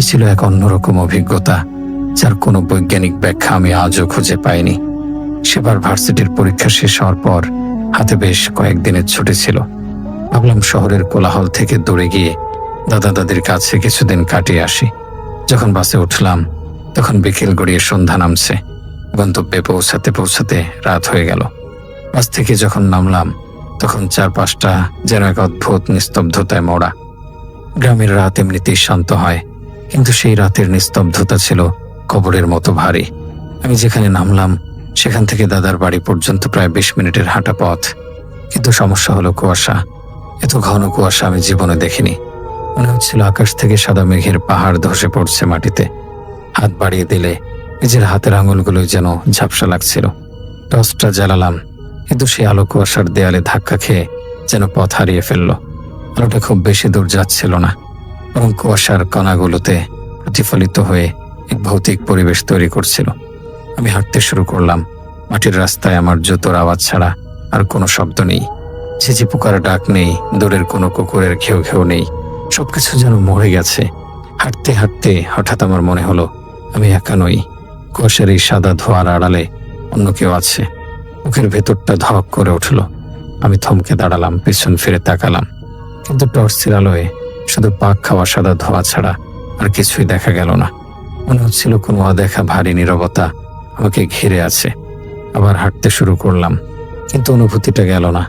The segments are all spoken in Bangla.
ছিল এক অন্যরকম অভিজ্ঞতা, যার কোনো বৈজ্ঞানিক ব্যাখ্যা আমি আজও খুঁজে পাইনি। সেবার ভার্সিটির পরীক্ষা শেষ হওয়ার পর হাতে বেশ কয়েকদিনের ছুটি ছিল। ভাবলাম শহরের কোলাহল থেকে দূরে গিয়ে দাদা দাদির কাছে কিছুদিন কাটিয়ে আসি। যখন বাসে উঠলাম তখন বিকেল গড়িয়ে সন্ধ্যা নামছে। গন্তব্যে পৌঁছাতে পৌঁছাতে রাত হয়ে গেল। বাস থেকে যখন নামলাম তখন চারপাশটা যেন এক অদ্ভুত নিস্তব্ধতায় মোড়া। গ্রামের রাত এমনিতেই শান্ত হয়, কিন্তু সেই রাতের নিস্তব্ধতা ছিল কবরের মতো ভারী। আমি যেখানে নামলাম সেখান থেকে দাদার বাড়ি পর্যন্ত প্রায় 20 মিনিটের হাঁটা পথ। কিন্তু সমস্যা হলো কুয়াশা। এত ঘন কুয়াশা আমি জীবনে দেখিনি। মনে হচ্ছিল আকাশ থেকে সাদা মেঘের পাহাড় ধসে পড়ছে মাটিতে। হাত বাড়িয়ে দিলে নিজের হাতের আঙুলগুলো যেন ঝাপসা লাগছিল। টর্চটা জ্বালালাম, কিন্তু সেই আলো কুয়াশার দেয়ালে ধাক্কা খেয়ে যেন পথ হারিয়ে ফেলল। আলোটা খুব বেশি দূর যাচ্ছিল না, বরং কুয়াশার কণাগুলোতে প্রতিফলিত হয়ে এক ভৌতিক পরিবেশ তৈরি করছিল। আমি হাঁটতে শুরু করলাম। মাটির রাস্তায় আমার জুতোর আওয়াজ ছাড়া আর কোনো শব্দ নেই। ঝিঝি পোকার ডাক নেই, দূরের কোনো কুকুরের ঘেউ ঘেউ নেই। সবকিছু যেন মরে গেছে। হাঁটতে হাঁটতে হঠাৎ আমার মনে হলো আমি একা নই। কুয়াশার এই সাদা ধোঁয়ার আড়ালে অন্য কেউ আছে। মুখের ভেতরটা ধক করে উঠল। আমি থমকে দাঁড়ালাম, পিছন ফিরে তাকালাম, কিন্তু টর্চের আলোয় শুধু পাক খাওয়া সাদা ধোঁয়া ছাড়া আর কিছুই দেখা গেল না। মনে হচ্ছিল কোনো অদেখা ভারী নীরবতা আমাকে ঘিরে আছে। আবার হাঁটতে শুরু করলাম, কিন্তু অনুভূতিটা গেল না।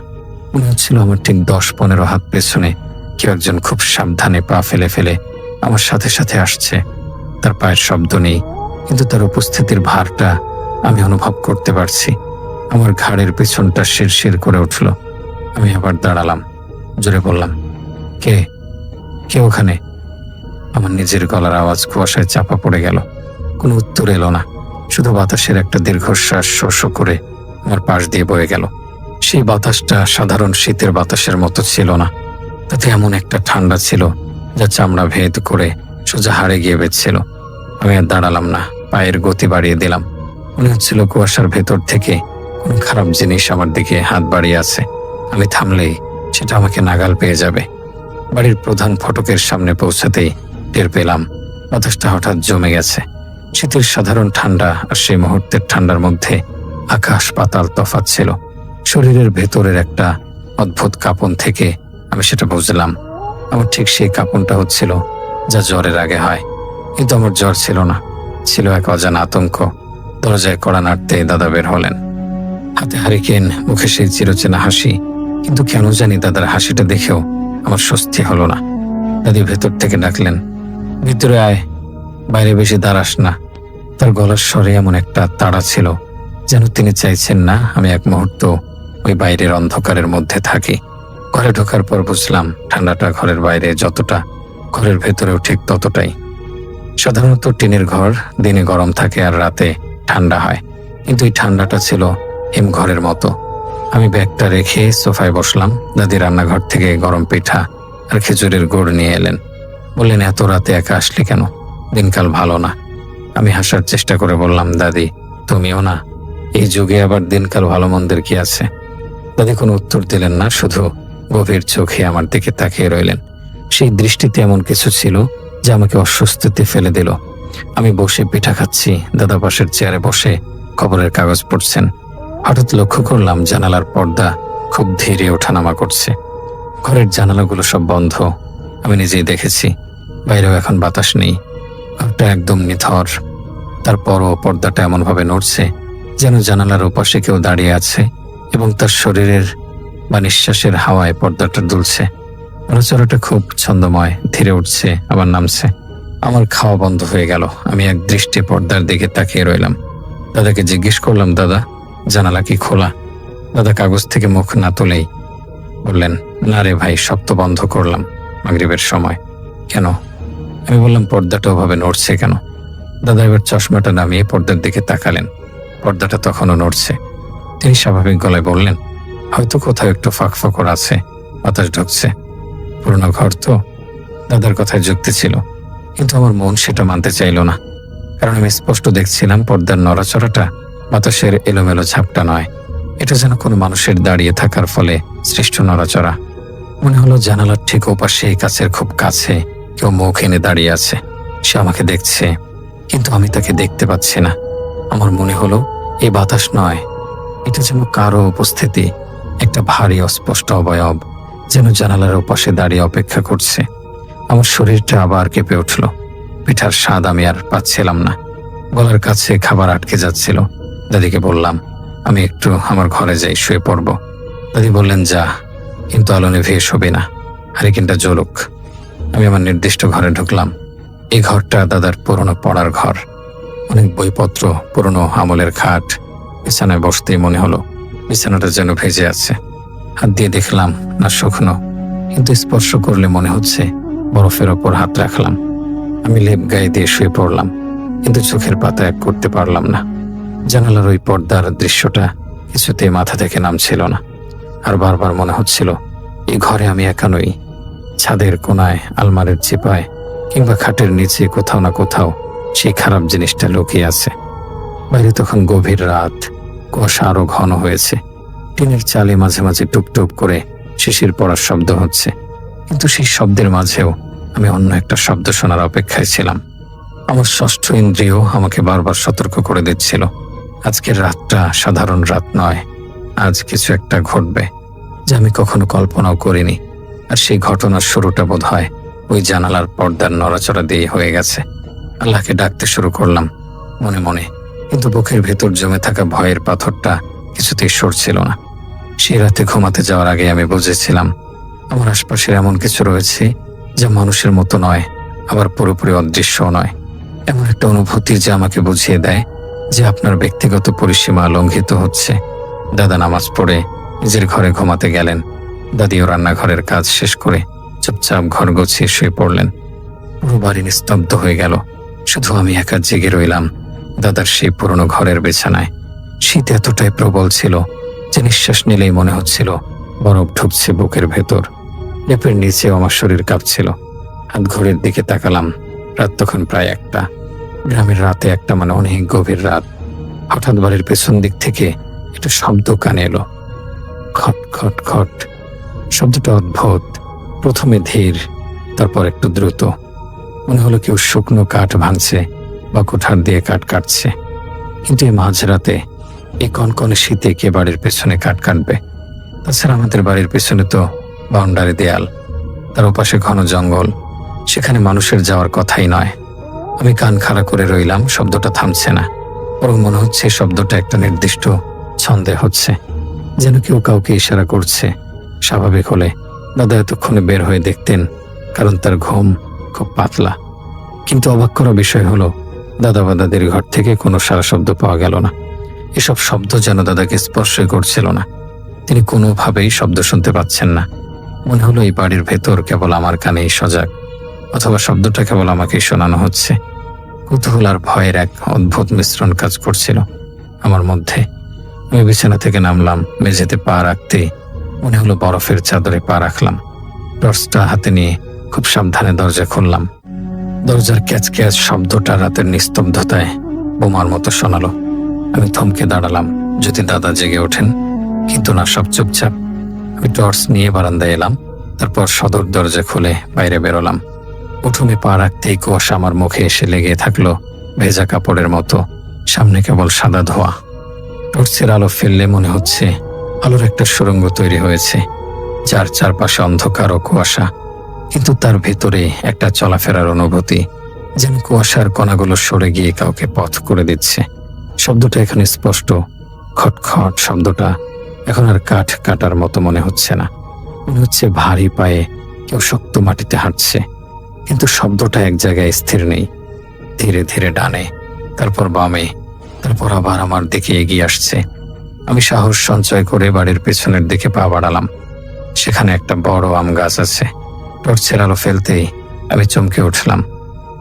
মনে হচ্ছিল আমার ঠিক 10-15 হাত পেছনে কেউ একজন খুব সাবধানে পা ফেলে ফেলে আমার সাথে সাথে আসছে। তার পায়ের শব্দ নেই, কিন্তু তার উপস্থিতির ভারটা আমি অনুভব করতে পারছি। আমার ঘাড়ের পেছনটা শিরশির করে উঠল। আমি আবার দাঁড়ালাম, জোরে বললাম, কে কে ওখানে? আমার নিজের গলার আওয়াজ কুয়াশায় চাপা পড়ে গেল। কোনো উত্তর এলো না, শুধু বাতাসের একটা দীর্ঘশ্বাস শোষ করে আমার পাশ দিয়ে বয়ে গেল। সেই বাতাসটা সাধারণ শীতের বাতাসের মতো ছিল না, তাতে এমন একটা ঠান্ডা ছিল যা চামড়া ভেদ করে সোজা হাড়ে গিয়ে বেঁধছিল। আমি আর দাঁড়ালাম না, পায়ের গতি বাড়িয়ে দিলাম। মনে হচ্ছিল কুয়াশার ভেতর থেকে কোনো খারাপ জিনিস আমার দিকে হাত বাড়িয়ে আছে। আমি থামলেই সেটা আমাকে নাগাল পেয়ে যাবে। বাড়ির প্রধান ফটকের সামনে পৌঁছাতেই টের পেলাম বাতাসটা হঠাৎ জমে গেছে। শীতের সাধারণ ঠান্ডা আর সেই মুহূর্তের ঠান্ডার মধ্যে আকাশ পাতাল তফাৎ ছিল। শরীরের ভেতরের একটা অদ্ভুত কাঁপন থেকে আমি সেটা বুঝলাম। আমার ঠিক সেই কাঁপনটা হচ্ছিল যা জ্বরের আগে হয়, কিন্তু আমার জ্বর ছিল না, ছিল এক অজানা আতঙ্ক। দরজায় কড়া নাড়তে দাদা বের হলেন, হাতে হারিকেন, মুখে সেই চিরচেনা হাসি। কিন্তু কেন জানি দাদার হাসিটা দেখেও আমার স্বস্তি হলো না। দাদি ভেতর থেকে ডাকলেন, ভিতরে আয়, বাইরে বেশি দাঁড়াস না। তার গলার স্বরে এমন একটা তাড়া ছিল যেন তিনি চাইছেন না আমি এক মুহূর্ত ওই বাইরের অন্ধকারের মধ্যে থাকি। ঘরে ঢোকার পর বুঝলাম ঠান্ডাটা ঘরের বাইরে যতটা, ঘরের ভেতরেও ঠিক ততটাই। সাধারণত টিনের ঘর দিনে গরম থাকে আর রাতে ঠান্ডা হয়, কিন্তু এই ঠান্ডাটা ছিল হিমঘরের মতো। আমি ব্যাগটা রেখে সোফায় বসলাম। দাদি রান্নাঘর থেকে গরম পিঠা আর খেজুরের গুড় নিয়ে এলেন। বললেন, এত রাতে একা আসলে কেন? দিনকাল ভালো না। আমি হাসার চেষ্টা করে বললাম, দাদি তুমিও না? এই যুগে আবার দিনকাল ভালো মন্দের কি আছে? দাদি কোনো উত্তর দিলেন না, শুধু গভীর চোখে আমার দিকে তাকিয়ে রইলেন। সেই দৃষ্টিতে এমন কিছু ছিল যা আমাকে অস্বস্তিতে ফেলে দিল। আমি বসে পিঠা খাচ্ছি, দাদা পাশের চেয়ারে বসে খবরের কাগজ পড়ছেন। হঠাৎ লক্ষ্য করলাম জানালার পর্দা খুব ধীরে ওঠানামা করছে। ঘরের জানালাগুলো সব বন্ধ। আমি নিজেই দেখেছি, বাইরেও এখন বাতাস নেই। ঘরটা একদম নিথর। তারপরও পর্দাটা এমনভাবে নড়ছে যেন জানালার ওপাশে কেউ দাঁড়িয়ে আছে এবং তার শরীরের বা নিঃশ্বাসের হাওয়ায় পর্দাটা দুলছে। নড়াচড়াটা খুব ছন্দময়, ধীরে উঠছে আবার নামছে। আমার খাওয়া বন্ধ হয়ে গেল। আমি এক দৃষ্টি পর্দার দিকে তাকিয়ে রইলাম। দাদাকে জিজ্ঞেস করলাম, দাদা জানালা কি খোলা? দাদা কাগজ থেকে মুখ না তুলেই বললেন, না রে ভাই, সব তো বন্ধ করলাম মাগরিবের সময়। কেন? আমি বললাম, পর্দাটা ওভাবে নড়ছে কেন? দাদা এবার চশমাটা নামিয়ে পর্দার দিকে তাকালেন। পর্দাটা তখনও নড়ছে। তিনি স্বাভাবিক গলায় বললেন, হয়তো কোথাও একটু ফাঁক ফোকর আছে, বাতাস ঢুকছে। পুরোনো ঘর তো। দাদার কথায় যুক্তি ছিল, কিন্তু আমার মন সেটা মানতে চাইল না। কারণ আমি স্পষ্ট দেখছিলাম পর্দার নড়াচড়াটা বাতাসের এলোমেলো ঝাপটা নয়, এটা যেন কোনো মানুষের দাঁড়িয়ে থাকার ফলে সৃষ্ট নড়াচড়া। মনে হলো জানালার ঠিক ওপাশে, কাছের খুব কাছে কেউ মুখ এনে দাঁড়িয়ে আছে। সে আমাকে দেখছে, কিন্তু আমি তাকে দেখতে পাচ্ছি না। আমার মনে হলো এই বাতাস নয়, এটা যেন কারো উপস্থিতি, একটা ভারী অস্পষ্ট অবয়ব যেন জানালার ওপাশে দাঁড়িয়ে অপেক্ষা করছে। আমার শরীরটা আবার কেঁপে উঠল। পিঠার স্বাদ আমি আর পাচ্ছিলাম না, গলার কাছে খাবার আটকে যাচ্ছিল। দাদিকে বললাম, আমি একটু আমার ঘরে যাই, শুয়ে পড়ব। দাদি বললেন, যা, কিন্তু আলো নিভিয়ে শোবে না, হারিকেনটা জ্বলুক। আমি আমার নির্দিষ্ট ঘরে ঢুকলাম। এই ঘরটা দাদার পুরনো পড়ার ঘর। অনেক বইপত্র, পুরনো আমলের খাট। বিছানায় বসতেই মনে হলো বিছানাটা যেন ভেজে আছে। হাত দিয়ে দেখলাম না শুকনো, কিন্তু স্পর্শ করলে মনে হচ্ছে বরফের ওপর হাত রাখলাম। আমি লেপ গায়ে দিয়ে শুয়ে পড়লাম, কিন্তু চোখের পাতা এক করতে পারলাম না। জানালার ওই পর্দার দৃশ্যটা কিছুতেই মাথা থেকে নামছিল না। আর বারবার মনে হচ্ছিল এই ঘরে আমি একা নই। ছাদের কোনায়, আলমারির চিপায় কিংবা খাটের নিচে কোথাও না কোথাও সেই খারাপ জিনিসটা লুকিয়ে আছে। বাইরে তখন গভীর রাত, কুয়াশা আরো ঘন হয়েছে। টিনের চালে মাঝে মাঝে টুপটুপ করে শিশির পড়ার শব্দ হচ্ছে, কিন্তু সেই শব্দের মাঝেও আমি অন্য একটা শব্দ শোনার অপেক্ষায় ছিলাম। আমার ষষ্ঠ ইন্দ্রিয় আমাকে বারবার সতর্ক করে দিচ্ছিল, আজকের রাতটা সাধারণ রাত নয়, আজ কিছু একটা ঘটবে যা আমি কখনো কল্পনাও করিনি। আর সেই ঘটনার শুরুটা বোধ হয় ওই জানালার পর্দার নড়াচড়া দিয়ে হয়ে গেছে। আল্লাহকে ডাকতে শুরু করলাম মনে মনে, কিন্তু বুকের ভেতর জমে থাকা ভয়ের পাথরটা কিছুতেই সরছিল না। সেই রাতে ঘুমাতে যাওয়ার আগে আমি বুঝেছিলাম আমার আশপাশের এমন কিছু রয়েছে যা মানুষের মতো নয়, আবার পুরোপুরি অদৃশ্যও নয়। এমন একটা অনুভূতি যা আমাকে বুঝিয়ে দেয় যে আপনার ব্যক্তিগত পরিসীমা লঙ্ঘিত হচ্ছে। দাদা নামাজ পড়ে নিজের ঘরে ঘুমাতে গেলেন। দাদিও রান্নাঘরের কাজ শেষ করে চুপচাপ ঘর গুছিয়ে শুয়ে পড়লেন। পুরো বাড়ি নিস্তব্ধ হয়ে গেল, শুধু আমি একা জেগে রইলাম দাদার সেই পুরনো ঘরের বিছানায়। শীত এতটাই প্রবল ছিল যে নিঃশ্বাস নিলেই মনে হচ্ছিল বরফ ঢুকছে বুকের ভেতর। লেপের নিচেও আমার শরীর কাঁপছিল। হাত ঘড়ির দিকে তাকালাম, রাত তখন প্রায় 1টা। গ্রামের রাতে একটা মানে অনেক গভীর রাত। হঠাৎ বাড়ির পেছন দিক থেকে একটা শব্দ কানে এলো, খট খট খট। শব্দটা অদ্ভুত, প্রথমে ধীর, তারপর একটু দ্রুত। মনে হলো কেউ শুকনো কাঠ ভাঙছে বা কোঠার দিয়ে কাঠ কাটছে। কিন্তু এই মাঝরাতে, এই কনকনে শীতে কে বাড়ির পেছনে কাঠ কাটবে? তাছাড়া আমাদের বাড়ির পেছনে তো বাউন্ডারি দেয়াল, তার ওপাশে ঘন জঙ্গল, সেখানে মানুষের যাওয়ার কথাই নয়। আমি কান খাড়া করে রইলাম, শব্দটা থামছে না, বরং মনে হচ্ছে শব্দটা একটা নির্দিষ্ট ছন্দে হচ্ছে, যেন কেউ কাউকে ইশারা করছে। স্বাভাবিক হলে দাদা এতক্ষণে বের হয়ে দেখতেন, কারণ তার ঘুম খুব পাতলা। কিন্তু অবাক করা বিষয় হলো দাদা বা দাদির ঘর থেকে কোনো সারা শব্দ পাওয়া গেল না। এসব শব্দ যেন দাদাকে স্পর্শই করছিল না। তিনি কোনোভাবেই শব্দ শুনতে পাচ্ছেন না। মনে হলো এই বাড়ির ভেতর কেবল আমার কানেই সজাগ, অথবা শব্দটা কেবল আমাকেই শোনানো হচ্ছে। কৌতূহল আর ভয়ের এক অদ্ভুত মিশ্রণ কাজ করছিল আমার মধ্যে। আমি বিছানা থেকে নামলাম, মেঝেতে পা রাখতেই মনে হলো বরফের চাদরে পা রাখলাম। টর্চটা হাতে নিয়ে খুব সাবধানে দরজা খুললাম। দরজার ক্যাচ ক্যাচ শব্দটা রাতের নিস্তব্ধতায় বোমার মতো শোনালো। আমি থমকে দাঁড়ালাম, যদি দাদা জেগে ওঠেন, কিন্তু না, সব চুপচাপ। আমি টর্চ নিয়ে বারান্দায় এলাম, তারপর সদর দরজা খুলে বাইরে বেরোলাম। উঠোনে পা রাখতেই কুয়াশা আমার মুখে এসে লেগে থাকলো ভেজা কাপড়ের মতো। সামনে কেবল সাদা ধোঁয়া। টর্চের আলো ফেললে মনে হচ্ছে আলোর একটা সুড়ঙ্গ তৈরি হয়েছে, যার চারপাশে অন্ধকার ও কুয়াশা, কিন্তু তার ভেতরে একটা চলাফেরার অনুভূতি, যেন কুয়াশার কণাগুলো সরে গিয়ে কাউকে পথ করে দিচ্ছে। শব্দটা এখানে স্পষ্ট, খটখট শব্দটা এখন আর কাঠ কাটার মতো মনে হচ্ছে না। মনে হচ্ছে ভারী পায়ে কেউ শক্ত মাটিতে হাঁটছে, কিন্তু শব্দটা এক জায়গায় স্থির নেই। ধীরে ধীরে ডানে, তারপর বামে, তারপর আবার আমার দিকে এগিয়ে আসছে। আমি সাহস সঞ্চয় করে বাড়ির পেছনের দিকে পা বাড়ালাম। সেখানে একটা বড় আম গাছ আছে। টর্চের আলো ফেলতেই আমি চমকে উঠলাম।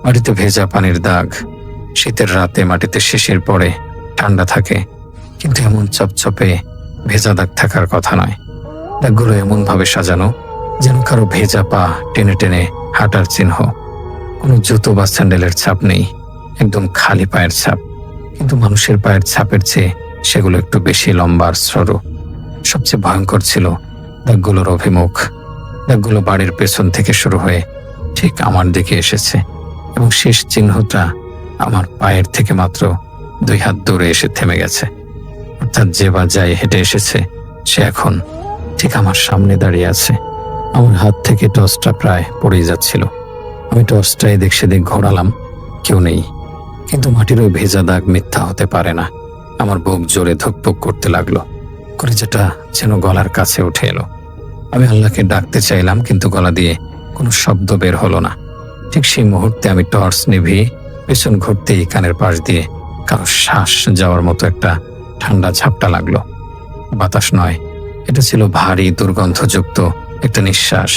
মাটিতে ভেজা পানির দাগ। শীতের রাতে মাটিতে শিশির পড়ে, ঠান্ডা থাকে, কিন্তু এমন চপচপে ভেজা দাগ থাকার কথা নয়। দাগগুলো এমনভাবে সাজানো যেন কারো ভেজা পা টেনে টেনে হাঁটার চিহ্ন। কোনো জুতো বা স্যান্ডেলের ছাপ নেই, একদম খালি পায়ের ছাপ। কিন্তু মানুষের পায়ের ছাপের চেয়ে সেগুলো একটু বেশি লম্বা আর সরু। সবচেয়ে ভয়ঙ্কর ছিল দাগগুলোর অভিমুখ। দাগগুলো বাড়ির পেছন থেকে শুরু হয়ে ঠিক আমার দিকে এসেছে, এবং শেষ চিহ্নটা আমার পায়ের থেকে মাত্র 2 হাত দূরে এসে থেমে গেছে। অর্থাৎ যে বা যাই হেঁটে এসেছে সে এখন ঠিক আমার সামনে দাঁড়িয়ে আছে। আমার হাত থেকে টর্চটা প্রায় পড়েই যাচ্ছিল। আমি টর্চটা এদিক সেদিক ঘোরালাম, কেউ নেই। কিন্তু মাটির ওই ভেজা দাগ মিথ্যা হতে পারে না। আমার বুক জোরে ধুকপুক করতে লাগলো, কলিজাটা যেন গলার কাছে উঠে এলো। আমি আল্লাহকে ডাকতে চাইলাম, কিন্তু গলা দিয়ে কোনো শব্দ বের হলো না। ঠিক সেই মুহূর্তে আমি টর্চ নিভিয়ে পেছন ঘুরতেই কানের পাশ দিয়ে কারো শ্বাস যাওয়ার মতো একটা ঠান্ডা ঝাপটা লাগলো। বাতাস নয়, এটা ছিল ভারী দুর্গন্ধযুক্ত একটা নিঃশ্বাস,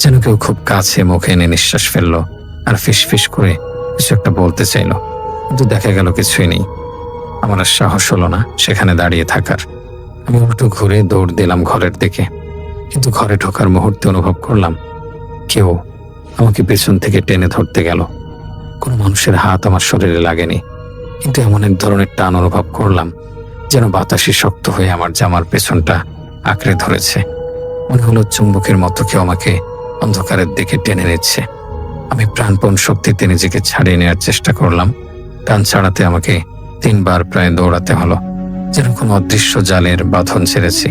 যেন কেউ খুব কাছে মুখে এনে নিঃশ্বাস ফেললো আর ফিসফিস করে কিছু একটা বলতে চাইলো, কিন্তু দেখা গেল কিছুই নেই। আমার আর সাহস হলো না সেখানে দাঁড়িয়ে থাকার। আমি উল্টো ঘুরে দৌড় দিলাম ঘরের দিকে। কিন্তু ঘরে ঢোকার মুহূর্তে অনুভব করলাম কেউ আমাকে পেছন থেকে টেনে ধরতে গেল। কোনো মানুষের হাত আমার শরীরে লাগেনি, কিন্তু এমন এক ধরনের টান অনুভব করলাম যেন বাতাসে শক্ত হয়ে আমার জামার পেছনটা আঁকড়ে ধরেছে। মনে হলো চুম্বকের মতো কেউ আমাকে অন্ধকারের দিকে টেনে নিচ্ছে। আমি প্রাণপণ শক্তিতে নিজেকে ছাড়িয়ে নেওয়ার চেষ্টা করলাম। টান ছাড়াতে আমাকে 3 বার প্রায় দৌড়াতে হলো, যেন কোনো অদৃশ্য জালের বাঁধন ছেড়েছি।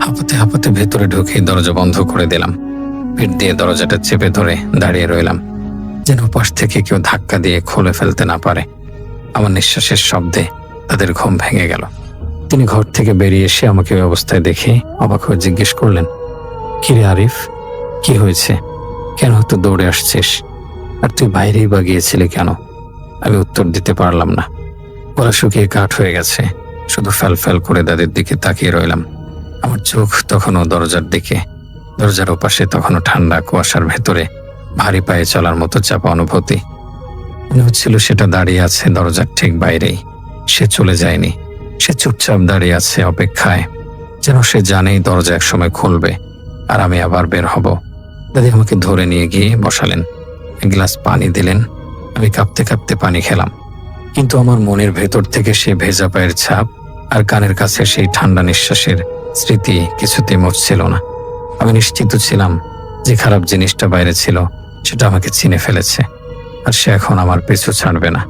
হাঁপাতে হাঁপাতে ভেতরে ঢুকে দরজা বন্ধ করে দিলাম। পিঠ দিয়ে দরজাটা চেপে ধরে দাঁড়িয়ে রইলাম, যেন পাশ থেকে কেউ ধাক্কা দিয়ে খুলে ফেলতে না পারে। আমার নিঃশ্বাসের শব্দে তাদের ঘুম ভেঙে গেল। তিনি ঘর থেকে বেরিয়ে এসে আমাকে ওই অবস্থায় দেখে অবাক হয়ে জিজ্ঞেস করলেন, কিরে আরিফ, কি হয়েছে? কেন তো দৌড়ে আসছিস? আর তুই বাইরেই বা গিয়েছিলি কেন? আমি উত্তর দিতে পারলাম না। গলা শুকিয়ে কাঠ হয়ে গেছে, শুধু ফ্যাল ফ্যাল করে দাদির দিকে তাকিয়ে রইলাম। আমার চোখ তখনও দরজার দিকে। দরজার ওপাশে তখনও ঠান্ডা কুয়াশার ভেতরে ভারী পায়ে চলার মতো চাপা অনুভূতি। মনে হচ্ছিল সেটা দাঁড়িয়ে আছে দরজার ঠিক বাইরেই। সে চলে যায়নি, সে চুপচাপ দাঁড়িয়ে আছে অপেক্ষায়, যেন সে জানেই দরজা একসময় খুলবে আর আমি আবার বের হব। দাদি আমাকে ধরে নিয়ে গিয়ে বসালেন, 1 গ্লাস পানি দিলেন। আমি কাঁপতে কাঁপতে পানি খেলাম, কিন্তু আমার মনের ভেতর থেকে সে ভেজা পায়ের ছাপ আর কানের কাছে সেই ঠান্ডা নিঃশ্বাসের স্মৃতি কিছুতেই মুছছিল না। আমি নিশ্চিত ছিলাম যে খারাপ জিনিসটা বাইরে ছিল সেটা আমাকে চিনে ফেলেছে, আর সে এখন আমার পিছু ছাড়বে না।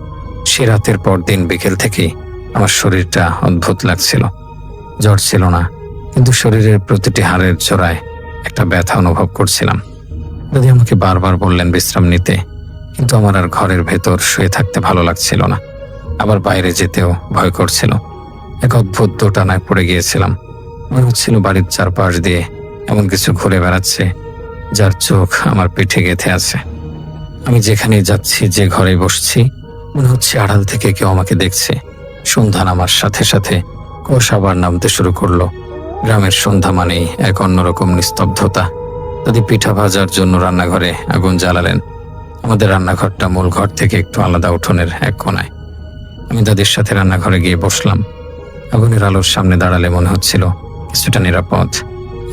সে রাতের পর দিন বিকেল থেকেই আমার শরীরটা অদ্ভুত লাগছিল। জ্বর ছিল না, কিন্তু শরীরের প্রতিটি হাড়ের জোড়ায় একটা ব্যথা অনুভব করছিলাম। দাদি আমাকে বারবার বললেন বিশ্রাম নিতে, কিন্তু আমার আর ঘরের ভেতর শুয়ে থাকতে ভালো লাগছিল না। আবার বাইরে যেতেও ভয় করছিল। এক অদ্ভুত দোটানায় পড়ে গিয়েছিলাম। মনে হচ্ছিল বাড়ির চারপাশ দিয়ে এমন কিছু ঘুরে বেড়াচ্ছে যার চোখ আমার পিঠে গেঁথে আছে। আমি যেখানে যাচ্ছি, যে ঘরে বসছি, মনে হচ্ছে আড়াল থেকে কেউ আমাকে দেখছে। সন্ধ্যা নামার সাথে সাথে কুয়াশা আবার নামতে শুরু করলো। গ্রামের সন্ধ্যা মানেই এক অন্যরকম নিস্তব্ধতা। দাদি পিঠা ভাজার জন্য রান্নাঘরে আগুন জ্বালালেন। আমাদের রান্নাঘরটা মূল ঘর থেকে একটু আলাদা, উঠোনের এক কোণায়। আমি দাদির সাথে রান্নাঘরে গিয়ে বসলাম। আগুনের আলোর সামনে দাঁড়ালে মনে হচ্ছিল কিছুটা নিরাপদ।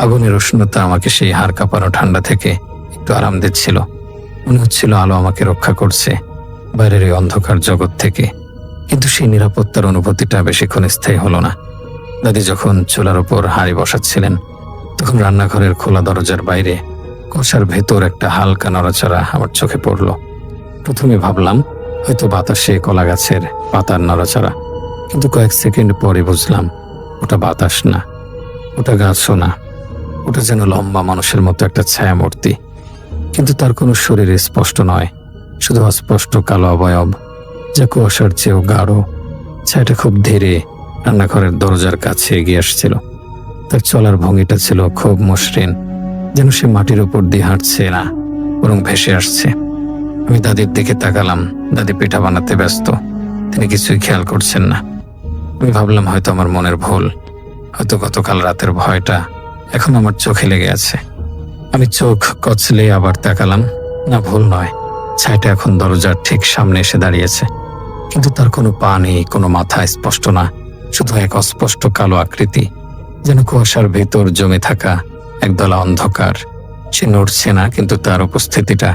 আগুনের উষ্ণতা আমাকে সেই হাড় কাঁপানো ঠান্ডা থেকে একটু আরাম দিচ্ছিল। মনে হচ্ছিল আলো আমাকে রক্ষা করছে বাইরের এই অন্ধকার জগৎ থেকে। কিন্তু সেই নিরাপত্তার অনুভূতিটা বেশিক্ষণ স্থায়ী হলো না। দাদি যখন চুলার উপর হাঁড়ি বসাচ্ছিলেন, তখন রান্নাঘরের খোলা দরজার বাইরে কুয়াশার ভেতর একটা হালকা নড়াচড়া আমার চোখে পড়ল। প্রথমে ভাবলাম হয়তো বাতাসে কলা গাছের পাতার নড়াচড়া, কিন্তু কয়েক সেকেন্ড পরে বুঝলাম ওটা বাতাস না, ওটা গাছও না। ওটা যেন লম্বা মানুষের মতো একটা ছায়ামূর্তি, কিন্তু তার কোনো শরীর স্পষ্ট নয়, শুধু অস্পষ্ট কালো অবয়ব যা কুয়াশার চেয়েও গাঢ়। ছায়াটা খুব ধীরে রান্নাঘরের দরজার কাছে এগিয়ে আসছিল। তার চলার ভঙ্গিটা ছিল খুব মসৃণ, যেন সে মাটির উপর দিয়ে হাঁটছে না, বরং ভেসে আসছে। আমি দাদির দিকে তাকালাম। দাদি পিঠা বানাতে ব্যস্ত, তিনি কিছুই খেয়াল করছেন না। আমি ভাবলাম হয়তো আমার মনের ভুল, হয়তো গতকাল রাতের ভয়টা এখন আমার চোখে লেগে আছে। আমি চোখ কচলে আবার তাকালাম। না, ভুল নয়, ছায়াটা এখন দরজার ঠিক সামনে এসে দাঁড়িয়েছে, কিন্তু তার কোনো পা নেই, কোনো মাথা স্পষ্ট না, শুধু এক অস্পষ্ট কালো আকৃতি, যেন কুয়াশার ভেতর জমে থাকা একদলা অন্ধকার। সে নড়ছে না, কিন্তু তার উপস্থিতিটা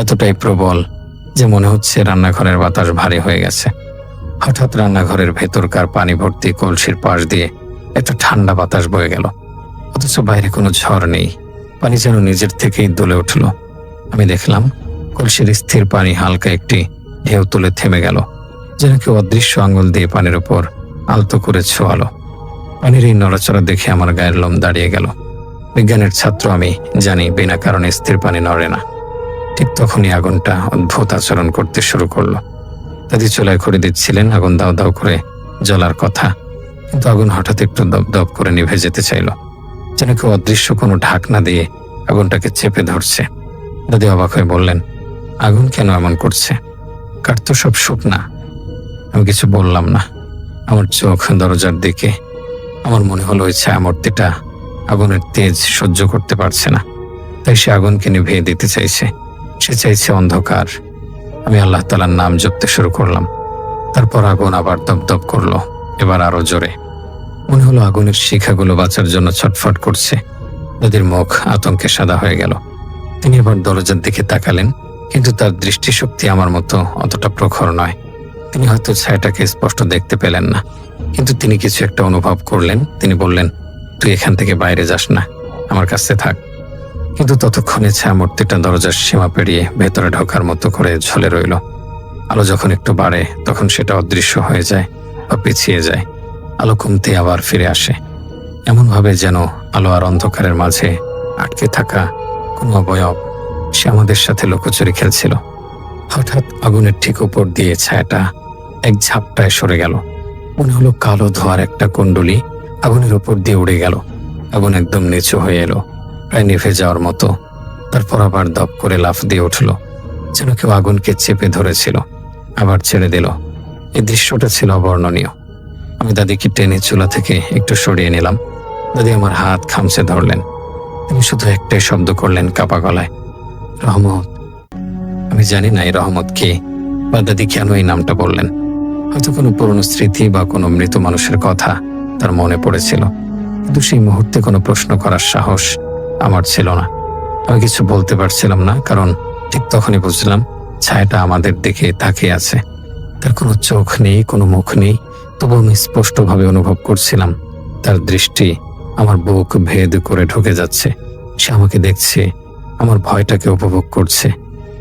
এতটাই প্রবল যে মনে হচ্ছে রান্নাঘরের বাতাস ভারী হয়ে গেছে। হঠাৎ রান্নাঘরের ভেতরকার পানি ভর্তি কলসির পাশ দিয়ে একটা ঠান্ডা বাতাস বয়ে গেল, অথচ বাইরে কোনো ঝড় নেই। পানি যেন নিজের থেকেই দুলে উঠল। আমি দেখলাম কলসির স্থির পানি হালকা একটি ঢেউ তুলে থেমে গেল, যেন কেউ অদৃশ্য আঙুল দিয়ে পানির উপর আলতো করে ছোঁয়ালো। পানির এই নড়াচড়া দেখে আমার গায়ের লোম দাঁড়িয়ে গেল। বিজ্ঞানের ছাত্র আমি জানি বিনা কারণে স্থির পানি নড়ে না। ঠিক তখনই আগুনটা অদ্ভুত আচরণ করতে শুরু করলো। দাদি চুলায় খড়ি দিচ্ছিলেন, আগুন দাও দাও করে জ্বলার কথা, কিন্তু আগুন হঠাৎ একটু দপদপ করে নিভে যেতে চাইল, যেন কেউ অদৃশ্য কোনো ঢাকনা দিয়ে আগুনটাকে চেপে ধরছে। দাদি অবাক হয়ে বললেন, আগুন কেন এমন করছে? কাঠ তো সব শুকনা। আমি কিছু বললাম না। আমার চোখ দরজার দিকে। আমার মনে হলো ওই ছায়ামূর্তিটা আগুনের তেজ সহ্য করতে পারছে না, তাই সে আগুনকে নিভিয়ে দিতে চাইছে। সে চাইছে অন্ধকার। আমি আল্লাহ তাআলার নাম জপতে শুরু করলাম। তারপর আগুন আবার দপদপ করলো, এবার আরো জোরে। মনে হলো আগুনের শিখাগুলো বাঁচার জন্য ছটফট করছে। দাদির মুখ আতঙ্কে সাদা হয়ে গেল। তিনি এবার দরজার দিকে তাকালেন, কিন্তু তার দৃষ্টিশক্তি আমার মতো অতটা প্রখর নয়। তিনি হয়তো ছায়াটাকে স্পষ্ট দেখতে পেলেন না, কিন্তু তিনি কিছু একটা অনুভব করলেন। তিনি বললেন, তুই এখান থেকে বাইরে যাস না, আমার কাছে থাক। কিন্তু ততক্ষণে ছায়ামূর্তিটা দরজার সীমা পেরিয়ে ভেতরে ঢোকার মতো করে ঝুলে রইল। আলো যখন একটু বাড়ে তখন সেটা অদৃশ্য হয়ে যায় বা পিছিয়ে যায়। আলো কমতে আবার ফিরে আসে, এমনভাবে যেন আলো আর অন্ধকারের মাঝে আটকে থাকা কোনো অবয়ব সে আমাদের সাথে লুকোচুরি খেলছিল। হঠাৎ আগুনের ঠিক উপর দিয়ে ছায়াটা এক ঝাপটায় সরে গেল। মনে হলো কালো ধোয়ার একটা কুণ্ডলী আগুনের উপর দিয়ে উড়ে গেল। আগুন একদম নিচু হয়ে এলো, প্রায় নিভে যাওয়ার মতো। তারপর আবার দপ করে লাফ দিয়ে উঠল, যেন কেউ আগুনকে চেপে ধরেছিল, আবার ছেড়ে দিল। এই দৃশ্যটা ছিল অবর্ণনীয়। আমি দাদিকে টেনে চুলা থেকে একটু সরিয়ে নিলাম। দাদি আমার হাত খামচে ধরলেন। তিনি শুধু একটাই শব্দ করলেন কাপা গলায়, রহমত। আমি জানি না এই রহমত কে বা দাদি কেন এই নামটা বললেন। হয়তো কোনো পুরনো স্মৃতি বা কোনো মৃত মানুষের কথা তার মনে পড়েছিল, কিন্তু সেই মুহূর্তে কোনো প্রশ্ন করার সাহস আমার ছিল না। আমি কিছু বলতে পারছিলাম না, কারণ ঠিক তখনই বুঝলাম ছায়াটা আমাদের দিকে তাকিয়ে আছে। তার কোনো চোখ নেই, কোনো মুখ নেই, তবু আমি স্পষ্টভাবে অনুভব করছিলাম তার দৃষ্টি আমার বুক ভেদ করে ঢুকে যাচ্ছে। সে আমাকে দেখছে, আমার ভয়টাকে উপভোগ করছে।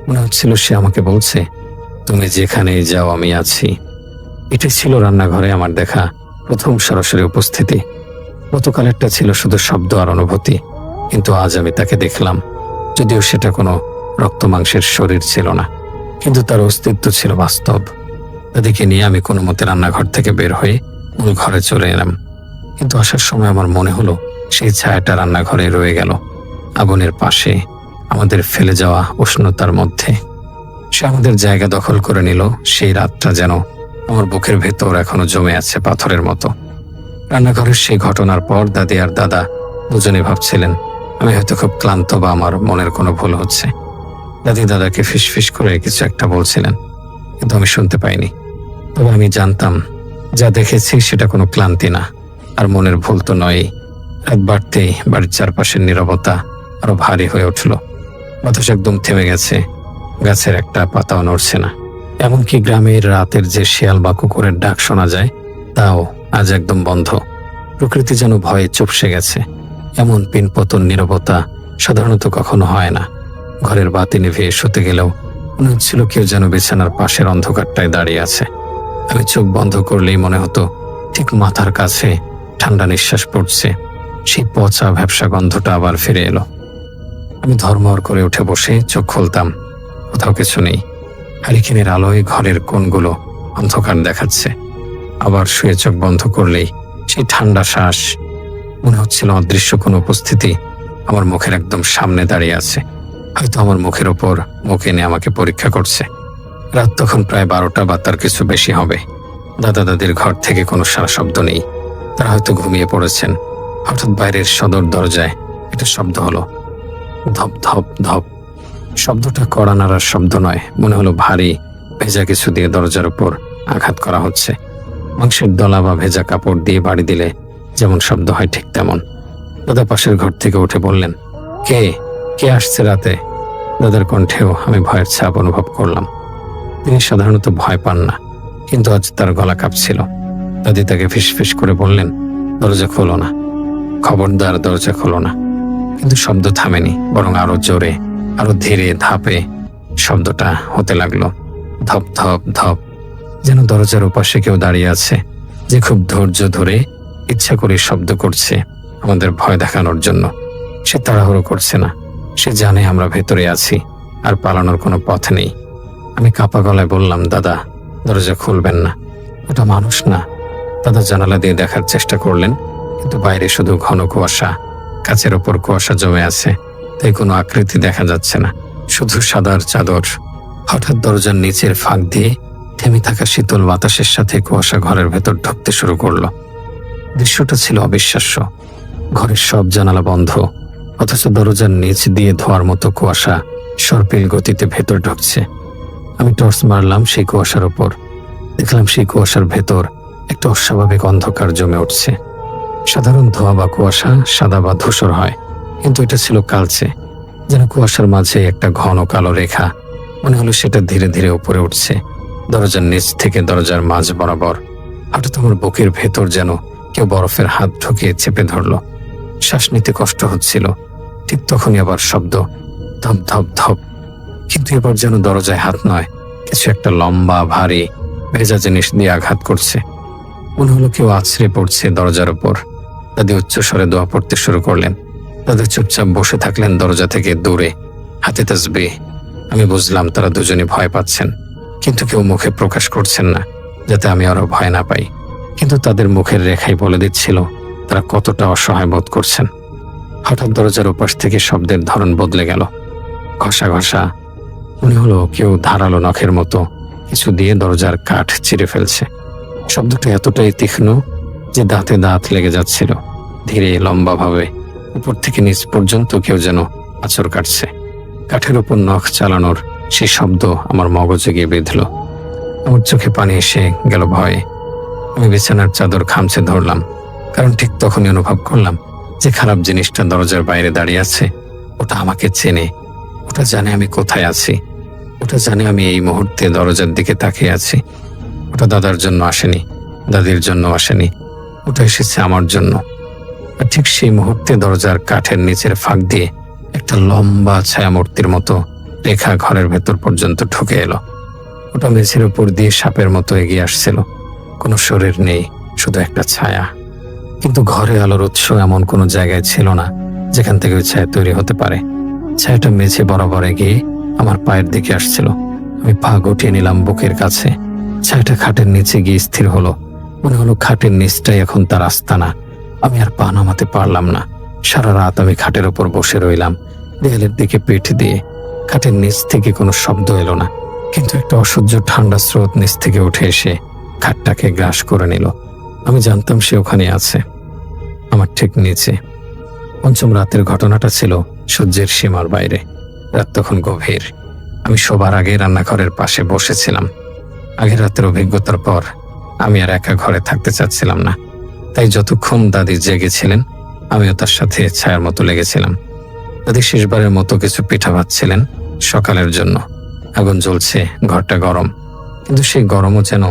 মনে হচ্ছিল সে আমাকে বলছে, তুমি যেখানেই যাও আমি আছি। এটাই ছিল রান্নাঘরে আমার দেখা প্রথম সরাসরি উপস্থিতি। গতকালেরটা ছিল শুধু শব্দ আর অনুভূতি, কিন্তু আজ আমি তাকে দেখলাম। যদিও সেটা কোনো রক্ত মাংসের শরীর ছিল না, কিন্তু তার অস্তিত্ব ছিল বাস্তব। তাদেরকে নিয়ে আমি কোনো মতে রান্নাঘর থেকে বের হয়ে মূল ঘরে চলে এলাম। কিন্তু আসার সময় আমার মনে হলো সেই ছায়াটা রান্নাঘরে রয়ে গেল, আগুনের পাশে, আমাদের ফেলে যাওয়া উষ্ণতার মধ্যে। সে আমাদের জায়গা দখল করে নিল। সেই রাতটা যেন আমার বুকের ভেতর এখনো জমে আছে পাথরের মতো। রান্নাঘরের সেই ঘটনার পর দাদি আর দাদা দুজনে ভাবছিলেন আমি হয়তো খুব ক্লান্ত বা আমার মনের কোনো ভুল হচ্ছে। দাদি দাদাকে ফিসফিস করে কিছু একটা বলছিলেন, কিন্তু আমি শুনতে পাইনি। তবে আমি জানতাম যা দেখেছি সেটা কোনো ক্লান্তি না, আর মনের ভুল তো নয়ই। রাত বাড়তেই বাড়ির চারপাশের নীরবতা আরো ভারী হয়ে উঠল। বাতাস একদম থেমে গেছে, গাছের একটা পাতাও নড়ছে না। এমনকি গ্রামের রাতের যে শেয়াল বা কুকুরের ডাক শোনা যায় তাও আজ একদম বন্ধ। প্রকৃতি যেন ভয়ে চুপসে গেছে। এমন পিনপতন নীরবতা সাধারণত কখনো হয় না। ঘরের বাতি নিভিয়ে শুতে গেলেও মনে হচ্ছিল কেউ যেন বিছানার পাশের অন্ধকারটায় দাঁড়িয়ে আছে। আমি চোখ বন্ধ করলেই মনে হতো ঠিক মাথার কাছে ঠান্ডা নিঃশ্বাস পড়ছে। সেই পচা ভ্যাপসা গন্ধটা আবার ফিরে এলো। আমি ধর্মর করে উঠে বসে চোখ খুলতাম, কোথাও কিছু নেই। হারিকেনের আলোয় ঘরের কোণগুলো অন্ধকার দেখাচ্ছে। আবার শুয়ে চোখ বন্ধ করলেই সেই ঠান্ডা শ্বাস। মনে হচ্ছিল অদৃশ্য কোনো উপস্থিতি আমার মুখের একদম সামনে দাঁড়িয়ে আছে, হয়তো আমার মুখের ওপর মুখ এনে আমাকে পরীক্ষা করছে। রাত তখন প্রায় 12টা বা তার কিছু বেশি হবে। দাদা দাদির ঘর থেকে কোনো সারা শব্দ নেই, তারা হয়তো ঘুমিয়ে পড়েছেন। হঠাৎ বাইরের সদর দরজায় একটা শব্দ হলো, ধপ ধপ ধপ। শব্দটা কড়া নাড়ার শব্দ নয়, মনে হলো ভারী ভেজা কিছু দিয়ে দরজার উপর আঘাত করা হচ্ছে। মাংসের দলা বা ভেজা কাপড় দিয়ে বাড়ি দিলে যেমন শব্দ হয় ঠিক তেমন। দাদা পাশের ঘর থেকে উঠে বললেন, কে কে আসছে রাতে? দাদার কণ্ঠেও আমি ভয়ের ছাপ অনুভব করলাম। তিনি সাধারণত ভয় পান না, কিন্তু আজ তার গলা কাঁপছিল। দাদি তাকে ফিসফিস করে বললেন, দরজা খোলো না, খবরদার দরজা খোলো না। কিন্তু শব্দ থামেনি, বরং আরো জোরে, আরো ধীরে ধাপে শব্দটা হতে লাগলো, ধপ ধপ ধপ, যেন দরজার ওপাশে কেউ দাঁড়িয়ে আছে, যে খুব ধৈর্য ধরে ইচ্ছা করে শব্দ করছে আমাদের ভয় দেখানোর জন্য। সে তাড়াহুড়ো করছে না, সে জানে আমরা ভেতরে আছি আর পালানোর কোনো পথ নেই। আমি কাঁপা গলায় বললাম, দাদা দরজা খুলবেন না, ওটা মানুষ না। দাদা জানালা দিয়ে দেখার চেষ্টা করলেন, কিন্তু বাইরে শুধু ঘন কুয়াশা, কাচের ওপর কুয়াশা জমে আছে, তাই কোনো আকৃতি দেখা যাচ্ছে না, শুধু সাদার চাদর। হঠাৎ দরজার নিচের ফাঁক দিয়ে থেমে থাকা শীতল বাতাসের সাথে কুয়াশা ঘরের ভেতর ঢুকতে শুরু করলো। দৃশ্যটা ছিল অবিশ্বাস্য। ঘরের সব জানালা বন্ধ, অথচ দরজার নিচ দিয়ে ধোয়ার মতো কুয়াশা সর্পিল গতিতে ভেতর ঢুকছে। আমি টর্চ মারলাম সেই কুয়াশার ওপর, দেখলাম সেই কুয়াশার ভেতর একটা অস্বাভাবিক অন্ধকার জমে উঠছে। সাধারণ ধোঁয়া বা কুয়াশা সাদা বা ধূসর হয়, কিন্তু এটা ছিল কালচে, যেন কুয়াশার মাঝে একটা ঘন কালো রেখা। মনে হলো সেটা ধীরে ধীরে উপরে উঠছে দরজার নিচ থেকে দরজার মাঝ বরাবর। হঠাৎ আমার বুকের ভেতর যেন কেউ বরফের হাত ঢুকিয়ে চেপে ধরল। শ্বাস নিতে কষ্ট হচ্ছিল। ঠিক তখনই আবার শব্দ, ধপ ধপ ধপ, কিন্তু এবার যেন দরজায় হাত নয়, কিছু একটা লম্বা ভারী ভেজা জিনিস দিয়ে আঘাত করছে। মনে হলো কেউ আছড়ে পড়ছে দরজার উপর। দাদি উচ্চস্বরে দোয়া পড়তে শুরু করলেন। দাদা চুপচাপ বসে থাকলেন দরজা থেকে দূরে, হাতে তাসবিহ। আমি বুঝলাম তারা দুজনে ভয় পাচ্ছেন, কিন্তু কেউ মুখে প্রকাশ করছেন না, যাতে আমি আরো ভয় না পাই। কিন্তু তাদের মুখের রেখাই বলে দিচ্ছিল তারা কতটা অসহায় বোধ করছেন। হঠাৎ দরজার ওপাশ থেকে শব্দের ধরন বদলে গেল, ঘষা ঘষা। মনে হলো কেউ ধারালো নখের মতো কিছু দিয়ে দরজার কাঠ চিরে ফেলছে। শব্দটা এতটাই তীক্ষ্ণ যে দাঁতে দাঁত লেগে যাচ্ছিল। ধীরে লম্বাভাবে উপর থেকে নিচ পর্যন্ত কেউ যেন আঁচড় কাটছে। কাঠের উপর নখ চালানোর সেই শব্দ আমার মগজে গিয়ে বিঁধল। আমার চোখে পানি এসে গেল ভয়ে। আমি বিছানার চাদর খামচে ধরলাম, কারণ ঠিক তখনই অনুভব করলাম যে খারাপ জিনিসটা দরজার বাইরে দাঁড়িয়ে আছে। ওটা আমাকে চেনে, ওটা জানে আমি কোথায় আছি, ওটা জানে আমি এই মুহূর্তে দরজার দিকে তাকিয়ে আছি। ওটা দাদার জন্য আসেনি, দাদির জন্য আসেনি, ওটা এসেছে আমার জন্য। আর ঠিক সেই মুহূর্তে দরজার কাঠের নিচের ফাঁক দিয়ে একটা লম্বা ছায়ামূর্তির মতো রেখা ঘরের ভেতর পর্যন্ত ঢুকে এলো। ওটা মেঝের উপর দিয়ে সাপের মতো এগিয়ে আসছিল। কোনো শরীর নেই, শুধু একটা ছায়া। কিন্তু ঘরে আলোর উৎস এমন কোনো জায়গায় ছিল না যেখান থেকে ওই ছায়া তৈরি হতে পারে। ছায়াটা মেঝে বরাবর এগিয়ে আমার পায়ের দিকে আসছিল। আমি পা গুটিয়ে নিলাম বুকের কাছে। ছায়াটা খাটের নিচে গিয়ে স্থির হলো। মনে হলো খাটের নিচটাই এখন তার আস্তানা। আমি আর পা নামাতে পারলাম না। সারা রাত আমি খাটের ওপর বসে রইলাম, দেয়ালের দিকে পিঠ দিয়ে। খাটের নিচ থেকে কোনো শব্দ এলো না, কিন্তু একটা অসহ্য ঠান্ডা স্রোত নিচ থেকে উঠে এসে খাটটাকে গ্রাস করে নিল। আমি জানতাম সে ওখানে আছে, আমার ঠিক নিচে। পঞ্চম রাতের ঘটনাটা ছিল সহ্যের সীমার বাইরে। রাত তখন গভীর। আমি শোবার আগে রান্নাঘরের পাশে বসেছিলাম। আগের রাতের অভিজ্ঞতার পর আমি আর একা ঘরে থাকতে চাচ্ছিলাম না। তাই যতক্ষণ দাদি জেগেছিলেন আমিও তার সাথে ছায়ার মতো লেগেছিলাম। দাদি শেষবারের মতো কিছু পিঠা ভাজছিলেন সকালের জন্য। আগুন জ্বলছে, ঘরটা গরম, কিন্তু সেই গরমও যেন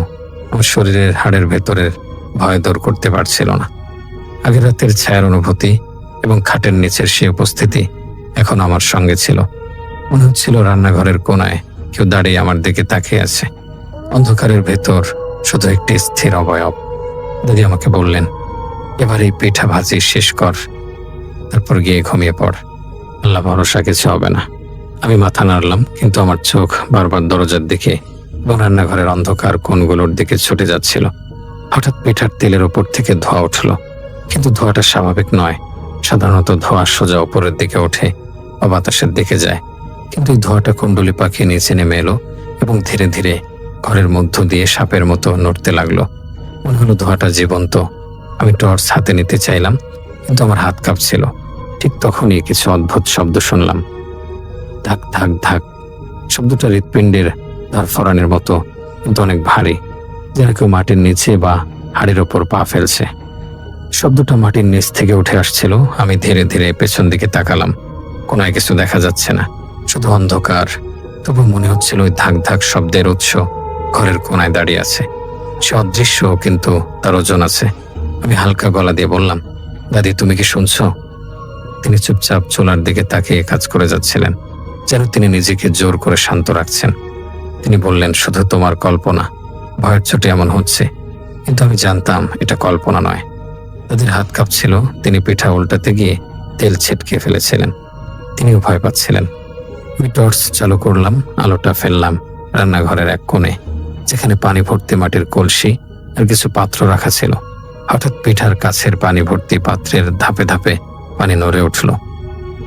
আমার শরীরের হাড়ের ভেতরের ভয় দূর করতে পারছিল না। আগের রাতের ছায়ার অনুভূতি এবং খাটের নিচের সেই উপস্থিতি এখন আমার সঙ্গে ছিল। মনে হচ্ছিল রান্নাঘরের কোনায় কেউ দাঁড়িয়ে আমার দিকে তাকিয়ে আছে। অন্ধকারের ভেতর শুধু একটি স্থির অবয়ব। দাদি আমাকে বললেন, এবার এই পিঠা ভাজি শেষ কর, তারপর গিয়ে ঘুমিয়ে পড়, আল্লাহ ভরসা কিছু হবে না। আমি মাথা নাড়লাম, কিন্তু আমার চোখ বারবার দরজার দিকে এবং রান্নাঘরের অন্ধকার কোণগুলোর দিকে ছুটে যাচ্ছিল। হঠাৎ পিঠার তেলের ওপর থেকে ধোঁয়া উঠল, কিন্তু ধোঁয়াটা স্বাভাবিক নয়। সাধারণত ধোঁয়া সোজা উপরের দিকে ওঠে বা বাতাসের দিকে যায়, কিন্তু এই ধোঁয়াটা কুণ্ডলি পাখি নিচে নেমে এলো এবং ধীরে ধীরে ঘরের মধ্য দিয়ে সাপের মতো নড়তে লাগলো। মনে হলো ধোঁয়াটা জীবন্ত। আমি টর্চ হাতে নিতে চাইলাম, কিন্তু আমার হাত কাঁপছিল। ঠিক তখনই কিছু অদ্ভুত শব্দ শুনলাম, ধাক ধাক ধাক। শব্দটা হৃৎপিণ্ডের ধরফরানের মতো, কিন্তু অনেক ভারী, যেন কেউ মাটির নিচে বা হাড়ির ওপর পা ফেলছে। শব্দটা মাটির নিচ থেকে উঠে আসছিল। আমি ধীরে ধীরে পেছন দিকে তাকালাম। কোনায় কিছু দেখা যাচ্ছে না, শুধু অন্ধকার। তবু মনে হচ্ছিল ওই ধাক ধাক শব্দের উৎস ঘরের কোনায় দাঁড়িয়ে আছে। সে অদৃশ্য, কিন্তু তার ওজন আছে। আমি হালকা গলা দিয়ে বললাম, দাদি তুমি কি শুনছো? তিনি চুপচাপ চুলার দিকে তাকিয়ে কাজ করে যাচ্ছিলেন। যেন তিনি নিজেকে জোর করে শান্ত রাখছেন। তিনি বললেন, শুধু তোমার কল্পনা, ভয়ের চোটে এমন হচ্ছে। কিন্তু আমি জানতাম এটা কল্পনা নয়। তাদের হাত কাঁপছিল। তিনি পিঠা উল্টাতে গিয়ে তেল ছিটকে ফেলেছিলেন। তিনিও ভয় পাচ্ছিলেন। আমি টর্চ চালু করলাম, আলোটা ফেললাম রান্নাঘরের এক কোণে, যেখানে পানি ভর্তি মাটির কলসি আর কিছু পাত্র রাখা ছিল। হঠাৎ পিঠার কাছের পানি ভর্তি পাত্রের ধাপে ধাপে পানি নড়ে উঠল।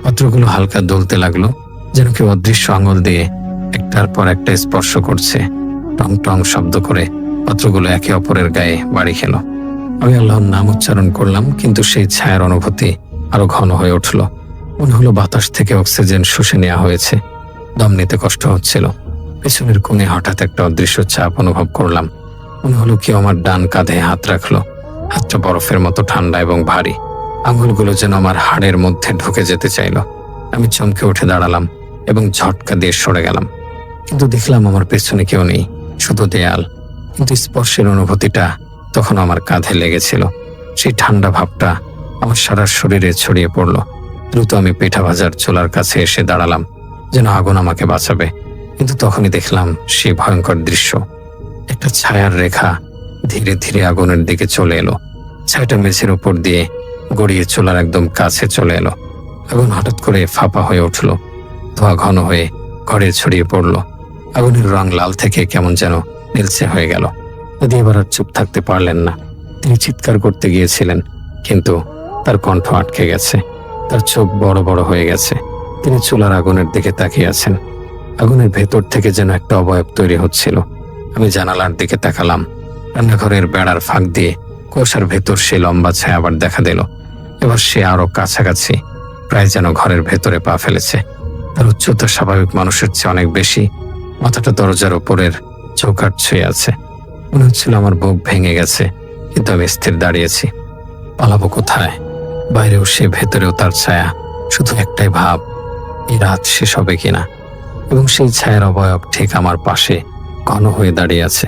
পাত্রগুলো হালকা দুলতে লাগলো, যেন কেউ অদৃশ্য আঙুল দিয়ে একটার পর একটা স্পর্শ করছে। টং টং শব্দ করে পাত্রগুলো একে অপরের গায়ে বাড়ি খেল। আমি আল্লাহর নাম উচ্চারণ করলাম, কিন্তু সেই ছায়ার অনুভূতি আরো ঘন হয়ে উঠল। মনে হলো বাতাস থেকে অক্সিজেন শুষে নেওয়া হয়েছে। দম নিতে কষ্ট হচ্ছিল। পেছনের কোণে হঠাৎ একটা অদৃশ্য চাপ অনুভব করলাম। মনে হলো কেউ আমার ডান কাঁধে হাত রাখলো। হাতটা বরফের মতো ঠান্ডা এবং ভারী। আঙুলগুলো যেন আমার হাড়ের মধ্যে ঢুকে যেতে চাইল। আমি চমকে উঠে দাঁড়ালাম এবং ঝটকা দিয়ে সরে গেলাম। কিন্তু দেখলাম আমার পেছনে কেউ নেই, শুধু দেয়াল। কিন্তু স্পর্শের অনুভূতিটা তখন আমার কাঁধে লেগেছিল। সেই ঠান্ডা ভাবটা আমার সারা শরীরে ছড়িয়ে পড়ল। দ্রুত আমি পিঠা ভাজার চুলার কাছে এসে দাঁড়ালাম, যেন আগুন আমাকে বাঁচাবে। কিন্তু তখনই দেখলাম সেই ভয়ঙ্কর দৃশ্য। একটা ছায়ার রেখা ধীরে ধীরে আগুনের দিকে চলে এলো। ছায়াটা মেঝের উপর দিয়ে গড়িয়ে চুলার একদম কাছে চলে এলো। আগুন হঠাৎ করে ফাঁপা হয়ে উঠল। ধোঁয়া ঘন হয়ে ঘরে ছড়িয়ে পড়ল। আগুনের রং লাল থেকে কেমন যেন নীলচে হয়ে গেল। দাদি এবার আর চুপ থাকতে পারলেন না। তিনি চিৎকার করতে গিয়েছিলেন, কিন্তু তার কণ্ঠ আটকে গেছে। তার চোখ বড় বড় হয়ে গেছে। তিনি চুলার আগুনের দিকে তাকিয়ে আছেন। আগুনের ভেতর থেকে যেন একটা অবয়ব তৈরি হচ্ছিল। আমি জানালার দিকে তাকালাম। রান্নাঘরের বেড়ার ফাঁক দিয়ে কুয়াশার ভেতর সে লম্বা ছায়া আবার দেখা দিল। এবার সে আরো কাছাকাছি, প্রায় যেন ঘরের ভেতরে পা ফেলেছে। তার উচ্চতা স্বাভাবিক মানুষের চেয়ে অনেক বেশি। মাথাটা দরজার ওপরের চৌকাঠ ছুঁয়ে আছে। মনে হচ্ছিল আমার বুক ভেঙে গেছে, কিন্তু আমি স্থির দাঁড়িয়েছি। পালাবো কোথায়? বাইরেও সে, ভেতরেও তার ছায়া। শুধু একটাই ভাব, এই রাত শেষ হবে কিনা। এবং সেই ছায়ার অবয়ব ঠিক আমার পাশে ঘন হয়ে দাঁড়িয়ে আছে।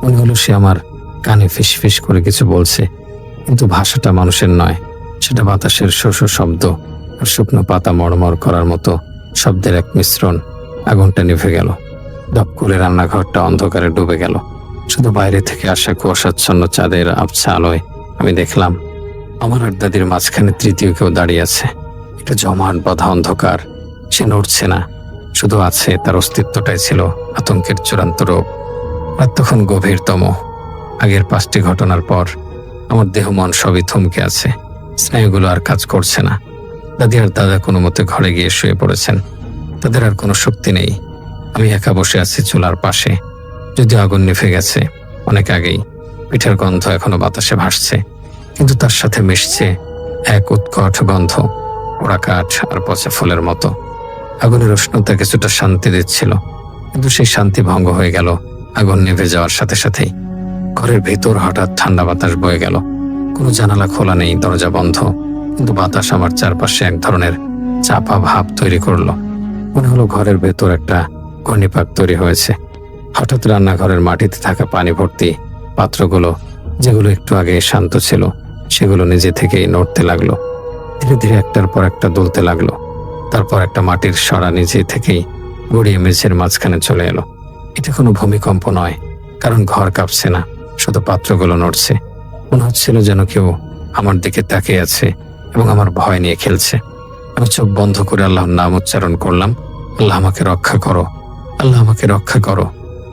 মনে হলো সে আমার কানে ফিসফিস করে কিছু বলছে, কিন্তু ভাষাটা মানুষের নয়। সেটা বাতাসের শোষ শব্দ আর শুকনো পাতা মড়মড় করার মতো শব্দের এক মিশ্রণ। আগুনটা নিভে গেল। দপ করে রান্নাঘরটা অন্ধকারে ডুবে গেল। শুধু বাইরে থেকে আসা কুয়াশাচ্ছন্ন চাঁদের আবছা আলোয় আমি দেখলাম আমার আর দাদির মাঝখানে তৃতীয় কেউ দাঁড়িয়ে আছে। এটা জমাট বাঁধা অন্ধকার। সে নড়ছে না, শুধু আছে। তার অস্তিত্বটাই ছিল আতঙ্কের চূড়ান্ত রূপ। রাত তখন গভীরতম। আগের 5টি ঘটনার পর আমার দেহ মন সবই থমকে আছে। স্নায়ুগুলো আর কাজ করছে না। দাদি আর দাদা কোনো মতে ঘরে গিয়ে শুয়ে পড়েছেন। তাদের আর কোনো শক্তি নেই। আমি একা বসে আছি চুলার পাশে। যদিও আগুন নিভে গেছে অনেক আগেই। পিঠার গন্ধ এখনো বাতাসে ভাসছে, কিন্তু তার সাথে মিশছে এক উৎকট গন্ধ, পোড়া কাঠ আর পচা ফুলের মতো। আগুনের উষ্ণতা কিছুটা শান্তি দিচ্ছিল, কিন্তু সেই শান্তি ভঙ্গ হয়ে গেল আগুন নিভে যাওয়ার সাথে সাথেই। ঘরের ভেতর হঠাৎ ঠান্ডা বাতাস বয়ে গেল। কোনো জানালা খোলা নেই, দরজা বন্ধ, কিন্তু বাতাস আমার চারপাশে এক ধরনের চাপা ভাব তৈরি করলো। মনে হলো ঘরের ভেতর একটা ঘূর্ণিপাক তৈরি হয়েছে। হঠাৎ রান্নাঘরের মাটিতে থাকা পানি ভর্তি পাত্রগুলো, যেগুলো একটু আগে শান্ত ছিল, সেগুলো নিজে থেকেই নড়তে লাগলো। ধীরে ধীরে একটার পর একটা দুলতে লাগলো। তারপর একটা মাটির সরা নিজে থেকেই গড়িয়ে মেঝের মাঝখানে চলে এলো। এটা কোনো ভূমিকম্প নয়, কারণ ঘর কাঁপছে না, শুধু পাত্রগুলো নড়ছে। মনে হচ্ছিল যেন কেউ আমার দিকে তাকিয়ে আছে এবং আমার ভয় নিয়ে খেলছে। আমি চোখ বন্ধ করে আল্লাহর নাম উচ্চারণ করলাম, আল্লাহ আমাকে রক্ষা করো, আল্লাহ আমাকে রক্ষা করো।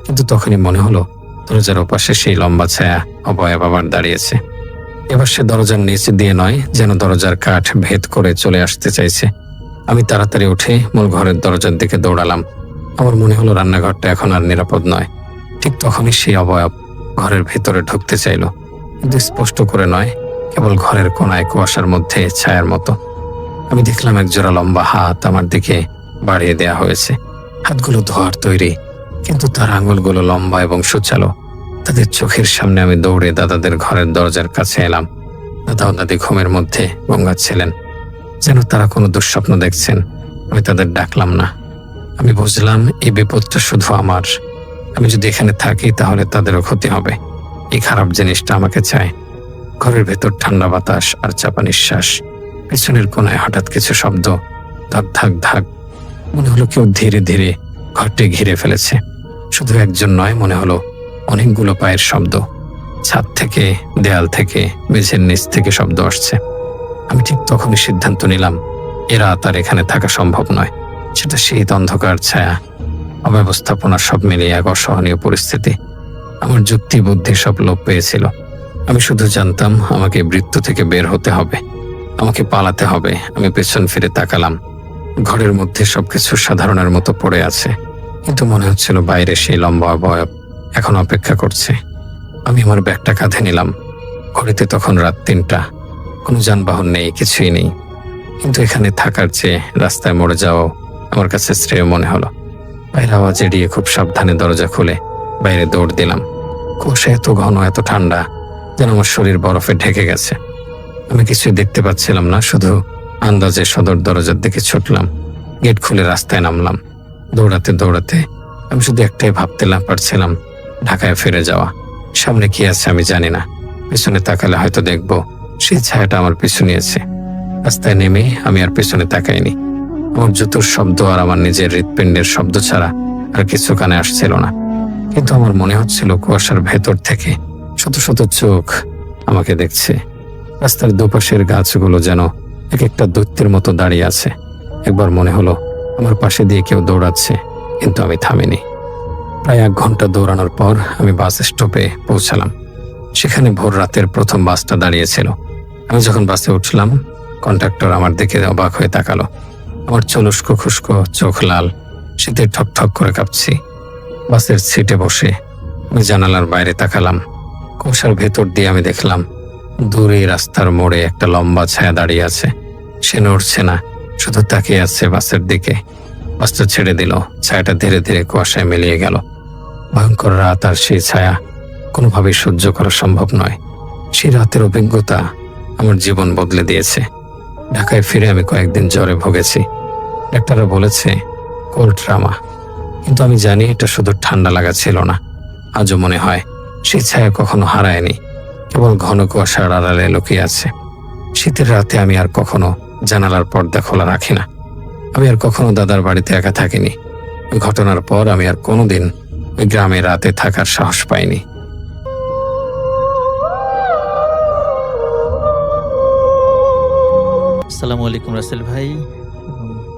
কিন্তু তখনই মনে হলো দরজার ওপাশে সেই লম্বা ছায়া অবয়ব আবার দাঁড়িয়েছে। এবার সে দরজার নিচ দিয়ে নয়, যেন দরজার কাঠ ভেদ করে চলে আসতে চাইছে। আমি তাড়াতাড়ি উঠে মূল ঘরের দরজার দিকে দৌড়ালাম। আমার মনে হলো রান্নাঘরটা এখন আর নিরাপদ নয়। ঠিক তখনই সেই অবয়ব ঘরের ভেতরে ঢুকতে চাইল, কিন্তু স্পষ্ট করে নয়, কেবল ঘরের কোনায় কুয়াশার মধ্যে ছায়ার মতো। আমি দেখলাম একজোড়া লম্বা হাত আমার দিকে বাড়িয়ে দেয়া হয়েছে। হাতগুলো ধোয়ার তৈরি, কিন্তু তার আঙুলগুলো লম্বা এবং সুচালো। তাদের চোখের সামনে আমি দৌড়ে দাদাদের ঘরের দরজার কাছে এলাম। দাদা ও দাদি ঘুমের মধ্যে গঙ্গাচ্ছিলেন, যেন তারা কোনো দুঃস্বপ্ন দেখছেন। আমি তাদের ডাকলাম না। আমি বুঝলাম এই বিপদটা শুধু আমার। আমি যদি এখানে থাকি তাহলে তাদেরও ক্ষতি হবে। এই খারাপ জিনিসটা আমাকে চায়। ঘরের ভেতর ঠান্ডা বাতাস আর চাপা নিঃশ্বাস। পেছনের কোনায় হঠাৎ কিছু শব্দ, ধাক ধাক ধাক। মনে হলো কেউ ধীরে ধীরে ঘরটি ঘিরে ফেলেছে। শুধু একজন নয়, মনে হলো অনেকগুলো পায়ের শব্দ। ছাদ থেকে, দেয়াল থেকে, মেঝের নিচ থেকে শব্দ আসছে। আমি ঠিক তখনই সিদ্ধান্ত নিলাম এ রাত আর এখানে থাকা সম্ভব নয়। সেটা শীত, অন্ধকার, ছায়া, অব্যবস্থাপনা সব মিলিয়ে এক অসহনীয় পরিস্থিতি। আমার যুক্তি বুদ্ধি সব লোপ পেয়েছিল। আমি শুধু জানতাম আমাকে বৃত্ত থেকে বের হতে হবে, আমাকে পালাতে হবে। আমি পেছন ফিরে তাকালাম। ঘরের মধ্যে সবকিছু সাধারণের মতো পড়ে আছে, কিন্তু মনে হচ্ছিল বাইরে সেই লম্বা অবয়ব এখন অপেক্ষা করছে। আমি আমার ব্যাগটা কাঁধে নিলাম। ঘড়িতে তখন রাত 3টা। কোনো যানবাহন নেই, কিছুই নেই। কিন্তু এখানে থাকার চেয়ে রাস্তায় মরে যাওয়াও আমার কাছে শ্রেয় মনে হলো। বাইরে আওয়াজ এড়িয়ে খুব সাবধানে দরজা খুলে বাইরে দৌড় দিলাম। কুয়াশা এত ঘন, এত ঠান্ডা, যেন আমার শরীর বরফে ঢেকে গেছে। আমি কিছুই দেখতে পাচ্ছিলাম না, শুধু আন্দাজে সদর দরজার দিকে ছুটলাম। গেট খুলে রাস্তায় নামলাম। দৌড়াতে দৌড়াতে আমি শুধু একটাই ভাবতে পারছিলাম, ঢাকায় ফিরে যাওয়া। সামনে কি আছে আমি জানি না, পিছনে তাকালে হয়তো দেখব সেই ছায়াটা আমার পিছু নিয়েছে। রাস্তায় নেমে আমি আর পিছনে তাকাইনি। আমার জুতোর শব্দ আর আমার নিজের হৃৎপিণ্ডের শব্দ ছাড়া আর কিছু কানে আসছিল না। কিন্তু আমার মনে হচ্ছিল কুয়াশার ভেতর থেকে শত শত চোখ আমাকে দেখছে। রাস্তার দুপাশের গাছগুলো যেন এক একটা দৈত্যের মতো দাঁড়িয়ে আছে। একবার মনে হলো আমার পাশে দিয়ে কেউ দৌড়াচ্ছে, কিন্তু আমি থামিনি। প্রায় 1 ঘন্টা দৌড়ানোর পর আমি বাস স্টপে পৌঁছালাম। সেখানে ভোর রাতের প্রথম বাসটা দাঁড়িয়েছিল। আমি যখন বাসে উঠলাম, কন্ডাক্টর আমার দিকে অবাক হয়ে তাকালো। আমার চুল উস্কো খুস্কো, চোখ লাল, শীতে ঠক ঠক করে কাঁপছি। বাসের সিটে বসে আমি জানালার বাইরে তাকালাম। কুয়াশার ভেতর দিয়ে আমি দেখলাম দূরে রাস্তার মোড়ে একটা লম্বা ছায়া দাঁড়িয়ে আছে। সে নড়ছে না, শুধু তাকিয়ে আছে বাসের দিকে। বাসটা ছেড়ে দিল। ছায়াটা ধীরে ধীরে কুয়াশায় মিলিয়ে গেল। ভয়ঙ্কর রাত আর সেই ছায়া কোনোভাবেই সহ্য করা সম্ভব নয়। সেই রাতের অভিজ্ঞতা আমার জীবন বদলে দিয়েছে। ঢাকায় ফিরে আমি কয়েকদিন জ্বরে ভুগেছি। ডাক্তাররা বলেছে কোল্ড ট্রামা, কিন্তু আমি জানি এটা শুধু ঠান্ডা লাগা ছিল না। আজও মনে হয় সেই ছায়া কখনো হারায়নি, কেবল ঘন কুয়াশার আড়ালে লুকিয়ে আছে। শীতের রাতে আমি আর কখনো জানালার পর্দা খোলা রাখি না। আমি আর কখনো দাদার বাড়িতে একা থাকিনি। ওই ঘটনার পর আমি আর কোনোদিন ওই গ্রামে রাতে থাকার সাহস পাইনি। আসসালামু আলাইকুম রাসেল ভাই,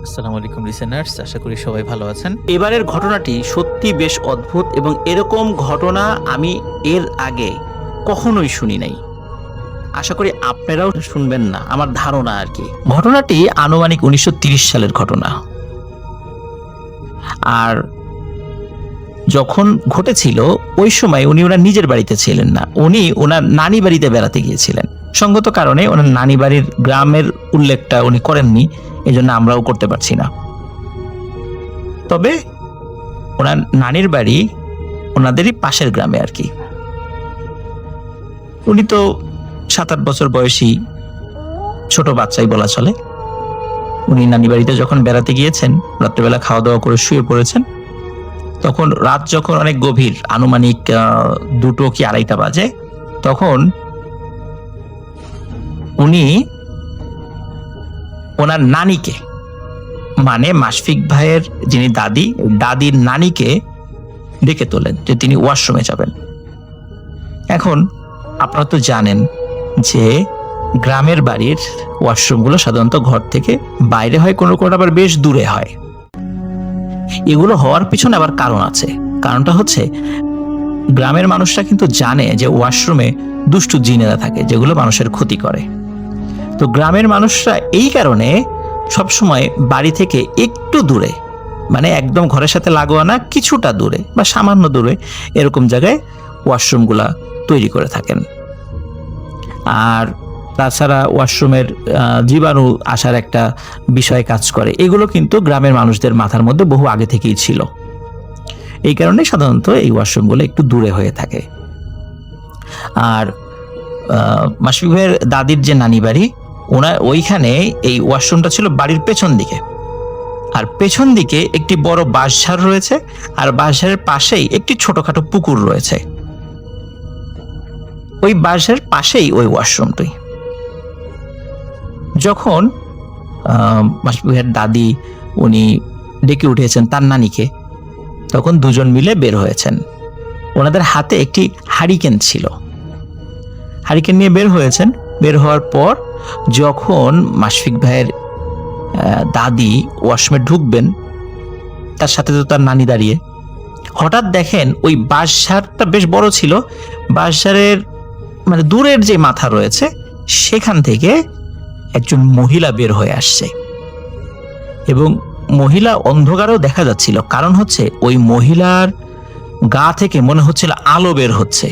আসসালামু আলাইকুম লিসেনার্স। আশা করি সবাই ভালো আছেন। এবারের ঘটনাটি সত্যি বেশ অদ্ভুত এবং এরকম ঘটনা আমি এর আগে কখনোই শুনি নাই। আশা করি আপনারাও শুনবেন না, আমার ধারণা আর কি। ঘটনাটি আনুমানিক 1930 সালের ঘটনা। আর যখন ঘটেছিল ওই সময় উনি ওনার নিজের বাড়িতে ছিলেন না, উনি ওনার নানি বাড়িতে বেড়াতে গিয়েছিলেন। সঙ্গত কারণে ওনার নানি বাড়ির গ্রামের উল্লেখটা উনি করেননি, এজন্য আমরাও করতে পারছি না। তবে ওনার নানির বাড়ি ওনাদেরই পাশের গ্রামে আর কি। উনি তো 7-8 বছর বয়সী ছোট বাচ্চাই বলা চলে। উনি নানি বাড়িতে যখন বেড়াতে গিয়েছেন, রাত্রেবেলা খাওয়া দাওয়া করে শুয়ে পড়েছেন। তখন রাত যখন অনেক গভীর, আনুমানিক 2টো কি 2:30 বাজে, তখন উনি ওনার নানিকে, মানে মাশফিক ভাইয়ের যিনি দাদির নানিকে ডেকে তোলেন যে তিনি ওয়াশরুমে যাবেন। এখন আপনারা তো জানেন যে গ্রামের বাড়ির ওয়াশরুমগুলো সাধারণত ঘর থেকে বাইরে হয়, কোনো কোনো আবার বেশ দূরে হয়। এগুলো হওয়ার পিছনে আবার কারণ আছে। কারণটা হচ্ছে গ্রামের মানুষরা কিন্তু জানে যে ওয়াশরুমে দুষ্টু জিনেরা থাকে যেগুলো মানুষের ক্ষতি করে। তো গ্রামের মানুষরা এই কারণে সবসময় বাড়ি থেকে একটু দূরে, মানে একদম ঘরের সাথে লাগোয়া না, কিছুটা দূরে বা সামান্য দূরে এরকম জায়গায় ওয়াশরুমগুলা তৈরি করে থাকেন। আর তাছাড়া ওয়াশরুমের জীবাণু আসার একটা বিষয় কাজ করে। এগুলো কিন্তু গ্রামের মানুষদের মাথার মধ্যে বহু আগে থেকেই ছিল। এই কারণে সাধারণত এই ওয়াশরুমগুলো একটু দূরে হয়ে থাকে। আর মাশফিক ভাইয়ের দাদির যে নানি বাড়ি, ওনার ওইখানে এই ওয়াশরুমটা ছিল বাড়ির পেছন দিকে। আর পেছন দিকে একটি বড় বাঁশঝাড় রয়েছে, আর বাঁশঝাড়ের পাশেই একটি ছোটখাটো পুকুর রয়েছে। ওই বাঁশঝাড়ের পাশেই ওই ওয়াশরুমটি। যখন মাশফিক ভাইয়ের দাদি উনি ডেকে উঠিয়েছেন তার নানিকে, তখন দুজন মিলে বের হয়েছেন। ওনাদের হাতে একটি হারিকেন ছিল, হারিকেন নিয়ে বের হয়েছেন। বের হওয়ার পর যখন মাশফিক ভাইয়ের দাদি ওয়াশরুমে ঢুকবেন, তার সাথে তো তার নানি দাঁড়িয়ে, হঠাৎ দেখেন ওই বাঁশঝাড়টা বেশ বড় ছিল, বাঁশঝাড়ের মানে দূরের যে মাথা রয়েছে সেখান থেকে একজন মহিলা বের হয়ে আসছে, এবং মহিলা অন্ধকারেও দেখা যাচ্ছিল। কারণ হচ্ছে ওই মহিলার গা থেকে মনে হচ্ছিল আলো বের হচ্ছে,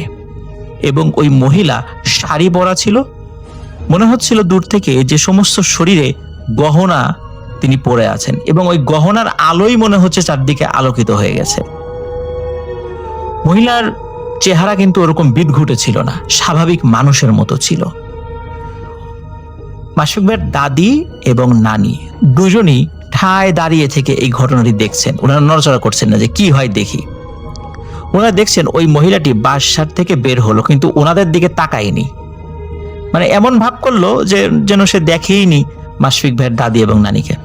এবং ওই মহিলা শাড়ি পরা ছিল, মনে হচ্ছিল দূর থেকে যে সমস্ত শরীরে গহনা তিনি পরে আছেন, এবং ওই গহনার আলোই মনে হচ্ছে চারদিকে আলোকিত হয়ে গেছে। মহিলার চেহারা কিন্তু ওরকম বিদঘুটে ছিল না, স্বাভাবিক মানুষের মতো ছিল। মাশফিক ভাইয়ের দাদি এবং নানি দুজনই ঠায় দাঁড়িয়ে থেকে এই ঘটনাটি দেখছেন, ওনারা নড়াচড়া করছেন না যে কি হয় দেখি। ওনারা দেখছেন ওই মহিলাটি বাসার থেকে বের হলো, কিন্তু ওনাদের দিকে তাকায়নি, মানে এমন ভাব করলো যে যেন সে দেখেইনি মাশফিক ভাইয়ের দাদি এবং নানিকে।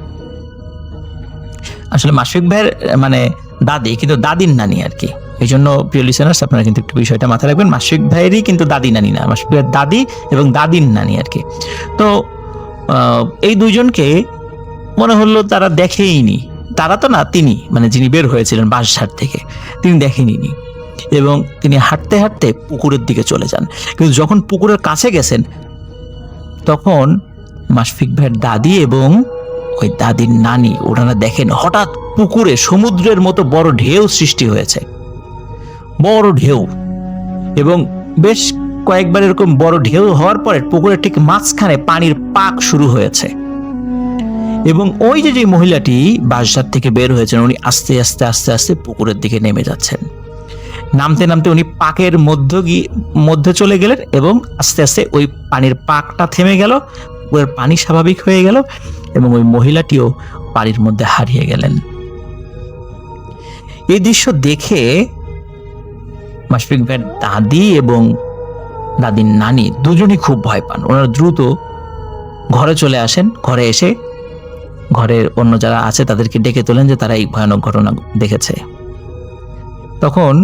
আসলে মাশফিক ভাইয়ের মানে দাদি, কিন্তু দাদির নানি আর কি। এই জন্য প্রিয় লিসেনার্স, আপনারা কিন্তু একটু বিষয়টা মাথায় রাখবেন, মাশফিক ভাইয়েরই কিন্তু দাদি নানি না, মাশফিক ভাইয়ের দাদি এবং দাদির নানি আর কি। তো এই দুইজনকে মনে হলো তারা দেখেইনি, তারা তো না, তিনি মানে যিনি বের হয়েছিলেন বাঁশঝাড় থেকে, তিনি দেখেনি, এবং তিনি হাঁটতে হাঁটতে পুকুরের দিকে চলে যান। কিন্তু যখন পুকুরের কাছে গেছেন, তখন মাশফিক ভাইয়ের দাদি এবং ওই দাদির নানি ওনারা দেখেন হঠাৎ পুকুরে সমুদ্রের মতো বড় ঢেউ সৃষ্টি হয়েছে, বড় ঢেউ, এবং বেশ কয়েকবার এরকম বড় ঢেউ হওয়ার পরে পুকুরের ঠিক মাঝখানে পানির পাক শুরু হয়েছে, এবং ওই যে মহিলাটি বাঁশঝাড় থেকে বের হয়েছেন, উনি আস্তে আস্তে আস্তে আস্তে পুকুরের দিকে নেমে যাচ্ছেন। নামতে নামতে উনি পাকের মধ্যে চলে গেলেন, এবং আস্তে আস্তে ওই পানির পাকটা থেমে গেল, পুকুরের পানি স্বাভাবিক হয়ে গেল, এবং ওই মহিলাটিও পানির মধ্যে হারিয়ে গেলেন। এই দৃশ্য দেখে মাশফিক ভাইয়ের দাদি এবং দাদির নানি দুজনই খুব ভয় পান। ওনারা দ্রুত ঘরে চলে আসেন, ঘরে এসে ঘরের অন্য যারা আছে তাদেরকে ডেকে তোলেন যে তারা এই ভয়ানক ঘটনা দেখেছে। তখন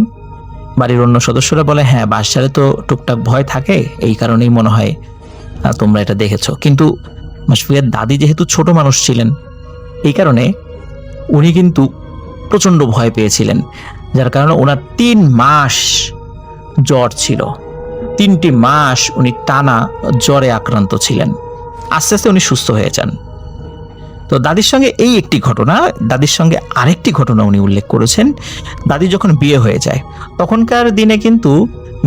বাড়ির অন্য সদস্যরা বলে, হ্যাঁ, বাঁশঝাড়ে তো টুকটাক ভয় থাকে, এই কারণেই মনে হয় তোমরা এটা দেখেছো। কিন্তু মাশফিকের দাদি যেহেতু ছোট মানুষ ছিলেন, এই কারণে উনি কিন্তু প্রচন্ড ভয় পেয়েছিলেন, যার কারণে ওনার 3 মাস জ্বর ছিল। 3টি মাস উনি টানা জ্বরে আক্রান্ত ছিলেন। আস্তে আস্তে উনি সুস্থ হয়ে যান। তো দাদির সঙ্গে এই একটি ঘটনা, দাদির সঙ্গে আরেকটি ঘটনা উনি উল্লেখ করেছেন। দাদি যখন বিয়ে হয়ে যায়, তখনকার দিনে কিন্তু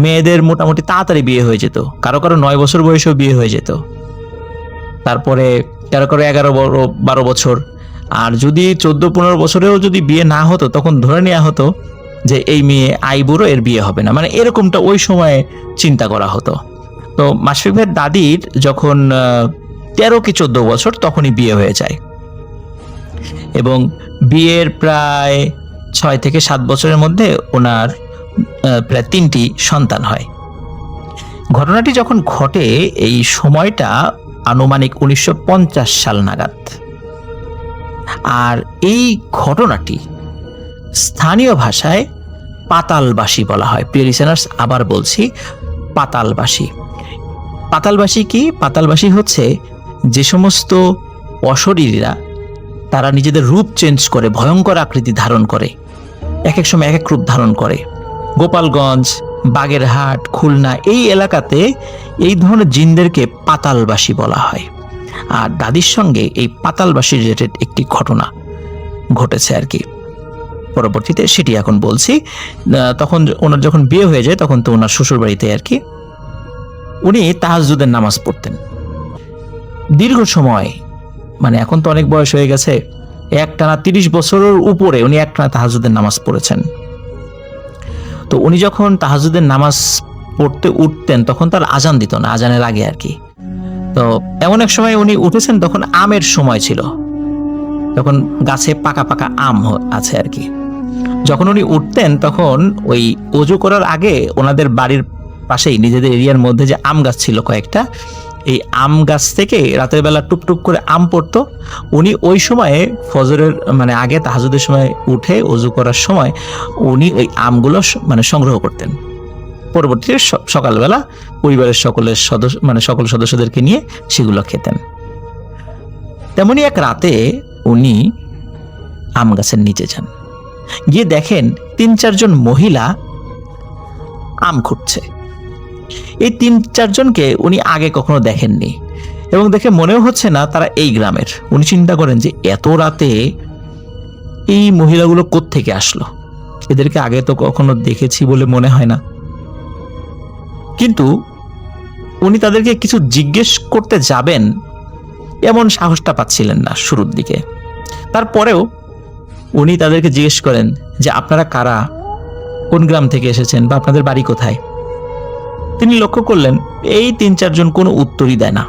মেয়েদের মোটামুটি তাড়াতাড়ি বিয়ে হয়ে যেত, কারো কারো 9 বছর বয়সেও বিয়ে হয়ে যেত, তারপরে কারো কারো 11-12 বছর, আর যদি 14-15 বছরেও যদি বিয়ে না হতো, তখন ধরে নেওয়া হতো যে এই মেয়ে আইবুড়ো, এর বিয়ে হবে না, মানে এরকমটা ওই সময়ে চিন্তা করা হতো। তো মাশফিক ভাইয়ের দাদির যখন 13 কি 14 বছর, তখনই বিয়ে হয়ে যায়, এবং বিয়ের প্রায় 6 থেকে 7 বছরের মধ্যে ওনার প্রায় 3টি সন্তান হয়। ঘটনাটি যখন ঘটে, এই সময়টা আনুমানিক 1950 সাল নাগাদ। আর এই ঘটনাটি স্থানীয় ভাষায় পাতালবাসী বলা হয়। প্রিয় লিসেনার্স, আবার বলছি, পাতালবাসী। পাতালবাসী কি? পাতালবাসী হচ্ছে যে সমস্ত অশরীরীরা তারা নিজেদের রূপ চেঞ্জ করে, ভয়ঙ্কর আকৃতি ধারণ করে, এক এক সময় এক এক রূপ ধারণ করে। গোপালগঞ্জ, বাগেরহাট, খুলনা এই এলাকাতে এই ধরনের জিনদেরকে পাতালবাসী বলা হয়। আর দাদির সঙ্গে এই পাতালবাসী রিলেটেড একটি ঘটনা ঘটেছে আর কি, পরবর্তীতে সেটি এখন বলছি। তখন ওনার যখন বিয়ে হয়ে যায়, তখন তো ওনার শ্বশুর বাড়িতে আর কি, উনি তাহাজ্জুদের নামাজ পড়তেন দীর্ঘ সময়, মানে এখন তো অনেক বয়স হয়ে গেছে, একটানা 30 বছরের উপরে উনি একটানা তাহাজ্জুদের নামাজ পড়েছেন। তো উনি যখন তাহাজ্জুদের নামাজ পড়তে উঠতেন, তখন তার আজান দিত না, আজানের আগে আর কি। তো এমন এক সময় উনি উঠেছেন, তখন আমের সময় ছিল, তখন গাছে পাকা পাকা আম আছে আর কি। যখন উনি উঠতেন, তখন ওই ওযু করার আগে ওনাদের বাড়ির পাশেই নিজেদের এরিয়ার মধ্যে যে আম গাছ ছিল কয়েকটা, এই আম গাছ থেকে রাতের বেলা টুকটুক করে আম পড়তো। উনি ওই সময়ে ফজরের মানে আগে তাহাজ্জুদের সময় উঠে ওযু করার সময় উনি ওই আমগুলো মানে সংগ্রহ করতেন। পরবর্তীতে সকালবেলা পরিবারের সকলের সদস্য মানে সকল সদস্যদেরকে নিয়ে সেগুলো খেতেন। তেমনি এক রাতে উনি আম গাছের নিচে যান, গিয়ে দেখেন ৩-৪ জন মহিলা আম খুঁটছে। এই ৩-৪ জনকে উনি আগে কখনো দেখেননি এবং দেখে মনেও হচ্ছে না তারা এই গ্রামের। উনি চিন্তা করেন যে এত রাতে এই মহিলাগুলো কোত্থেকে আসলো, এদেরকে আগে তো কখনো দেখেছি বলে মনে হয় না। কিন্তু উনি তাদেরকে কিছু জিজ্ঞেস করতে যাবেন এমন সাহসটা পাচ্ছিলেন না শুরুর দিকে। তারপরেও উনি তাদেরকে জিজ্ঞেস করেন যে আপনারা কারা, কোন গ্রাম থেকে এসেছেন বা আপনাদের বাড়ি কোথায়। তিনি লক্ষ্য করলেন এই ৩-৪ জন কোনো উত্তরই দেয় না,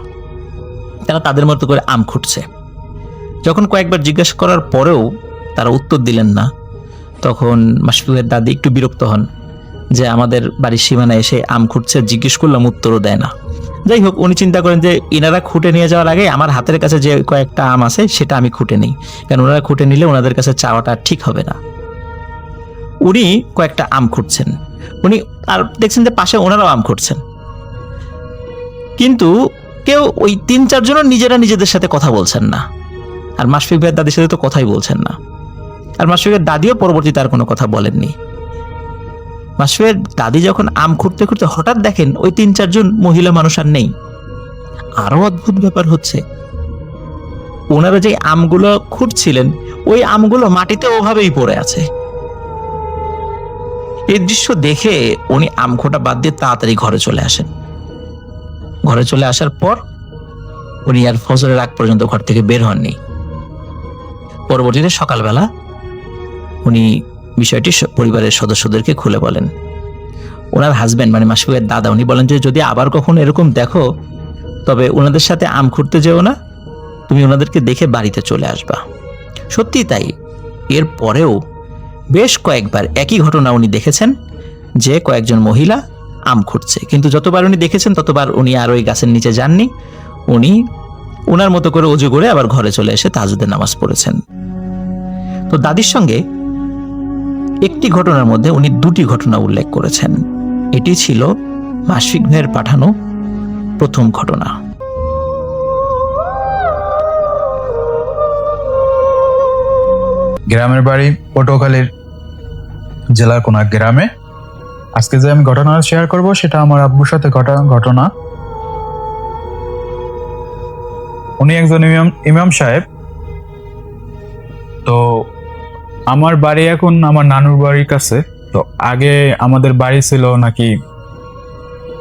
তারা তাদের মতো করে আম খুঁটছে। যখন কয়েকবার জিজ্ঞাসা করার পরেও তারা উত্তর দিলেন না, তখন মাশফিকের দাদি একটু বিরক্ত হন যে আমাদের বাড়ির সীমানায় এসে আম খুঁটছে, জিজ্ঞেস করলাম উত্তরও দেয় না। যাই হোক, উনি চিন্তা করেন যে ইনারা খুঁটে নিয়ে যাওয়ার আগে আমার হাতের কাছে যে কয়েকটা আম আছে সেটা আমি খুঁটে নিই, কারণ ওনারা খুঁটে নিলে ওনাদের কাছে চাওয়াটা ঠিক হবে না। উনি কয়েকটা আম খুঁটছেন, উনি আর দেখছেন যে পাশে ওনারাও আম খুঁটছেন, কিন্তু কেউ ওই ৩-৪ জনও নিজেরা নিজেদের সাথে কথা বলছেন না। আর মাশফিক ভাইয়ের দাদির সাথে তো কথাই বলছেন না। আর মাশফিকের দাদিও পরবর্তীতে আর কোনো কথা বলেননি। মাশফিকের দাদি যখন আম খুঁড়তে খুঁড়তে হঠাৎ দেখেন ওই ৩-৪ জন মহিলা মানুষ আর নেই। আরো অদ্ভুত ব্যাপার হচ্ছে, ওনারা যে আমগুলো খুঁড়ছিলেন ওই আমগুলো মাটিতে ওভাবেই পড়ে আছে। এই দৃশ্য দেখে উনি আম খোঁটা বাদ দিয়ে তাড়াতাড়ি ঘরে চলে আসেন। ঘরে চলে আসার পর উনি আর ফজরের আগ পর্যন্ত ঘর থেকে বের হননি। পরবর্তীতে সকালবেলা উনি বিষয়টি পরিবারের সদস্যদেরকে খুলে বলেন। ওনার হাজবেন্ড মানে মাশফিকের দাদা উনি বলেন যে যদি আবার কখনো এরকম দেখো তবে ওনাদের সাথে আম খুঁড়তে যেও না, তুমি ওনাদেরকে দেখে বাড়িতে চলে আসবা। সত্যি তাই, এর পরেও বেশ কয়েকবার একই ঘটনা উনি দেখেছেন যে কয়েকজন মহিলা আম খুঁড়ছে, কিন্তু যতবার উনি দেখেছেন ততবার উনি আর ওই গাছের নিচে যাননি। উনি ওনার মতো করে ওযু করে আবার ঘরে চলে এসে তাহাজ্জুদের নামাজ পড়েছেন। তো দাদির সঙ্গে একটি ঘটনার মধ্যে উনি 2টি ঘটনা উল্লেখ করেছেন। এটি ছিল মাশফিক ভাইয়ের পাঠানো প্রথম ঘটনা। গ্রামের বাড়ি পটুয়াখালীর জেলার কোন এক গ্রামে। আজকে যে আমি ঘটনা শেয়ার করব সেটা আমার আব্বুর সাথে ঘটা ঘটনা। উনি একজন ইমাম সাহেব। তো আমার বাড়ি এখন আমার নানুর বাড়ির কাছে। তো আগে আমাদের বাড়ি ছিল নাকি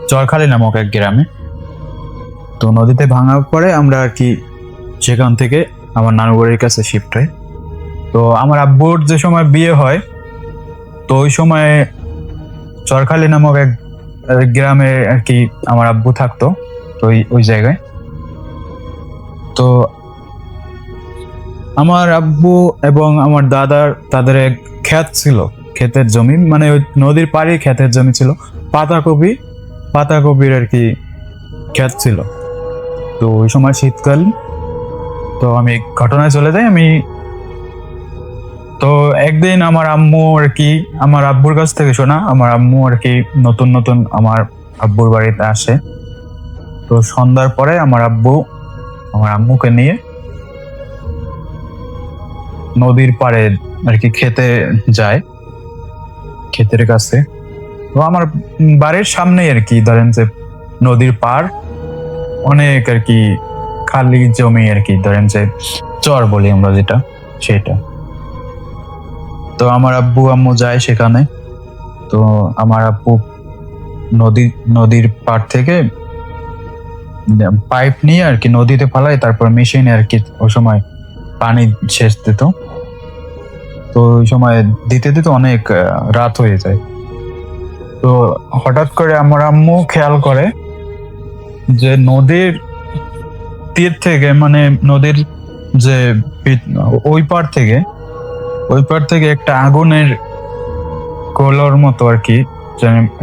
চরখালী নামক এক গ্রামে। তো নদীতে ভাঙার পরে আমরা আর কি সেখান থেকে আমার নানুর বাড়ির কাছে শিফট হই। তো আমার আব্বুর যে সময় বিয়ে হয় তো ওই সময় চরখালী নামক এক গ্রামে আর কি আমার আব্বু থাকতো। তো ওই জায়গায় তো আমার আব্বু এবং আমার দাদার তাদের এক ক্ষেত ছিল, ক্ষেতের জমি, মানে ওই নদীর পাড়ে ক্ষেতের জমি ছিল, পাতাকপির আর কি ক্ষেত ছিল। তো ওই সময় শীতকাল। তো আমি ঘটনায় চলে যাই। তো একদিন আমার আম্মু আর কি আমার আব্বুর কাছ থেকে শোনা, আমার আম্মু আর কি নতুন নতুন আমার আব্বুর বাড়িতে আসে। তো সন্ধ্যার পরে আমার আব্বু আমার আম্মুকে নিয়ে নদীর পাড়ে আর কি খেতে যায়, ক্ষেতের কাছে। তো আমার বাড়ির সামনেই আর কি ধরেন যে নদীর পাড়, অনেক আর কি খালি জমি আর কি, ধরেন যে চর বলি আমরা যেটা, সেটা। তো আমার আব্বু আম্মু যায় সেখানে। তো আমার আব্বু নদীর পাড় থেকে পাইপ নিয়ে আর কি নদীতে ফালায়, তারপর মেশিনে আর কি ওই সময় পানি সেচ দিত। তো ওই সময় দিতে দিতে অনেক রাত হয়ে যায়। তো হঠাৎ করে আমার আম্মু খেয়াল করে যে নদীর তীর থেকে, মানে নদীর যে ওই পার থেকে একটা আগুনের গোলার মতো আর কি,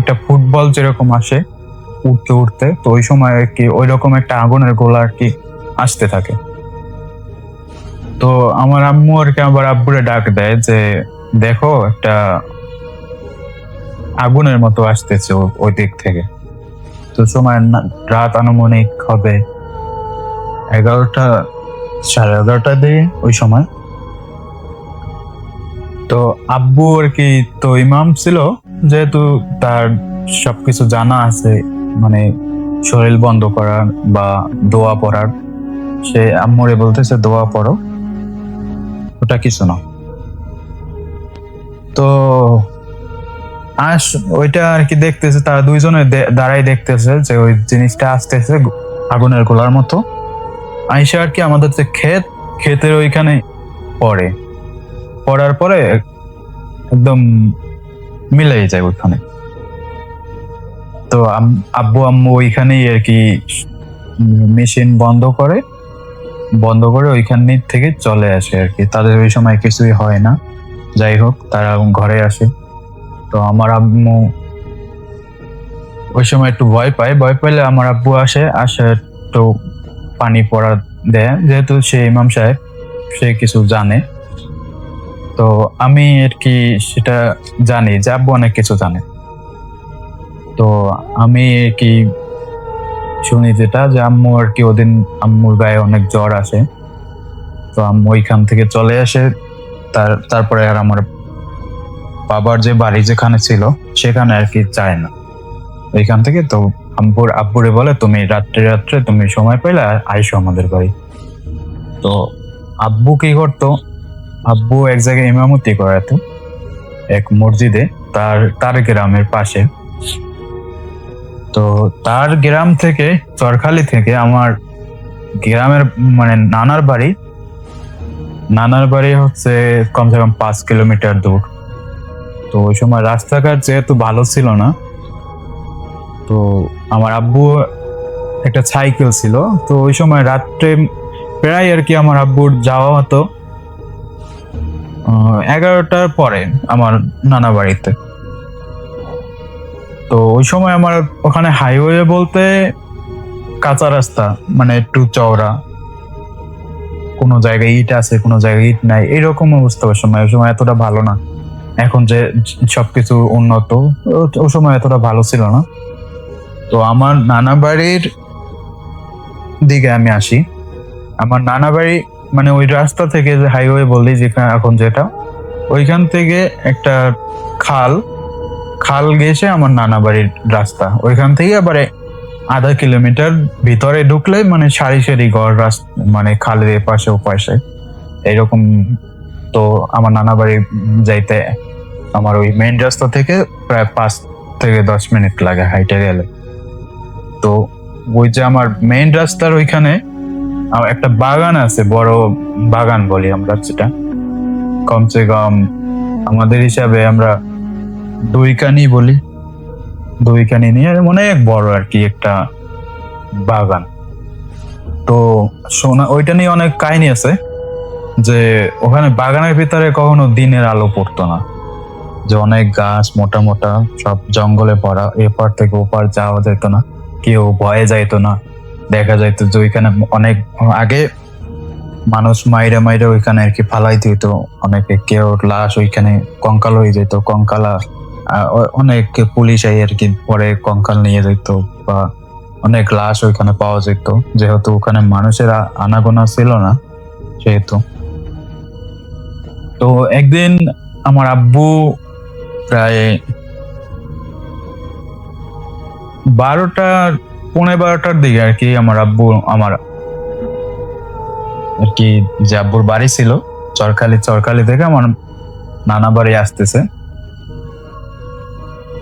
একটা ফুটবল যেরকম আসে উঠতে উঠতে, তো ওই সময় আর কি ওই রকম একটা আগুনের গোলা আর কি আসতে থাকে। তো আমার আম্মু আর কি আবার আব্বুরে ডাক দেয় যে দেখো একটা আগুনের মতো আসতেছে ওই দিক থেকে। তো সময় রাত আনুমানিক হবে 11টা, 11:30 দিয়ে ওই সময়। তো আব্বু আর কি তো ইমাম ছিল, যেহেতু তার সবকিছু জানা আছে, মানে শরীর বন্ধ করার বা দোয়া পড়ার, সে আম্মুরে বলতেছে দোয়া পড়ো, ওটা কিছু না। তো ওইটা আর কি দেখতেছে, তারা দুইজনে দাঁড়াই দেখতেছে যে ওই জিনিসটা আসতেছে আগুনের গোলার মতো আইসা আর কি আমাদের যে ক্ষেতের ওইখানে পড়ার পরে একদম মিলাই যায় ওইখানে। তো আব্বু আম্মু ওইখানেই আর কি মেশিন বন্ধ করে ওইখান থেকে চলে আসে আর কি। তাদের ওই সময় কিছুই হয় না, যাই হোক তারা ঘরে আসে। তো আমার আম্মু ওই সময় একটু ভয় পাইলে আমার আব্বু আসে একটু পানি পড়া দেয়, যেহেতু সে ইমাম সাহেব, সে কিছু জানে। তো আমি আর কি সেটা জানি যে আব্বু অনেক কিছু জানে। তো আমি আর কি শুনি যেটা যে আম্মু আর কি ওদিন আম্মুর গায়ে অনেক জ্বর আসে। তো আম্মু ওইখান থেকে চলে আসে। তারপরে আর আমার বাবার যে বাড়ি যেখানে ছিল সেখানে আর কি যায় না ওইখান থেকে। তো আব্বুরে বলে তুমি রাত্রে তুমি সময় পেলে আইসো আমাদের বাড়ি। তো আব্বু কি করতো, আব্বু এক জায়গায় ইমামতি করাতো এক মসজিদে, তার গ্রামের পাশে। তো তার গ্রাম থেকে, চরখালি থেকে আমার গ্রামের মানে নানার বাড়ি হচ্ছে কমসে কম 5 কিলোমিটার দূর। তো ওই সময় রাস্তাঘাট যেহেতু ভালো ছিল না, তো আমার আব্বু একটা সাইকেল ছিল। তো ওই সময় রাত্রে প্রায় আর কি আমার আব্বুর যাওয়া হতো 11টার পরে আমার নানা বাড়িতে। তো ওই সময় আমার ওখানে হাইওয়ে বলতে কাঁচা রাস্তা, মানে একটু চওড়া, কোনো জায়গায় ইট আছে কোনো জায়গায় ইট নাই, এইরকম অবস্থা। ওই সময় এতটা ভালো না, এখন যে সবকিছু উন্নত, ওই সময় এতটা ভালো ছিল না। তো আমার নানা বাড়ির দিকে আমি আসি। আমার নানা বাড়ি মানে ওই রাস্তা থেকে, যে হাইওয়ে বললি যেখানে এখন যেটা, ওইখান থেকে একটা খাল গেছে আমার নানা বাড়ির রাস্তা। ওইখান থেকে আবার আধা কিলোমিটার ভিতরে ঢুকলে মানে সারি সারি ঘর, মানে খালের এপাশে ওপাশে এইরকম। তো আমার নানা বাড়ি যাইতে আমার ওই মেইন রাস্তা থেকে প্রায় 5 থেকে 10 মিনিট লাগে হাইটে গেলে। তো ওই যে আমার মেইন রাস্তার ওইখানে একটা বাগান আছে, বড় বাগান বলি আমরা, যেটা কমসে কম আমাদের হিসাবে আমরা 2 কানি বলি, 2 কানি নিয়ে অনেক বড় আর কি একটা বাগান। তো ওইটা নিয়ে অনেক কাহিনী আছে, যে ওখানে বাগানের ভিতরে কখনো দিনের আলো পড়তো না, যে অনেক গাছ মোটা মোটা সব জঙ্গলে পড়া, এপার থেকে ওপার যাওয়া যেত না, কেউ ভয়ে যাইতো না। দেখা যাইতো যে ওইখানে অনেক আগে মানুষ মাইরা ওইখানে আর কি ফালাই দিত অনেকে, কেউ লাশ ওইখানে কঙ্কাল হয়ে যেত, অনেক পুলিশ আই আর কি পরে কঙ্কাল নিয়ে যেত, বা অনেক লাশ ওইখানে পাওয়া যেত, যেহেতু ওখানে মানুষের আনাগোনা ছিল না সেহেতু। তো একদিন আমার আব্বু প্রায় 12টার দিকে আর কি আমার আব্বু আমার আর কি যে আব্বুর বাড়ি ছিল চরখালি থেকে আমার নানা বাড়ি আসতেছে।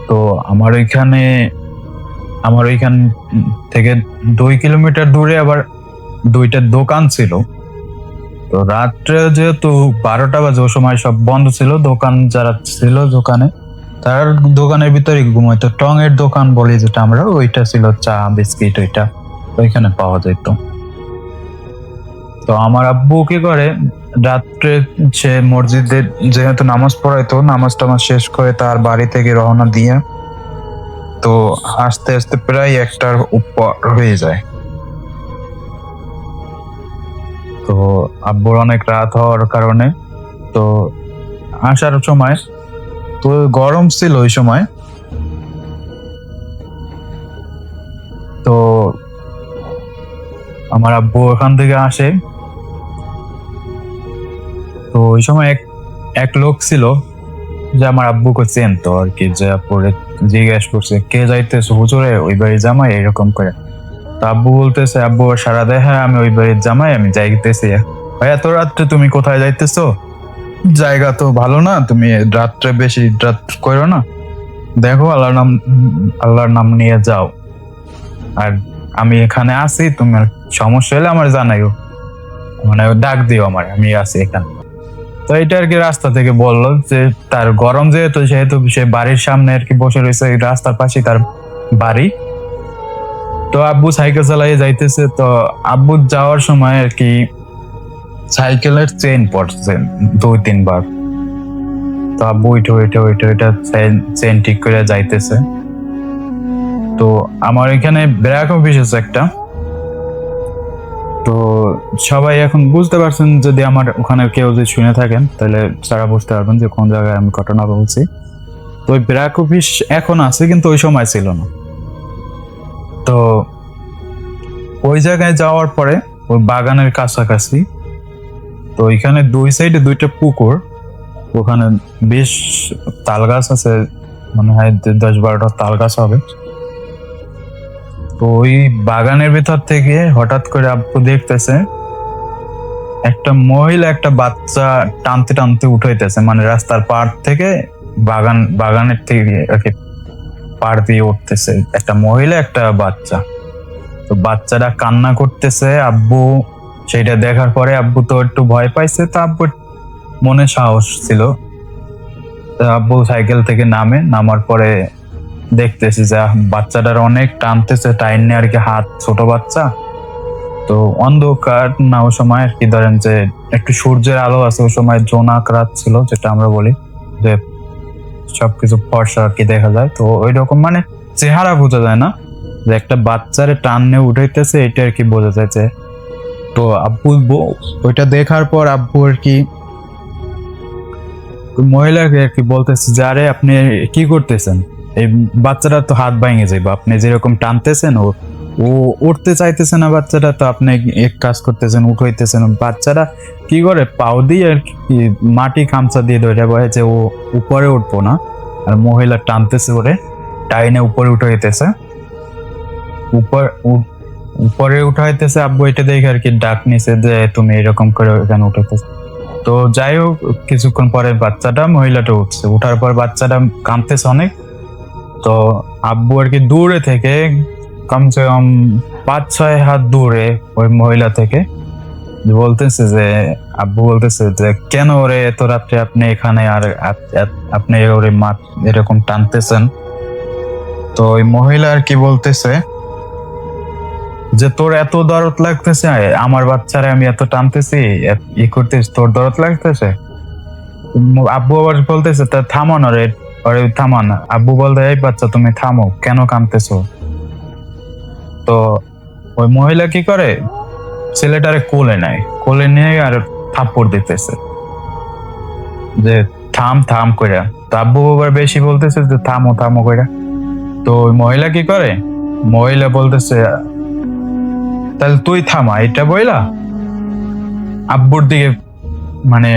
তো আমার ওইখান থেকে 2 কিলোমিটার দূরে আবার 2টা দোকান ছিল। তো রাত্রে যেহেতু 12টা বাজে, ওই সময় সব বন্ধ ছিল, দোকান যারা ছিল দোকানে, তার দোকানের ভিতরে ঘুমাইতো। টঙের দোকান বলি যেটা আমরা, ওইটা ছিল চা বিস্কিট, ওইটা ওইখানে পাওয়া যেত। তো আমার আব্বু কি করে, রাত্রে সে মসজিদে যেহেতু নামাজ পড়াইতো, নামাজ টামাজ শেষ করে তার বাড়ি থেকে রওনা দিয়ে তো আস্তে আস্তে প্রায় একটার উপর হয়ে যায়। তো আব্বুর অনেক রাত হওয়ার কারণে তো আসার সময় তো গরম ছিল ওই সময়। তো আমার আব্বু ওখান থেকে আসে। তো ওই সময় এক লোক ছিল যে আমার আব্বুকে চেনতো আর কি, যে পরে জিজ্ঞেস করছে কে যাইতেছে হুজুরে, ওই বাড়ির জামাই, এরকম করে। তো আব্বু বলতেছে, আব্বু সারা দেয়, হ্যাঁ আমি ওই বাড়ির জামাই, আমি যাইতেছি। ভাই এত রাত্রে তুমি কোথায় যাইতেছো? জায়গা তো ভালো না, তুমি রাত্রে বেশি রাত করো না, দেখো আল্লাহর নাম নিয়ে যাও, আর আমি এখানে আছি, তোমার সমস্যা হলে আমার জানাইও, মানে ডাক দিও আমার, আমি আছি এখানে। তো এটা আর কি রাস্তা থেকে বললো যে তার গরম যেহেতু, সেহেতু সে বাড়ির সামনে আর কি বসে রয়েছে, রাস্তার পাশে তার বাড়ি। তো আব্বু সাইকেল চালিয়ে যাইতেছে। তো আব্বু যাওয়ার সময় আর কি সাইকেলের চেন পড়ছে 2-3 বার। তো আব্বু ওইটা চেন ঠিক করে যাইতেছে। তো আমার এখানে ব্র্যাক অফিস আছে একটা। তো সবাই এখন বুঝতে পারছেন, যদি আমার ওখানে কেউ যদি শুনে থাকেন তাহলে তারা বুঝতে পারবেন যে কোন জায়গায় আমি ঘটনা বলছি। তো ওই ব্র্যাক অফিস এখন আছে, কিন্তু ওই সময় ছিল না। তো ওই জায়গায় যাওয়ার পরে ওই বাগানের কাছাকাছি, তো ওইখানে 2 সাইডে 2টা পুকুর, ওখানে বেশ তাল গাছ আছে, মনে হয় 10-12টা তাল গাছ হবে। তো ওই বাগানের ভিতর থেকে হঠাৎ করে আব্বু দেখতেছে একটা মহিলা একটা বাচ্চা টানতে টানতে উঠাইতেছে, মানে রাস্তার পাড় থেকে বাগানের থেকে আর কি পাড় দিয়ে উঠতেছে একটা মহিলা একটা বাচ্চা। তো বাচ্চাটা কান্না করতেছে। আব্বু সেটা দেখার পরে আব্বু তো একটু ভয় পাইছে। তো আব্বুর মনে সাহস ছিল। তো আব্বু সাইকেল থেকে নামার পরে দেখতেছি যে বাচ্চাটার অনেক টানতেছে, টাইনে আর কি হাত, ছোট বাচ্চা। তো অন্ধকার না ওই সময় আর কি, ধরেন যে একটু সূর্যের আলো আছে, ওই সময় জোনাক রাত ছিল, যেটা আমরা বলি যে সবকিছু ফর্সা আর কি দেখা যায়। তো ওই রকম মানে চেহারা বোঝা যায় না, যে একটা বাচ্চারে টানে উঠাইতেছে, এটা আর কি বোঝা যাচ্ছে। তো আব্বু ওইটা দেখার পর আব্বু আর কি মহিলাকে আর কি বলতেছে যে আরে আপনি কি করতেছেন, এই বাচ্চাটা তো হাত ভেঙে যাবে, আপনি যেরকম টানতেছেন ও উঠতে চাইতেছে না বাচ্চাটা, তো আপনি এক কাজ করতেছেন উঠাইতেছেন। বাচ্চাটা কি করে পাও দিয়ে আর কি মাটি খামচা দিয়ে ধরে বলে যে ও উপরে উঠবো না, আর মহিলা টানতেছে ওরে, টাইনে উপরে উঠাইতেছে, উপরে উঠাইতেছে। আব্বু এটা দেখে আর কি ডাক নিছে যে তুমি এরকম করে এখানে উঠাইতেছে। তো যাই হোক কিছুক্ষণ পরে মহিলাটা উঠছে, উঠার পর বাচ্চাটা কাঁদতেছে অনেক। তো আব্বু আর কি দূরে থেকে কমসে কম 5-6 হাত দূরে ওই মহিলা থেকে বলতেছে যে, আব্বু বলতেছে যে কেন ওরে এত রাত্রে আপনি এখানে, আর আপনি ওরে এরকম টানতেছেন। তো ওই মহিলা আর কি বলতেছে যে তোর এত দরদ লাগতেছে, আমার বাচ্চারে আমি এত টানতেছি, ই করতেছি, তোর দরদ লাগতেছে। আব্বু আবার বলতেছে তা থামো না রে, থামান। আব্বু বলতে এই বাচ্চা তুমি থামো, কেন কাঁদতেছো? তো ওই মহিলা কি করে, ছেলেটারে কোলে নেয়, কোলে নিয়ে আর থাপ্পড় দিতেছে যে থাম থাম কইরা। তো আব্বু আবার বেশি বলতেছে যে থামো থামো কইরা। তো ওই মহিলা কি করে, মহিলা বলতেছে তাহলে তুই থামা, এটা বইলা আব্বুর দিকে মানে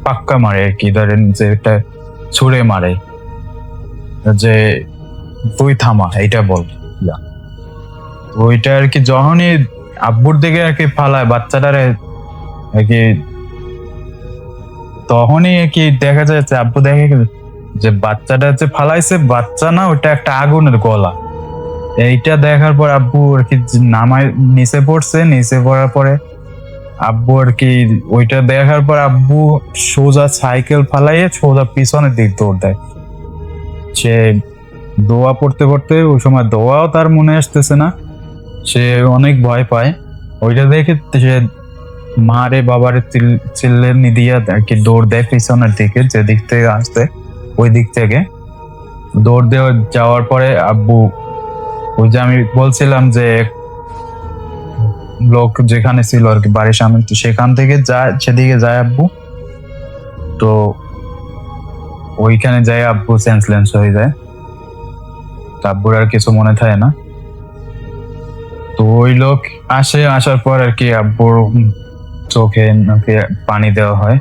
পাক্কা মারে আর কি, ধরেন যে এটা ছুঁড়ে মারে যে তুই থামা, এটা বল। ওইটা আর কি যখনই আব্বুর দিকে আর কি ফালায় বাচ্চাটারে আর কি, তখনই আর কি দেখা যাচ্ছে আব্বু দেখে যে বাচ্চাটা যে ফালাইছে বাচ্চা না, ওটা একটা আগুনের গলা। এইটা দেখার পর আব্বু আর কি নামায় নিচে পড়ছে, নিচে পড়ার পরে আব্বু আর কি ওইটা দেখার পর আব্বু সোজা সাইকেল ফালাইয়ে সোজা পিছনের দিক দৌড় দেয়। সে দোয়া পড়তে পড়তে ওই সময় দোয়াও তার মনে আসতেছে না, সে অনেক ভয় পায়। ওইটা দেখে সে মারে বাবারে চিল্লে দিয়া আর কি দৌড় দেয় পিছনের দিকে, যে দিক থেকে আসতে ওই দিক থেকে। দৌড় দিয়ে যাওয়ার পরে আব্বু, ওই যে আমি বলছিলাম যে লোক যেখানে ছিল আর কি বাড়ির সামনে, তো সেখান থেকে যায়, সেদিকে যায় আব্বু। তো ওইখানে যাই আব্বু সেন্সলেন্স হয়ে যায়, তো আব্বুর আর কিছু মনে থাকে না। তো ওই লোক আসার পর আর কি আব্বুর চোখে নাকি পানি দেওয়া হয়,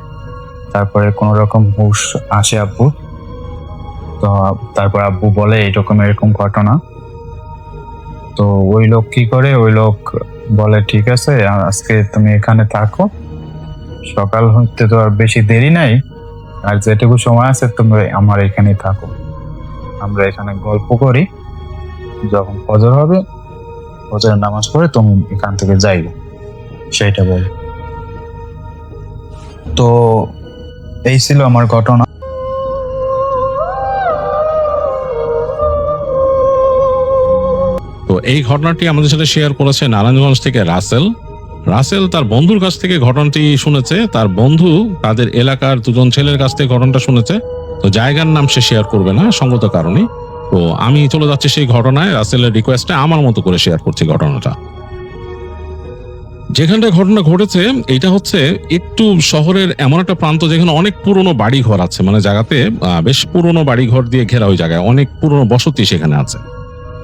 তারপরে কোন রকম হুঁশ আসে আব্বু। তো তারপর আব্বু বলে এরকম ঘটনা। তো ওই লোক কি করে, ওই লোক বলে ঠিক আছে আজকে তুমি এখানে থাকো, সকাল হতে তো আর বেশি দেরি নাই, আর যেটুকু সময় আছে তুমি আমার এখানে থাকো, আমরা এখানে গল্প করি, যখন ফজর হবে ফজরের নামাজ পড়ে তুমি এখান থেকে যাইবে, সেইটা বলে। তো এই ছিল আমার ঘটনা। তো এই ঘটনাটি আমাদের সাথে শেয়ার করেছে নারায়ণগঞ্জ থেকে রাসেল। রাসেল তার বন্ধুর কাছ থেকে ঘটনাটি শুনেছে, তার বন্ধু তাদের এলাকার দুজন ছেলের কাছ থেকে ঘটনাটা শুনেছে। তো জায়গার নাম সে শেয়ার করবে না সঙ্গত কারণে। তো আমি চলে যাচ্ছি সেই ঘটনায়, রাসেলের রিকোয়েস্টে আমার মতো করে শেয়ার করছি ঘটনাটা। যেখানটা ঘটনা ঘটেছে এটা হচ্ছে একটু শহরের এমন একটা প্রান্ত যেখানে অনেক পুরনো বাড়ি ঘর আছে, মানে জায়গাতে বেশ পুরনো বাড়ি ঘর দিয়ে ঘেরা, ওই জায়গায় অনেক পুরনো বসতি সেখানে আছে।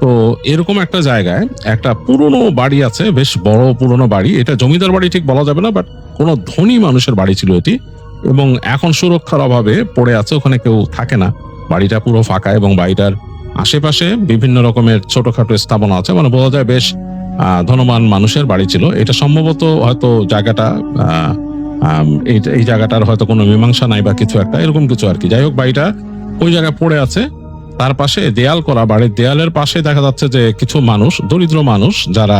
তো এরকম একটা জায়গায় একটা পুরনো বাড়ি আছে, বেশ বড় পুরনো বাড়ি। এটা জমিদার বাড়ি ঠিক বলা যাবে না, বাট কোনো ধনী মানুষের বাড়ি ছিল এটি, এবং এখন সুরক্ষার অভাবে পড়ে আছে, ওখানে কেউ থাকে না, বাড়িটা পুরো ফাঁকা। এবং বাড়িটার আশেপাশে বিভিন্ন রকমের ছোটখাটো স্থাপনা আছে, মানে বোঝা যায় বেশ ধনবান মানুষের বাড়ি ছিল এটা। সম্ভবত হয়তো জায়গাটা এই জায়গাটার হয়তো কোনো মীমাংসা নাই বা কিছু একটা এরকম কিছু আর কি। যাই হোক, বাড়িটা ওই জায়গায় পড়ে আছে, তার পাশে দেয়াল করা, বাড়ির দেয়ালের পাশে দেখা যাচ্ছে যে কিছু মানুষ, দরিদ্র মানুষ যারা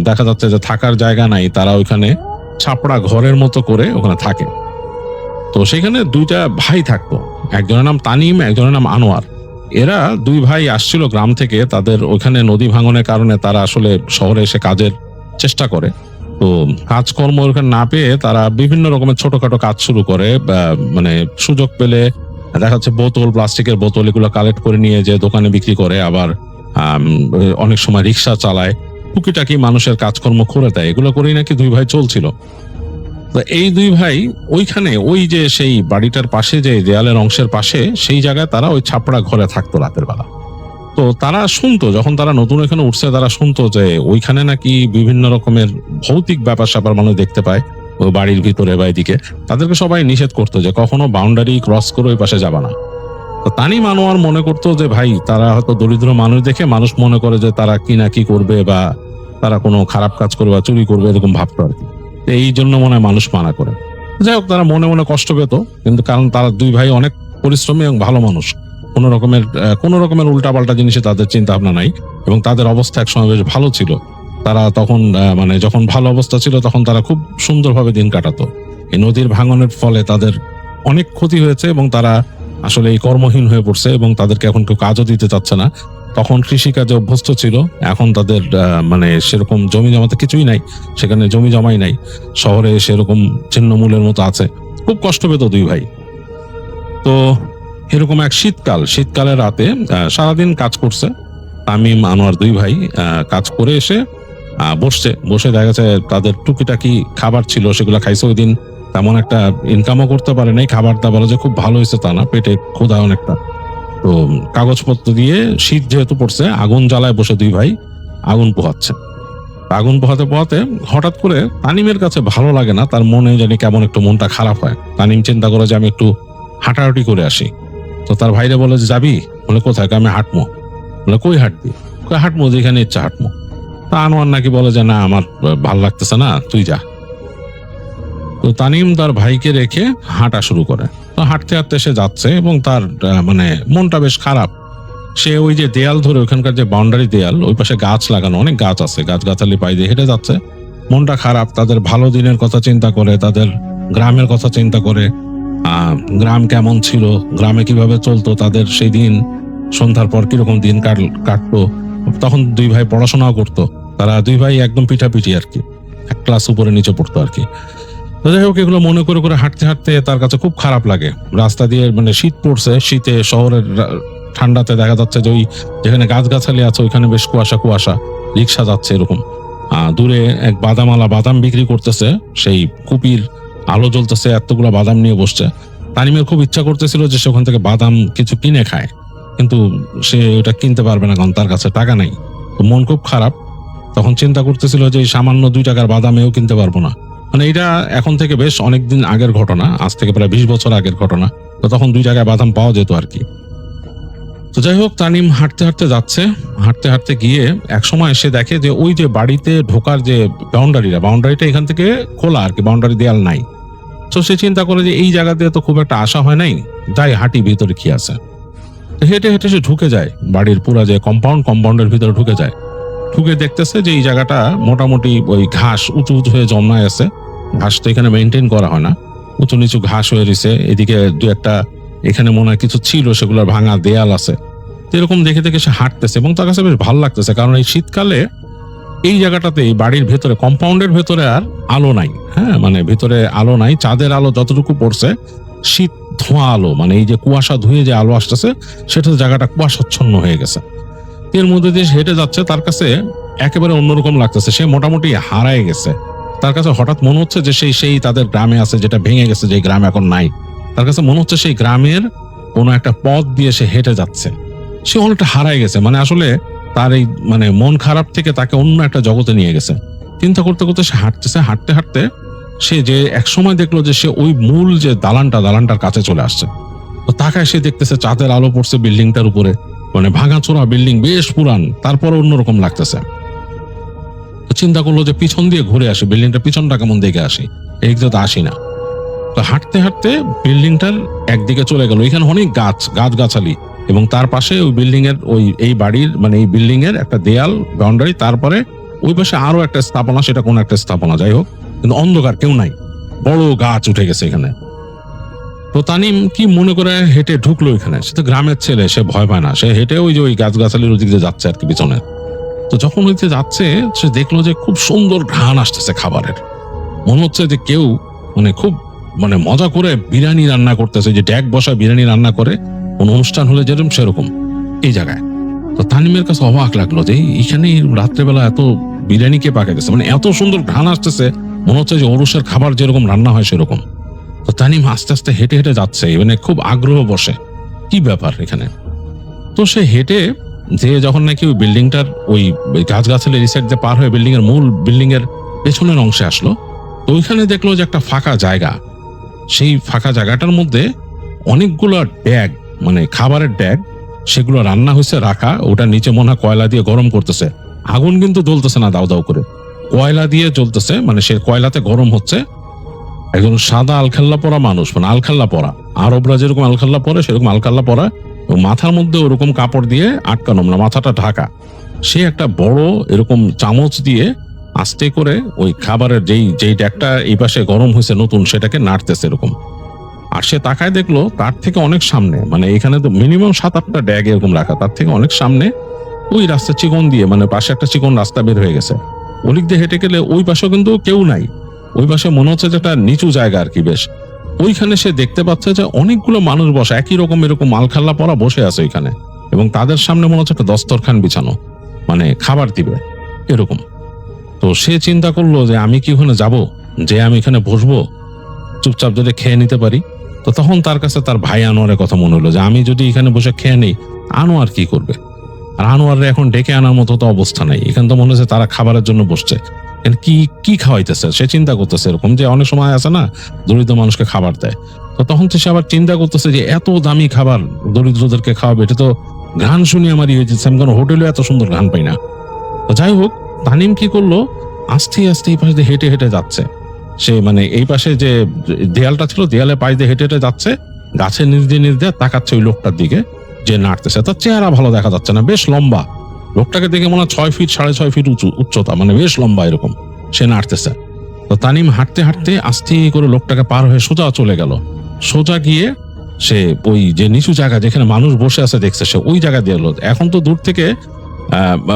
দেখা যাচ্ছে যে থাকার জায়গা নাই, তারা ওইখানে ছাপড়া ঘরের মতো করে ওখানে থাকে। তো সেখানে দুইটা ভাই থাকতো, একজনের নাম তানিম, একজনের নাম আনোয়ার। এরা দুই ভাই আসছিল গ্রাম থেকে, তাদের ওইখানে নদী ভাঙনের কারণে তারা আসলে শহরে এসে কাজের চেষ্টা করে। তো কাজকর্ম ওখানে না পেয়ে তারা বিভিন্ন রকমের ছোটখাটো কাজ শুরু করে, মানে সুযোগ পেলে দেখা যাচ্ছে বোতল, প্লাস্টিকের বোতল এগুলো কালেক্ট করে নিয়ে যে দোকানে বিক্রি করে, আবার অনেক সময় রিক্সা চালায়, টুকিটাকি মানুষের কাজকর্ম করে দেয়। এগুলো করেই নাকি দুই ভাই চলছিল। তো এই দুই ভাই ওইখানে ওই যে সেই বাড়িটার পাশে যে দেয়ালের অংশের পাশে সেই জায়গায় তারা ওই ছাপড়া ঘরে থাকতো রাতের বেলা। তো তারা শুনতো, যখন তারা নতুন এখানে উঠছে তারা শুনতো যে ওইখানে নাকি বিভিন্ন রকমের ভৌতিক ব্যাপার স্যাপার মানুষ দেখতে পায় ওই বাড়ির ভিতরে বা এদিকে। তাদেরকে সবাই নিষেধ করতো যে কখনো বাউন্ডারি ক্রস করে ওই পাশে যাবা না। তো তানিম আনোয়ার মনে করতো যে ভাই তারা হয়তো দরিদ্র মানুষ দেখে মানুষ মনে করে যে তারা কি না কি করবে বা তারা কোনো খারাপ কাজ করবে বা চুরি করবে, এরকম ভাবতো আর কি। এই জন্য মনে হয় মানুষ মানা করে। যাই হোক, তারা মনে মনে কষ্ট পেত, কিন্তু কারণ তারা দুই ভাই অনেক পরিশ্রমী এবং ভালো মানুষ, কোনো রকমের উল্টাপাল্টা জিনিসে তাদের চিন্তা ভাবনা নাই, এবং তাদের অবস্থা একসময় বেশ ভালো ছিল। তারা তখন মানে যখন ভালো অবস্থা ছিল তখন তারা খুব সুন্দরভাবে দিন কাটাতো। এই নদীর ভাঙনের ফলে তাদের অনেক ক্ষতি হয়েছে এবং তারা আসলে এই কর্মহীন হয়ে পড়ছে, এবং তাদেরকে এখন কেউ কাজও দিতে চাচ্ছে না। তখন কৃষিকাজে অভ্যস্ত ছিল, এখন তাদের মানে সেরকম জমি জমাতে কিছুই নাই, সেখানে জমি জমাই নাই, শহরে সেরকম ছিন্নমূলের মতো আছে। খুব কষ্ট পেত দুই ভাই। তো এরকম এক শীতকালের রাতে সারাদিন কাজ করছে তামিম আনোয়ার দুই ভাই। কাজ করে এসে বসে দেখা যাচ্ছে তাদের টুকিটাকি খাবার ছিল, সেগুলো খাইছে। ওই দিন তেমন একটা ইনকামও করতে পারে নাই, খাবার দাবার যে খুব ভালো হয়েছে তা না, পেটে ক্ষুধা অনেকটা। তো কাগজপত্র দিয়ে শীত যেহেতু পড়ছে, আগুন জ্বালায় বসে দুই ভাই আগুন পোহাচ্ছে। আগুন পোহাতে হঠাৎ করে তানিমের কাছে ভালো লাগে না, তার মনে জানি কেমন একটু মনটা খারাপ হয়। তানিম চিন্তা করে যে আমি একটু হাঁটাহাঁটি করে আসি। তো তার ভাইরা বলে যে যাবি? বলে কোথায়? আমি হাঁটবো। বলে কই হাঁটবি? হাঁটবো যেখানে ইচ্ছা হাঁটবো। তা আনোয়ার নাকি বলে যে না, আমার ভাল লাগতেছে না, তুই যা। তো তানিম তার ভাইকে রেখে হাঁটা শুরু করে। তো হাঁটতে হাঁটতে সে যাচ্ছে এবং তার মানে মনটা বেশ খারাপ। সে ওই যে দেয়াল ধরে, ওইখানকার যে বাউন্ডারি দেয়াল, ওই পাশে গাছ লাগানো, অনেক গাছ আছে, গাছগাছালি পাই দিয়ে হেঁটে যাচ্ছে। মনটা খারাপ, তাদের ভালো দিনের কথা চিন্তা করে, তাদের গ্রামের কথা চিন্তা করে, গ্রাম কেমন ছিল, গ্রামে কিভাবে চলতো, তাদের সেই দিন সন্ধ্যার পর কিরকম দিন কাটতো। তখন দুই ভাই পড়াশোনাও করতো, তারা দুই ভাই একদম পিঠাপিঠি আর কি, এক ক্লাস উপরে নিচে পড়তো আর কি। যাই হোক, এগুলো মনে করে হাঁটতে হাঁটতে তার কাছে খুব খারাপ লাগে। রাস্তা দিয়ে মানে শীত পড়ছে, শীতে শহরের ঠান্ডাতে দেখা যাচ্ছে যে ওই যেখানে গাছগাছালি আছে ওইখানে বেশ কুয়াশা কুয়াশা, রিক্সা যাচ্ছে এরকম। দূরে এক বাদামালা বাদাম বিক্রি করতেছে, সেই কুপির আলো জ্বলতেছে, এতগুলো বাদাম নিয়ে বসছে। তানিমের খুব ইচ্ছা করতেছিল যে সে ওখান থেকে বাদাম কিছু কিনে খায়, কিন্তু সে ওটা কিনতে পারবে না কারণ তার কাছে টাকা নাই। তো মন খুব খারাপ, তখন চিন্তা করতেছিল যে এই সামান্য 2 টাকার বাদামেও কিনতে পারবো না। মানে এটা এখন থেকে বেশ অনেকদিন আগের ঘটনা, আজ থেকে প্রায় 20 বছর আগের ঘটনা। তো তখন 2 টাকায় বাদাম পাওয়া যেত আর কি। তো যাই হোক, তানিম হাঁটতে হাঁটতে যাচ্ছে, হাঁটতে হাঁটতে গিয়ে এক সময় সে দেখে যে ওই যে বাড়িতে ঢোকার যে বাউন্ডারিটা এখান থেকে খোলা আর কি, বাউন্ডারি দেয়াল নাই। তো সে চিন্তা করে যে এই জায়গা দিয়ে তো খুব একটা আশা হয় নাই, যাই হাঁটি ভিতরে কি আছে। হেঁটে হেঁটে সে ঢুকে যায় বাড়ির পুরা যে কম্পাউন্ডের ভিতরে ঢুকে যায়। ঢুকে দেখতেছে যে এই জায়গাটা মোটামুটি ওই ঘাস উঁচু উঁচু হয়ে জন্মায় আছে। ঘাস তো এখানে মেনটেন করা হয় না, উঁচু নিচু ঘাস হয়ে রয়েছে। এদিকে 2-1টা এখানে মনে হয় কিছু ছিল, সেগুলোর ভাঙা দেয়াল আছে। এরকম দেখে দেখে সে হাঁটতেছে এবং তার কাছে বেশ ভালো লাগতেছে, কারণ এই শীতকালে এই জায়গাটাতে এই বাড়ির ভেতরে কম্পাউন্ডের ভেতরে আর আলো নাই। হ্যাঁ, মানে ভিতরে আলো নাই, চাঁদের আলো যতটুকু পড়ছে শীত ধোঁয়া আলো, মানে এই যে কুয়াশা ধুয়ে যে আলো আসতেছে সেটা জায়গাটা কুয়াশাচ্ছন্ন হয়ে গেছে। এর মধ্যে দিয়ে হেঁটে যাচ্ছে, তার কাছে একেবারে অন্যরকম লাগতেছে। সে মোটামুটি হারায় গেছে। তার কাছে হঠাৎ মনে হচ্ছে যে সেই তাদের গ্রামে আছে, যেটা ভেঙে গেছে, যে গ্রাম এখন নাই। তার কাছে মনে হচ্ছে সেই গ্রামের কোনো একটা পথ দিয়ে সে হেঁটে যাচ্ছে। সে অনেকটা হারায় গেছে, মানে আসলে তার এই মানে মন খারাপ থেকে তাকে অন্য একটা জগতে নিয়ে গেছে। চিন্তা করতে করতে সে হাঁটতেছে, হাঁটতে হাঁটতে সে যে এক সময় দেখলো যে সে ওই মূল যে দালানটার কাছে চলে আসছে। তো তাকায় সে দেখতেছে চাঁদের আলো পড়ছে বিল্ডিংটার উপরে, মানে ভাঙাচোরা বিল্ডিং, বেশ পুরান, তারপরে অন্যরকম লাগতেছে। চিন্তা করলো যে পিছন দিয়ে ঘুরে আসে, বিল্ডিংটার পিছনটা কেমন দেখে আসি, এই তো আসি না। তো হাঁটতে হাঁটতে বিল্ডিংটার একদিকে চলে গেল, এখানে অনেক গাছগাছালি, এবং তার পাশে ওই বিল্ডিং এর এই বাড়ির মানে এই বিল্ডিং এর একটা দেয়াল বাউন্ডারি, তারপরে ওই পাশে আরো একটা স্থাপনা, সেটা কোন একটা স্থাপনা, যাই হোক, কিন্তু অন্ধকার, কেউ নাই, বড় গাছ উঠে গেছে এখানে। তো তানিম কি মনে করে হেঁটে ঢুকলো এখানে। সে তো গ্রামের ছেলে, সে ভয় পায় না, সে হেঁটে ওই যে ওই গাছগাছালির ওই দিকে যাচ্ছে আর কি পিছনে। তো যখন ওইতে যাচ্ছে সে দেখলো যে খুব সুন্দর ঘ্রাণ আসতেছে খাবারের, মনে হচ্ছে যে কেউ মানে খুব মানে মজা করে বিরিয়ানি রান্না করতেছে, যে ড্যাক বসা বিরিয়ানি রান্না করে কোন অনুষ্ঠান হলে যেরকম সেরকম এই জায়গায়। তো তানিমের কাছে অবাক লাগলো যে এখানে রাত্রেবেলা এত বিরিয়ানি কে পাকাইতেছে, মানে এত সুন্দর ঘ্রাণ আসতেছে, মনে হচ্ছে যে ওরসের খাবার যেরকম রান্না হয় সেরকম। তো তানিম আস্তে আস্তে হেঁটে হেঁটে যাচ্ছে, মানে খুব আগ্রহ বসে কি ব্যাপার এখানে। তো সে হেঁটে যে যখন নাকি ওই বিল্ডিংটার ওই গাছগাছালি রিসাইড দিয়ে পার হয়ে মূল বিল্ডিং এর পেছনের অংশে আসলো, তো ওইখানে দেখলো যে একটা ফাঁকা জায়গা। সেই ফাঁকা জায়গাটার মধ্যে অনেকগুলো ড্যাগ, মানে খাবারের ড্যাগ, সেগুলো রান্না হয়েছে রাখা। ওটা নিচে মনে হয় কয়লা দিয়ে গরম করতেছে, আগুন কিন্তু জ্বলতেছে না দাউ দাউ করে, কয়লা দিয়ে জ্বলতেছে, মানে সে কয়লাতে গরম হচ্ছে। একজন সাদা আলখাল্লা পরা মানুষ, মানে আলখাল্লা পরা, আরবরা যেরকম আলখাল্লা পরে সেরকম আলখাল্লা পরা, এবং মাথার মধ্যে ওরকম কাপড় দিয়ে আটকানো, মানে মাথাটা ঢাকা। সে একটা বড় এরকম চামচ দিয়ে আস্তে করে ওই খাবারের যেই ড্যাগটা এই পাশে গরম হয়েছে নতুন, সেটাকে নাড়তেছে এরকম। আর সে তাকায় দেখলো তার থেকে অনেক সামনে, মানে এখানে তো মিনিমাম 7-8টা ড্যাগ এরকম রাখা, তার থেকে অনেক সামনে ওই রাস্তা চিকন দিয়ে, মানে পাশে একটা চিকন রাস্তা বের হয়ে গেছে। ওদিক দিয়ে হেঁটে গেলে ওই পাশেও কিন্তু কেউ নাই, ওই পাশে মনে হচ্ছে যে একটা নিচু জায়গা আর কি বেশ। ওইখানে সে দেখতে পাচ্ছে যে অনেকগুলো মানুষ বসে, একই রকম এরকম আলখাল্লা পরা বসে আছে ওইখানে, এবং তাদের সামনে মনে হচ্ছে একটা দস্তরখান বিছানো, মানে খাবার দিবে এরকম। তো সে চিন্তা করলো যে আমি কি ওখানে যাবো, যে আমি এখানে বসবো চুপচাপ যদি খেয়ে নিতে পারি। তো তখন তার কাছে তার ভাই আনোয়ারের কথা মনে হলো যে আমি যদি এখানে বসে খেয়ে নেই, আনোয়ার কি করবে। আর আনোয়ারে এখন ডেকে আনার মতো তো অবস্থা নাই, এখানে তো মনে হচ্ছে তারা খাবারের জন্য বসছে, কি খাওয়াইতেছে সে চিন্তা করতেছে। এরকম যে অনেক সময় আছে না দরিদ্র মানুষকে খাবার দেয়, তো তখন তো সে আবার চিন্তা করতেছে যে এত দামি খাবার দরিদ্রদেরকে খাওয়াবে, এটা তো ঘ্রাণ শুনি আমারই হয়েছে, আমি কোনো হোটেলে এত সুন্দর ঘ্রাণ পাই না। তো যাই হোক, তানিম কি করলো, আস্তে আস্তে এই পাশে হেঁটে হেঁটে যাচ্ছে। সে মানে এই পাশে যে দেয়ালটা ছিল, দেয়ালের পাশ দিয়ে হেঁটে হেঁটে যাচ্ছে, গাছের নিচ দিয়ে তাকাচ্ছে ওই লোকটার দিকে যে নাড়তেছে। তার চেহারা ভালো দেখা যাচ্ছে না, বেশ লম্বা, লোকটাকে দেখে মনে হয় 6 ফিট 6.5 ফিট উচ্চতা, মানে বেশ লম্বা এরকম, সে নাড়তেছে। তো তানিম হাঁটতে হাঁটতে আস্তে করে লোকটাকে পার হয়ে সোজা চলে গেল। সোজা গিয়ে সে ওই যে নিচু জায়গা যেখানে মানুষ বসে আছে দেখছে, সে ওই জায়গা দিয়ে এলো। এখন তো দূর থেকে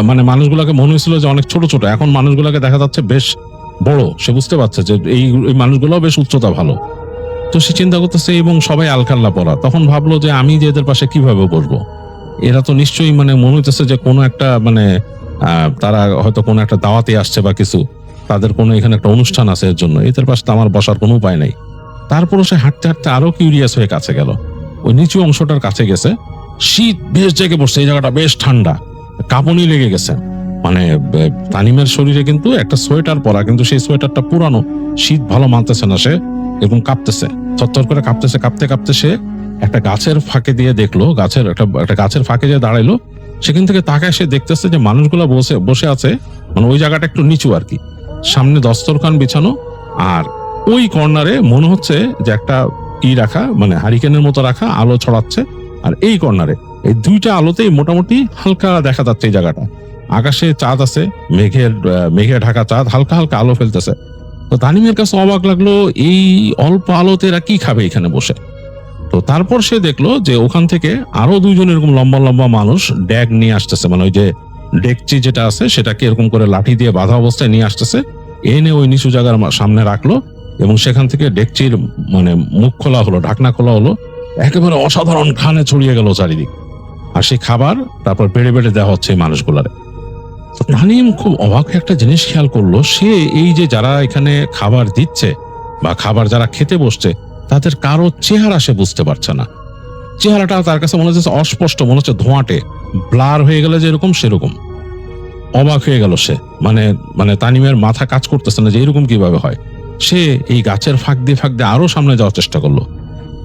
মানে মানুষগুলোকে মনে হয়েছিল যে অনেক ছোট ছোট, এখন মানুষগুলোকে দেখা যাচ্ছে বেশ বড়। সে বুঝতে পারছে যে এই মানুষগুলো বেশ উচ্চতা ভালো। তো সে চিন্তা করতেছে, এবং সবাই আলখাল্লা পরা। তখন ভাবলো যে আমি যে এদের পাশে কিভাবে বসবো, এরা তো নিশ্চয়ই মানে মনে হইতেছে যে কোনো একটা মানে তারা হয়তো কোনো একটা দাওয়াতে আসছে বা কিছু, তাদের কোনো এখানে একটা অনুষ্ঠান আছে, এর জন্য এদের পাশে তো আমার বসার কোনো উপায় নাই। তারপরও সে হাঁটতে হাঁটতে আরো কিউরিয়াস হয়ে কাছে গেল, ওই নিচু অংশটার কাছে গেছে। শীত বেশ জেগে পড়ছে, এই জায়গাটা বেশ ঠান্ডা, কাঁপুনি লেগে গেছে। মানে তানিমের শরীরে কিন্তু একটা সোয়েটার পরা, কিন্তু সেই সোয়েটারটা পুরানো, শীত ভালো মানতেছে না, সে এরকম কাঁপতেছে, থরথর করে কাঁপতেছে। কাঁপতে কাঁপতে সে একটা গাছের ফাঁকে দিয়ে দেখলো, একটা গাছের ফাঁকে যে দাঁড়াইলো, সেখান থেকে তাকায় সে দেখতেছে যে মানুষগুলো বসে আছে, মানে ওই জায়গাটা একটু নিচু আর কি, সামনে দস্তরখান বিছানো, আর ওই কর্নারে মনে হচ্ছে যে একটা রাখা, মানে হারিকেনের মতো রাখা, আলো ছড়াচ্ছে। আর এই কর্নারে এই দুইটা আলোতেই মোটামুটি হালকা দেখা যাচ্ছে এই জায়গাটা। আকাশে চাঁদ আছে, মেঘে ঢাকা চাঁদ হালকা হালকা আলো ফেলতেছে। তো তানিমের কাছে অবাক লাগলো, এই অল্প আলোতে এরা কি খাবে এখানে বসে। তো তারপর সে দেখলো যে ওখান থেকে আরো দুইজন এরকম লম্বা লম্বা মানুষ ড্যাগ নিয়ে আসতেছে, মানে ওই যে ডেকচি যেটা আছে সেটাকে এরকম করে লাঠি দিয়ে বাঁধা অবস্থায় নিয়ে আসতেছে, এনে ওই নিচু জায়গার সামনে রাখলো, এবং সেখান থেকে ডেকচির মানে মুখ খোলা হলো, ঢাকনা খোলা হলো, একেবারে অসাধারণ ঘ্রাণে ছড়িয়ে গেল চারিদিক। আর সেই খাবার তারপর বেড়ে বেড়ে দেওয়া হচ্ছে এই মানুষগুলারে। তানিম খুব অবাক একটা জিনিস খেয়াল করলো, সে এই যে যারা এখানে খাবার দিচ্ছে বা খাবার যারা খেতে বসছে, তাদের কারো চেহারা সে বুঝতে পারছে না। চেহারাটা তার কাছে মনে হচ্ছে অস্পষ্ট, মনে হচ্ছে ধোঁয়াটে, ব্লার হয়ে গেলে যেরকম সেরকম। অবাক হয়ে গেল সে, মানে তানিমের মাথা কাজ করতেছে না যে এরকম কিভাবে হয়। সে এই গাছের ফাঁক দিয়ে আরো সামনে যাওয়ার চেষ্টা করলো।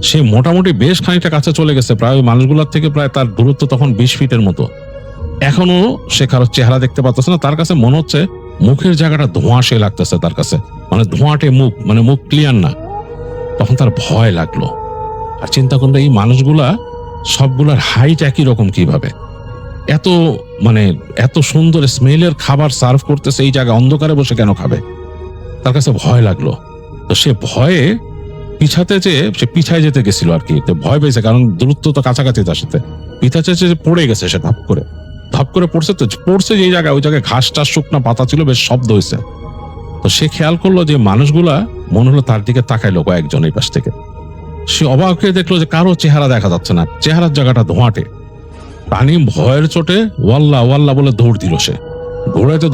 সে মোটামুটি বেশ খানিকটা কাছে চলে গেছে, প্রায় ওই মানুষগুলোর থেকে প্রায় তার দূরত্ব তখন 20 ফিটের মতো। এখনো সে কারোর চেহারা দেখতে পাচ্ছে না, তার কাছে মনে হচ্ছে মুখের জায়গাটা ধোঁয়াশে লাগতেছে তার কাছে, মানে ধোঁয়াটে মুখ, মানে মুখ ক্লিয়ার না। তখন তার ভয় লাগলো, আর চিন্তা করলো এই মানুষগুলা সবগুলার হাইট একই রকম কিভাবে, এত সুন্দর স্মেলের খাবার সার্ভ করতেছে এই জায়গায়, অন্ধকারে বসে কেন খাবে। তার কাছে ভয় লাগলো। তো সে ভয়ে সে পিছায় যেতে গেছিল আর কি, ভয় পেয়েছে, কারণ দূরত্ব তো কাছাকাছি তার সাথে। পিছাতে পড়ে গেছে সে, ধাপ করে পড়ছে যে জায়গায়, ওই জায়গায় ঘাস টাস শুকনা পাতা ছিল, বেশ শব্দ হয়েছে। তো সে খেয়াল করলো যে মানুষগুলা মনে হলো তার দিকে তাকাইলো কয়েকজন এই পাশ থেকে। সে অবাক হয়ে দেখলো যে কারো চেহারা দেখা যাচ্ছে না, চেহারার জায়গাটা ধোঁয়াটে। তানিম ভয়ের চোটে ওয়াল্লা ওয়াল্লা বলে দৌড় দিল। সে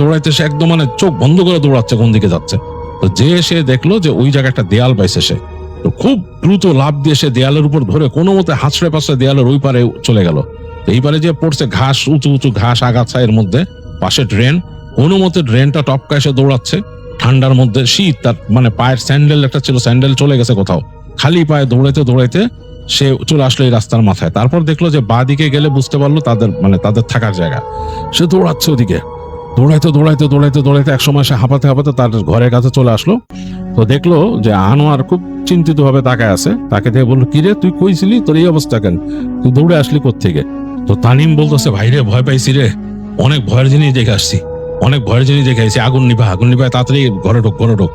দৌড়াইতে সে একদম মানে চোখ বন্ধ করে দৌড়াচ্ছে কোন দিকে যাচ্ছে। তো সে দেখলো যে ওই জায়গায় একটা দেয়াল পাইছে সে, তো খুব দ্রুত লাফ দিয়ে সে দেয়ালের উপর ধরে কোনো মতে হাঁচড়ে পাশে দেয়ালের ওই পারে চলে গেল। এই পারে যে পড়ছে ঘাস, উঁচু উঁচু ঘাস, আগাছা, এর মধ্যে পাশে ড্রেন, কোনো মতে ড্রেনটা টপকায় সে দৌড়াচ্ছে। ঠান্ডার মধ্যে শীত, তার মানে পায়ের স্যান্ডেল একটা ছিল, স্যান্ডেল চলে গেছে কোথাও। খালি পায়ে দৌড়াইতে সে চলে আসলো এই রাস্তার মাথায়। তারপর দেখলো যে বাঁ দিকে গেলে বুঝতে পারলো তাদের থাকার জায়গা। সে দৌড়াচ্ছে ওদিকে, দৌড়াইতে একসময় সে হাঁপাতে তার ঘরের কাছে চলে আসলো। তো দেখলো যে আনোয়ার খুব চিন্তিত ভাবে তাকায় আছে। তাকে দেখে বললো, কিরে তুই কইছিলি, তোর এই অবস্থা কেন, তুই দৌড়ে আসলি কোত্থেকে? তো তানিম বলতেছে, ভাইরে ভয় পাইছি রে, অনেক ভয়ের জিনিস দেখে আসছি, আগুন নিভা, তাড়াতাড়ি ঘরে ঢোক।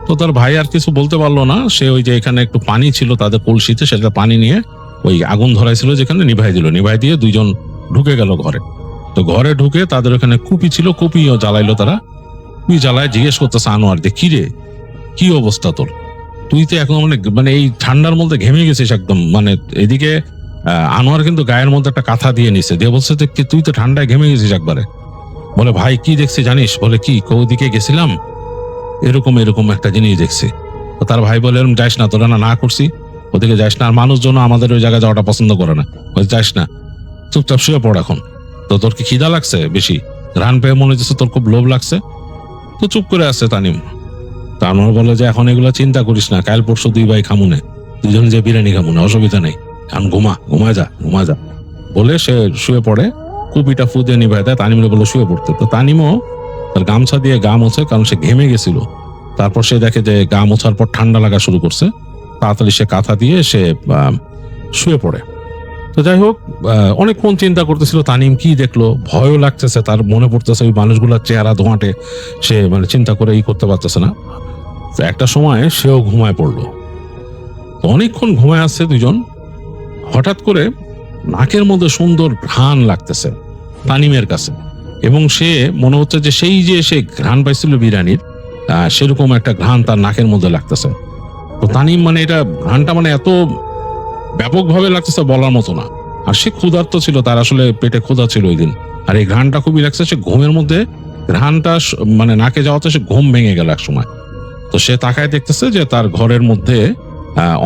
তো তার ভাই আর কিছু বলতে পারলো না। সে ওই যে এখানে একটু পানি ছিল তাদের কলসিতে, সেটা পানি নিয়ে ওই আগুন ধরাইছিল যেখানে, নিভাই দিয়ে দুইজন ঢুকে গেল ঘরে। তো ঘরে ঢুকে তাদের ওখানে কুপি ছিল, কুপিও জ্বালাইলো তারা। কুপি জ্বালায় জিজ্ঞেস করতেছে আনোয়ার, কি রে, কি অবস্থা তোর? তুই তো এখন মানে এই ঠান্ডার মধ্যে ঘেমে গেছিস একদম। মানে এদিকে আনোয়ার কিন্তু গায়ের মধ্যে একটা কাঁথা দিয়ে নিছে, দিয়ে বলছে তুই তো ঠান্ডায় ঘেমে গেছিস একবারে। বলে, ভাই কি দেখছি জানিস? বলে, কি? ওদিকে গেছিলাম, এরকম একটা জিনিস দেখছি। তো তার ভাই বলে, এরকম যাইস না, তোরা না করছি, ওদিকে যাইস না। আর মানুষজন আমাদের ওই জায়গায় যাওয়াটা পছন্দ করে না, যাইস না, চুপচাপ শুয়ে পড় এখন। তো তোর কি খিদা লাগছে বেশি? ঘ্রাণ পেয়ে মনে হচ্ছে তোর খুব লোভ লাগছে। তো চুপ করে আসছে তানিম। তানোর বলে যে, এখন এগুলো চিন্তা করিস না, কাল পরশু দুই ভাই খামুনে, দুজন যে বিরিয়ানি খামুনে, অসুবিধা নেই, এখন ঘুমা যা বলে সে শুয়ে পড়ে। কুপিটা ফু দিয়ে নিভাই দেয়, তানিমরে বলে শুয়ে পড়তে। তো তানিমও তার গামছা দিয়ে গা মোছে, কারণ সে ঘেমে গেছিল। তারপর সে দেখে যে গা মোছার পর ঠান্ডা লাগা শুরু করছে, তাড়াতাড়ি সে কাঁথা দিয়ে সে শুয়ে পড়ে। তো যাই হোক, অনেকক্ষণ চিন্তা করতেছিল তানিম, কি দেখলো, ভয়ও লাগতেছে, তার মনে পড়তেছে ওই মানুষগুলোর চেহারা ধোঁয়াটে, সে মানে চিন্তা করে করতে পারতেছে না। তো একটা সময় সেও ঘুমায় পড়লো। তো অনেকক্ষণ ঘুমায় আসছে দুজন। হঠাৎ করে নাকের মধ্যে সুন্দর ঘ্রাণ লাগতেছে তানিমের কাছে, এবং সে মনে হচ্ছে যে সে ঘ্রাণ পাইছিল বিরিয়ানির, সেরকম একটা ঘ্রাণ তার নাকের মধ্যে লাগতেছে। তো তানিম মানে এটা ঘ্রাণটা মানে এত ব্যাপকভাবে লাগতেছে বলার মতো না। আর সে ক্ষুধার্ত ছিল, তার আসলে পেটে ক্ষুধা ছিল ওই দিন। আর এই ঘ্রাণটা খুবই লাগছে, সে ঘুমের মধ্যে ঘ্রাণটা মানে নাকে যাওয়াতে সে ঘুম ভেঙে গেল এক সময়। তো সে তাকায় দেখতেছে যে তার ঘরের মধ্যে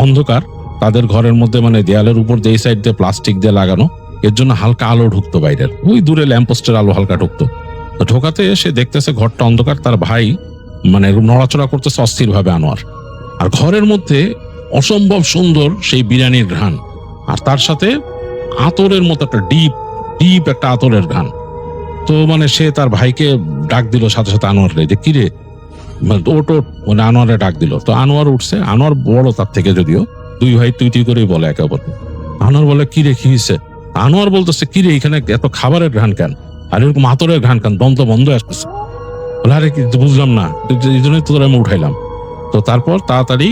অন্ধকার, তাদের ঘরের মধ্যে মানে দেয়ালের উপর দিয়ে এই সাইড দিয়ে প্লাস্টিক দিয়ে লাগানো, এর জন্য হালকা আলো ঢুকতো বাইরের, ওই দূরে ল্যাম্পপোস্টের আলো হালকা ঢুকতো। তো ঢোকাতে সে দেখতেছে ঘরটা অন্ধকার, তার ভাই মানে নড়াচড়া করতেছে অস্থির ভাবে আনোয়ার, আর ঘরের মধ্যে অসম্ভব সুন্দর সেই বিরিয়ানির ঘ্রাণ, আর তার সাথে আতরের মতো একটা ডিপ ডিপ একটা আতরের ঘ্রাণ। তো মানে সে তার ভাইকে ডাক দিল সাথে সাথে আনোয়ারে, যে কিরে ওটো, মানে আনোয়ারে ডাক দিল। তো আনোয়ার উঠছে, আনোয়ার বড় তার থেকে, যদিও দুই ভাই তুই তুই করেই বলে একে অপরকে। আনোয়ার বলে কিরে কি হয়েছে? আনোয়ার বলতেছে কিরে এখানে এত খাবারের ঘ্রাণ কেন, আর এরকম আতরের ঘ্রাণ কেন, দন্ত বন্ধ আসতেছে। বলে আরে কি বুঝলাম না, এই জন্যই তো আমি উঠাইলাম। তো তারপর তাড়াতাড়ি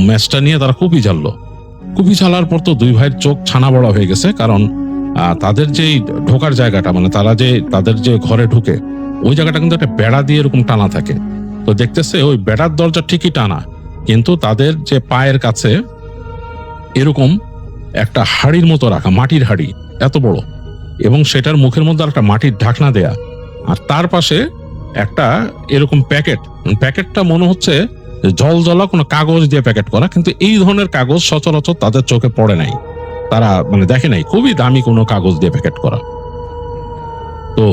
ম্যাচটা নিয়ে তারা কুপি ঝাললো। কুপি ঝালার পর তো দুই ভাইয়ের চোখ ছানা বড়া হয়ে গেছে, কারণ তাদের যে ঢোকার জায়গাটা, মানে তারা যে তাদের যে ঘরে ঢুকে ওই জায়গাটা কিন্তু একটা বেড়া দিয়ে এরকম টানা থাকে। তো দেখতেছে ওই বেড়ার দরজা ঠিকই টানা, কিন্তু তাদের যে পায়ের কাছে এরকম একটা হাড়ির মতো রাখা, মাটির হাড়ি এত বড়, এবং সেটার মুখের মধ্যে একটা মাটির ঢাকনা দেয়া, আর তার পাশে একটা এরকম প্যাকেটটা মনে হচ্ছে জল জ্বলা কোনো কাগজ দিয়ে প্যাকেট করা, কিন্তু এই ধরনের কাগজ সচরাচর তাদের চোখে পড়ে নাই, তারা মানে দেখে নাই, খুবই দামি কোনো কাগজ দিয়ে প্যাকেট করা। তো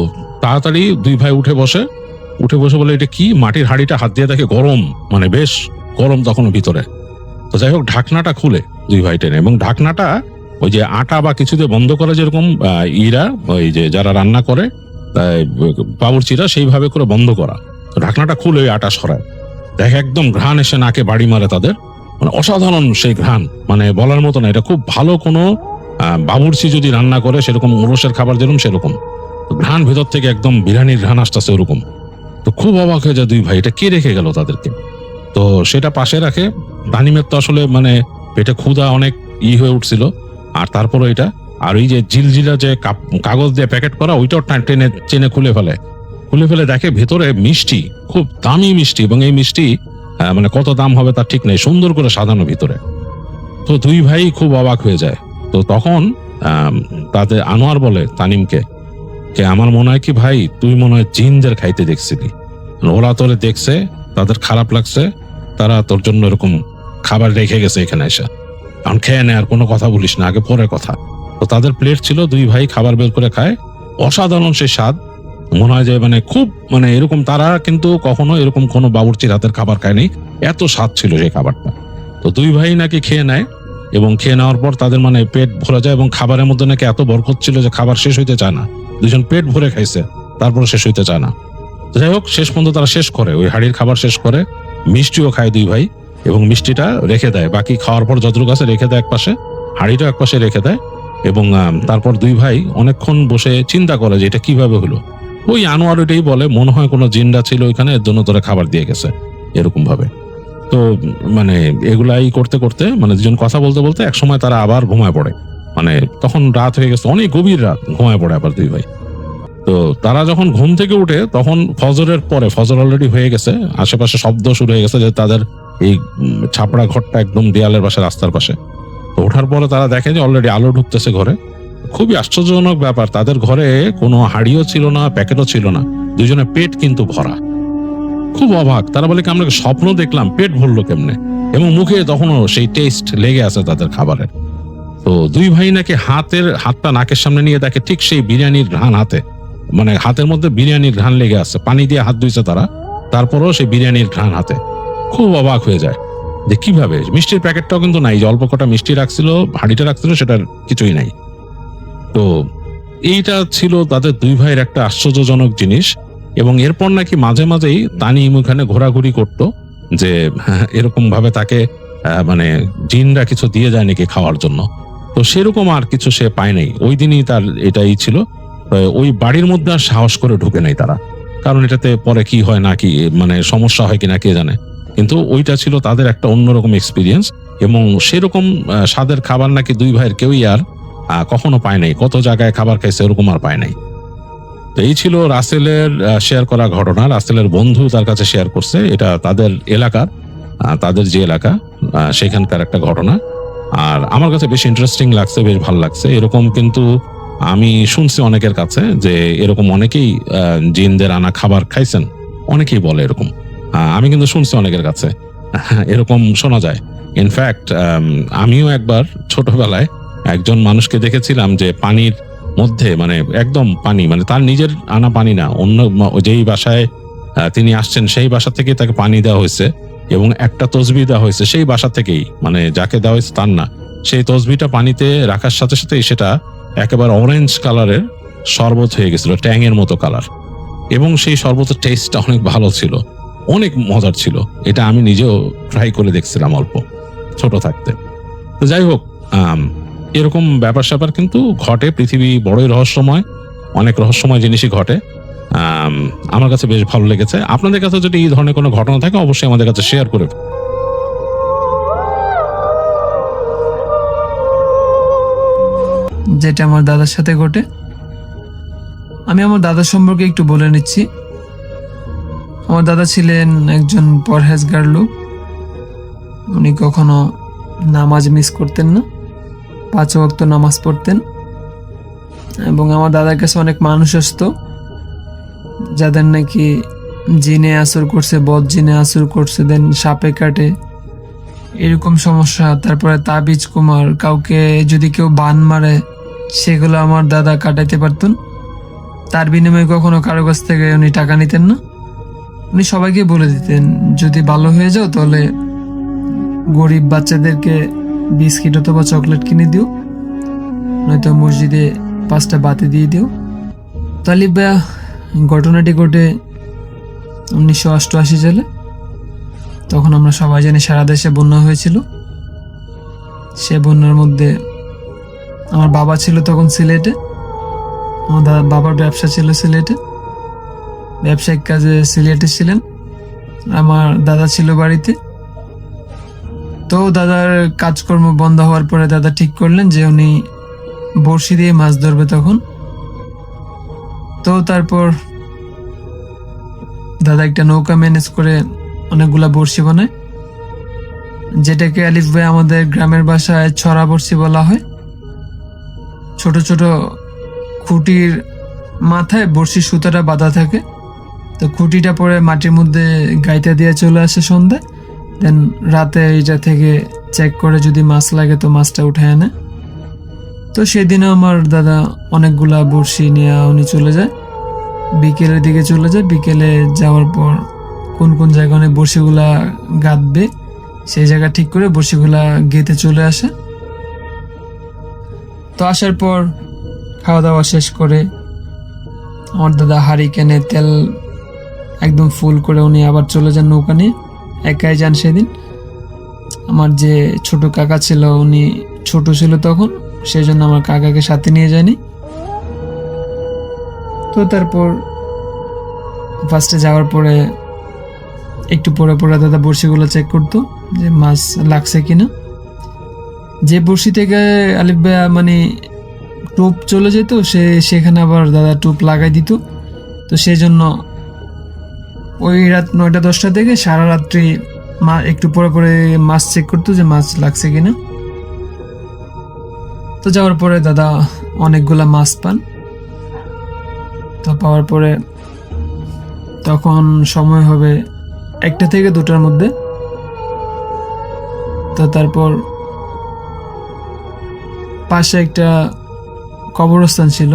তাড়াতাড়ি দুই ভাই উঠে বসে বলে এটা কি? মাটির হাড়িটা হাত দিয়ে দেখে গরম, মানে বেশ গরম তখনও ভিতরে। তো যাই হোক ঢাকনাটা খুলে দুই ভাই টেনে, এবং ঢাকনাটা ওই যে আটা বা কিছু দিয়ে বন্ধ করে, যেরকম ওই যে যারা রান্না করে বাবুর্চিরা সেইভাবে করে বন্ধ করা। তো ঢাকনাটা খুলে ওই আটা সরায়, দেখে একদম ঘ্রাণ এসে নাকে বাড়ি মারে তাদের, মানে অসাধারণ সেই ঘ্রাণ, মানে বলার মতো না। এটা খুব ভালো কোনো বাবুর্চি যদি রান্না করে সেরকম, ওরসের খাবার যেরকম সেরকম ঘ্রাণ, ভেতর থেকে একদম বিরিয়ানির ঘ্রাণ আসতেছে ওরকম। তো খুব অবাক হয়ে যায় দুই ভাই, এটা কে রেখে গেল তাদেরকে। তো সেটা পাশে রাখে। তানিমের তো আসলে মানে পেটে ক্ষুধা অনেক হয়ে উঠছিল, আর তারপরে এটা, আর ওই যে ঝিলঝিলা যে কাগজ দিয়ে প্যাকেট করা, ওইটাও চেনে খুলে ফেলে দেখে ভেতরে মিষ্টি, খুব দামি মিষ্টি, এবং এই মিষ্টি মানে কত দাম হবে তার ঠিক নেই, সুন্দর করে সাজানো ভিতরে। তো দুই ভাই খুব অবাক হয়ে যায়। তো তখন তাদের আনোয়ার বলে তানিমকে, কে আমার মনে হয় কি ভাই, তুই মনে হয় জিনদের খাইতে দেখছিলি, ওরা তোরে দেখছে, তাদের খারাপ লাগছে, তারা তোর জন্য এরকম খাবার রেখে গেছে এখানে এসে, কারণ খেয়ে নে, আর কোনো কথা বলিস না, আগে পরে কথা। তো তাদের প্লেট ছিল, দুই ভাই খাবার বের করে খায়, অসাধারণ সেই স্বাদ। মনে হয় যে মানে খুব মানে এরকম তারা কিন্তু কখনো এরকম কোনো বাবুর্চির হাতের খাবার খায়নি, এত স্বাদ ছিল সেই খাবারটা। তো দুই ভাই নাকি খেয়ে নেয়, এবং খেয়ে নেওয়ার পর তাদের মানে পেট ভরে যায়, এবং খাবারের মধ্যে নাকি এত বরকত ছিল যে খাবার শেষ হইতে চায় না। দুজন পেট ভরে খাইছে, তারপরে শেষ হইতে চায় না। যাই হোক শেষ পর্যন্ত তারা শেষ করে, ওই হাড়ির খাবার শেষ করে, মিষ্টিও খায় দুই ভাই, এবং মিষ্টিটা রেখে দেয়, বাকি খাওয়ার পর যতটুকু আছে রেখে দেয় এক পাশে, হাড়িটাও এক পাশে রেখে দেয়। এবং তারপর দুই ভাই অনেকক্ষণ বসে চিন্তা করে যে এটা কিভাবে হলো। ওই আনোয়ার ওইটাই বলে, মনে হয় কোনো জিনরা ছিল ওইখানে, এর জন্য তোরা খাবার দিয়ে গেছে এরকম ভাবে। তো মানে এগুলাই করতে করতে, মানে দুজন কথা বলতে বলতে এক সময় তারা আবার ঘুমায় পড়ে, মানে তখন রাত হয়ে গেছে, অনেক গভীর রাত, ঘুমায় পড়ে আবার দুই ভাই। তো তারা যখন ঘুম থেকে উঠে তখন ফজরের পরে, ফজর অলরেডি হয়ে গেছে, আশেপাশে শব্দ শুরু হয়ে গেছে, যে তাদের এই ছাপড়া ঘরটা একদম দেয়ালের পাশে, রাস্তার পাশে। তো ওঠার পরে তারা দেখে যে অলরেডি আলো ঢুকতেছে ঘরে। খুবই আশ্চর্যজনক ব্যাপার, তাদের ঘরে কোনো হাড়িও ছিল না, প্যাকেটও ছিল না, দুজনের পেট কিন্তু ভরা। খুব অবাক, তারা বলে কি আমরা স্বপ্ন দেখলাম, পেট ভরলো কেমনে, এবং মুখে তখনও সেই টেস্ট লেগে আছে তাদের খাবারের। তো দুই ভাই নাকি হাতটা নাকের সামনে নিয়ে দেখে ঠিক সেই বিরিয়ানির ঘ্রাণ হাতে, মানে হাতের মধ্যে বিরিয়ানির ঘ্রাণ লেগে আছে, পানি দিয়ে হাত ধুইছে তারা, তারপরও সেই বিরিয়ানির ঘ্রাণ হাতে। খুব অবাক হয়ে যায় যে কিভাবে, মিষ্টির প্যাকেটটাও কিন্তু নাই, যে অল্প কটা মিষ্টি রাখছিল, হাঁড়িটা রাখছিল, সেটার কিছুই নাই। তো এইটা ছিল তাদের দুই ভাইয়ের একটা আশ্চর্যজনক জিনিস। এবং এরপর নাকি মাঝে মাঝেই তানিম ওখানে ঘোরাঘুরি করতো, যে এরকম ভাবে তাকে মানে জিনরা কিছু দিয়ে যায় নাকি খাওয়ার জন্য। তো সেরকম আর কিছু সে পায় নাই, ওই দিনই তার এটাই ছিল। ওই বাড়ির মধ্যে আর সাহস করে ঢুকে নাই তারা, কারণ এটাতে পরে কি হয় না কি, মানে সমস্যা হয় কিনা কে জানে। কিন্তু ওইটা ছিল তাদের একটা অন্যরকম এক্সপিরিয়েন্স, এবং সেরকম স্বাদের খাবার নাকি দুই ভাইয়ের কেউই আর কখনো পায় নাই। কত জায়গায় খাবার খাইছে, ওরকম আর পায় নাই। তো এই ছিল রাসেলের শেয়ার করা ঘটনা। রাসেলের বন্ধু তার কাছে শেয়ার করছে, এটা তাদের এলাকার, তাদের যে এলাকা সেখানকার একটা ঘটনা। আর আমার কাছে বেশ ইন্টারেস্টিং লাগছে, বেশ ভালো লাগছে। এরকম কিন্তু আমি শুনছি অনেকের কাছে যে এরকম অনেকেই জিনদের আনা খাবার খাইছেন, অনেকেই বলে এরকম। আমি কিন্তু শুনছি অনেকের কাছে এরকম শোনা যায়। ইনফ্যাক্ট আমিও একবার ছোটবেলায় একজন মানুষকে দেখেছিলাম যে পানির মধ্যে, মানে একদম পানি, মানে তার নিজের আনা পানি না, অন্য যেই বাসায় তিনি আসছেন সেই বাসা থেকে তাকে পানি দেওয়া হয়েছে এবং একটা তসবি দেওয়া হয়েছে সেই বাসা থেকেই, মানে যাকে দেওয়া হয়েছে তার না, সেই তসবিটা পানিতে রাখার সাথে সাথে সেটা একেবারে অরেঞ্জ কালারের শরবত হয়ে গেছিল, ট্যাংয়ের মতো কালার, এবং সেই শরবতের টেস্টটা অনেক ভালো ছিল, অনেক মজার ছিল। এটা আমি নিজেও ট্রাই করে দেখছিলাম অল্প ছোট থাকতে। তো যাই হোক, এরকম ব্যাপার স্যাপার কিন্তু ঘটে, পৃথিবী বড়ই রহস্যময়, অনেক রহস্যময় জিনিসই ঘটে। আমার কাছে বেশ ভালো লেগেছে। আপনাদের কাছে যদি এই ধরনের কোনো ঘটনা থাকে অবশ্যই আমাদের কাছে শেয়ার করে। যেটা আমার দাদার সাথে ঘটে, আমি আমার দাদা সম্পর্কে একটু বলে নিচ্ছি। আমার দাদা ছিলেন একজন পরহেজগার লোক। উনি কখনো নামাজ মিস করতেন না, 5 ওয়াক্ত নামাজ পড়তেন। এবং আমার দাদার কাছে অনেক মানুষ আসতো যাদের নাকি জিনে আসর করছে, বদ জিনে আসর করছে, দেন সাপে কাটে, এরকম সমস্যা। তারপরে তাবিজ কুমার, কাউকে যদি কেউ বান মারে সেগুলো আমার দাদা কাটাইতে পারতেন। তার বিনিময়ে কখনো কারো কাছ থেকে উনি টাকা নিতেন না। উনি সবাইকে বলে দিতেন, যদি ভালো হয়ে যাও তাহলে গরিব বাচ্চাদেরকে বিস্কিট অথবা চকলেট কিনে দিও, নয়তো মসজিদে 5টা বাতি দিয়ে দিও। তালিব ভাইয়া, ঘটনাটি ঘটে 1988 সালে। তখন আমরা সবাই জানি সারা দেশে বন্যা হয়েছিল। সে বন্যার মধ্যে আমার বাবা ছিল তখন সিলেটে, আমার বাবার ব্যবসা ছিল সিলেটে, ব্যবসায়িক কাজে সিলেটে ছিলেন। আমার দাদা ছিল বাড়িতে। তো দাদার কাজকর্ম বন্ধ হওয়ার পরে দাদা ঠিক করলেন যে উনি বড়শি দিয়ে মাছ ধরবে তখন। তো তারপর দাদা একটা নৌকা ম্যানেজ করে অনেকগুলা বড়শি বানায়, যেটাকে আলিফ ভাই আমাদের গ্রামের ভাষায় ছড়া বড়শি বলা হয়। ছোট ছোট খুঁটির মাথায় বড়শির সুতাটা বাঁধা থাকে। তো খুঁটিটা পরে মাটির মধ্যে গাইতে দিয়ে চলে আসে সন্ধ্যায়, দেন রাতে এটা থেকে চেক করে যদি মাছ লাগে তো মাছটা উঠে আনে। তো সেদিনও আমার দাদা অনেকগুলা বড়শি নিয়ে উনি চলে যায়, বিকেলের দিকে চলে যায়। বিকেলে যাওয়ার পর কোন কোন জায়গায় অনেক বড়শিগুলা গাঁথবে সেই জায়গা ঠিক করে বড়শিগুলা গেঁথে চলে আসে। তো আসার পর খাওয়া দাওয়া শেষ করে আমার দাদা হাঁড়ি কেনে তেল একদম ফুল করে উনি আবার চলে যান নৌকা নিয়ে। একাই যান সেদিন। আমার যে ছোট কাকা ছিল উনি ছোট ছিল তখন, সেই জন্য আমার কাকাকে সাথে নিয়ে যায়নি। তো তারপর ফার্স্টে যাওয়ার পরে একটু পরে পরে দাদা বড়শিগুলো চেক করতো যে মাছ লাগছে কিনা। যে বড়শি থেকে আলিফ ভাইয়া মানে টোপ চলে যেত সেখানে আবার দাদা টোপ লাগাই দিত। তো সেই জন্য ওই রাত 9টা-10টা থেকে সারা রাত্রি একটু পরে পরে মাছ চেক করতো যে মাছ লাগছে কিনা। তো যাওয়ার পরে দাদা অনেকগুলা মাছ পান। তো পাওয়ার পরে তখন সময় হবে 1টা থেকে 2টার মধ্যে। তো তারপর পাশে একটা কবরস্থান ছিল।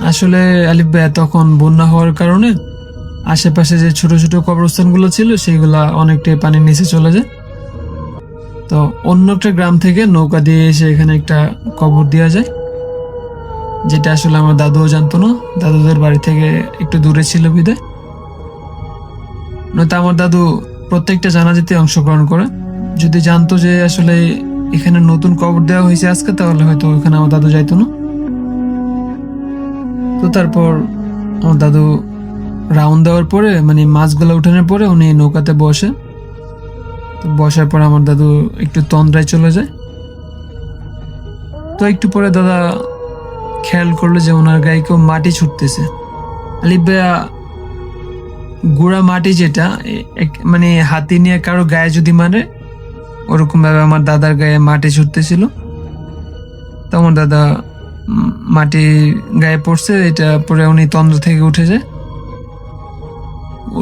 আসলে আলিফ ভাই তখন বন্যা হওয়ার কারণে আশেপাশে যে ছোট ছোট কবরস্থানগুলো ছিল সেইগুলা অনেকটাই পানির নিচে চলে যায়। তো অন্য একটা গ্রাম থেকে নৌকা দিয়ে এসে এখানে একটা কবর দেওয়া যায়, যেটা আসলে আমার দাদুও জানতো না। দাদুদের বাড়ি থেকে একটু দূরে ছিল বিদায়, নয়তো আমার দাদু প্রত্যেকটা জানাজাতে অংশগ্রহণ করে। যদি জানতো যে আসলে এখানে নতুন কবর দেওয়া হয়েছে আজকে, তাহলে হয়তো ওখানে আমার দাদু যাইতো না। তো তারপর আমার দাদু রাউন্ড দেওয়ার পরে মানে মাছগুলো উঠানোর পরে উনি নৌকাতে বসে। তো বসার পর আমার দাদু একটু তন্দ্রায় চলে যায়। তো একটু পরে দাদা খেয়াল করলো যে ওনার গায়ে কেউ মাটি ছুটতেছে। আলিফ ভাইয়া গুঁড়া মাটি যেটা মানে হাতি নিয়ে কারো গায়ে যদি মারে ওরকম ভাবে আমার দাদার গায়ে মাটি ছুটতেছিল। তো আমার দাদা মাটি গায়ে পড়ছে, এটা পরে উনি তন্দ্রা থেকে উঠে যায়।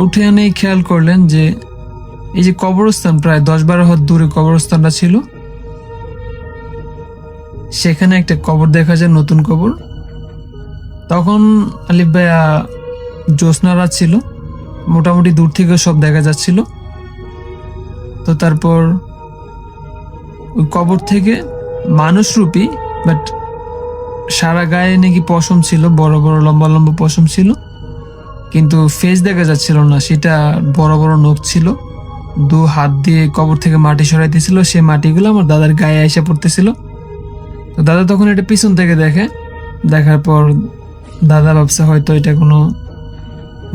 উঠে উনি খেয়াল করলেন যে এই যে কবরস্থান, প্রায় 10-12 হাত দূরে কবরস্থানটা ছিল, সেখানে একটা কবর দেখা যায়, নতুন কবর। তখন আলিফ ভাইয়া জ্যোৎস্না রাত ছিল, মোটামুটি দূর থেকে সব দেখা যাচ্ছিল। তো তারপর ওই কবর থেকে মানুষরূপী, বাট সারা গায়ে নাকি পশম ছিল, বড় বড় লম্বা লম্বা পশম ছিল, কিন্তু ফেস দেখা যাচ্ছিল না। সেটা বড় বড় নখ ছিল, 2 হাত দিয়ে কবর থেকে মাটি সরাইতেছিল। সে মাটিগুলো আমার দাদার গায়ে এসে পড়তেছিল। তো দাদা তখন এটা পিছন থেকে দেখে। দেখার পর দাদা ভাবছে হয়তো এটা কোনো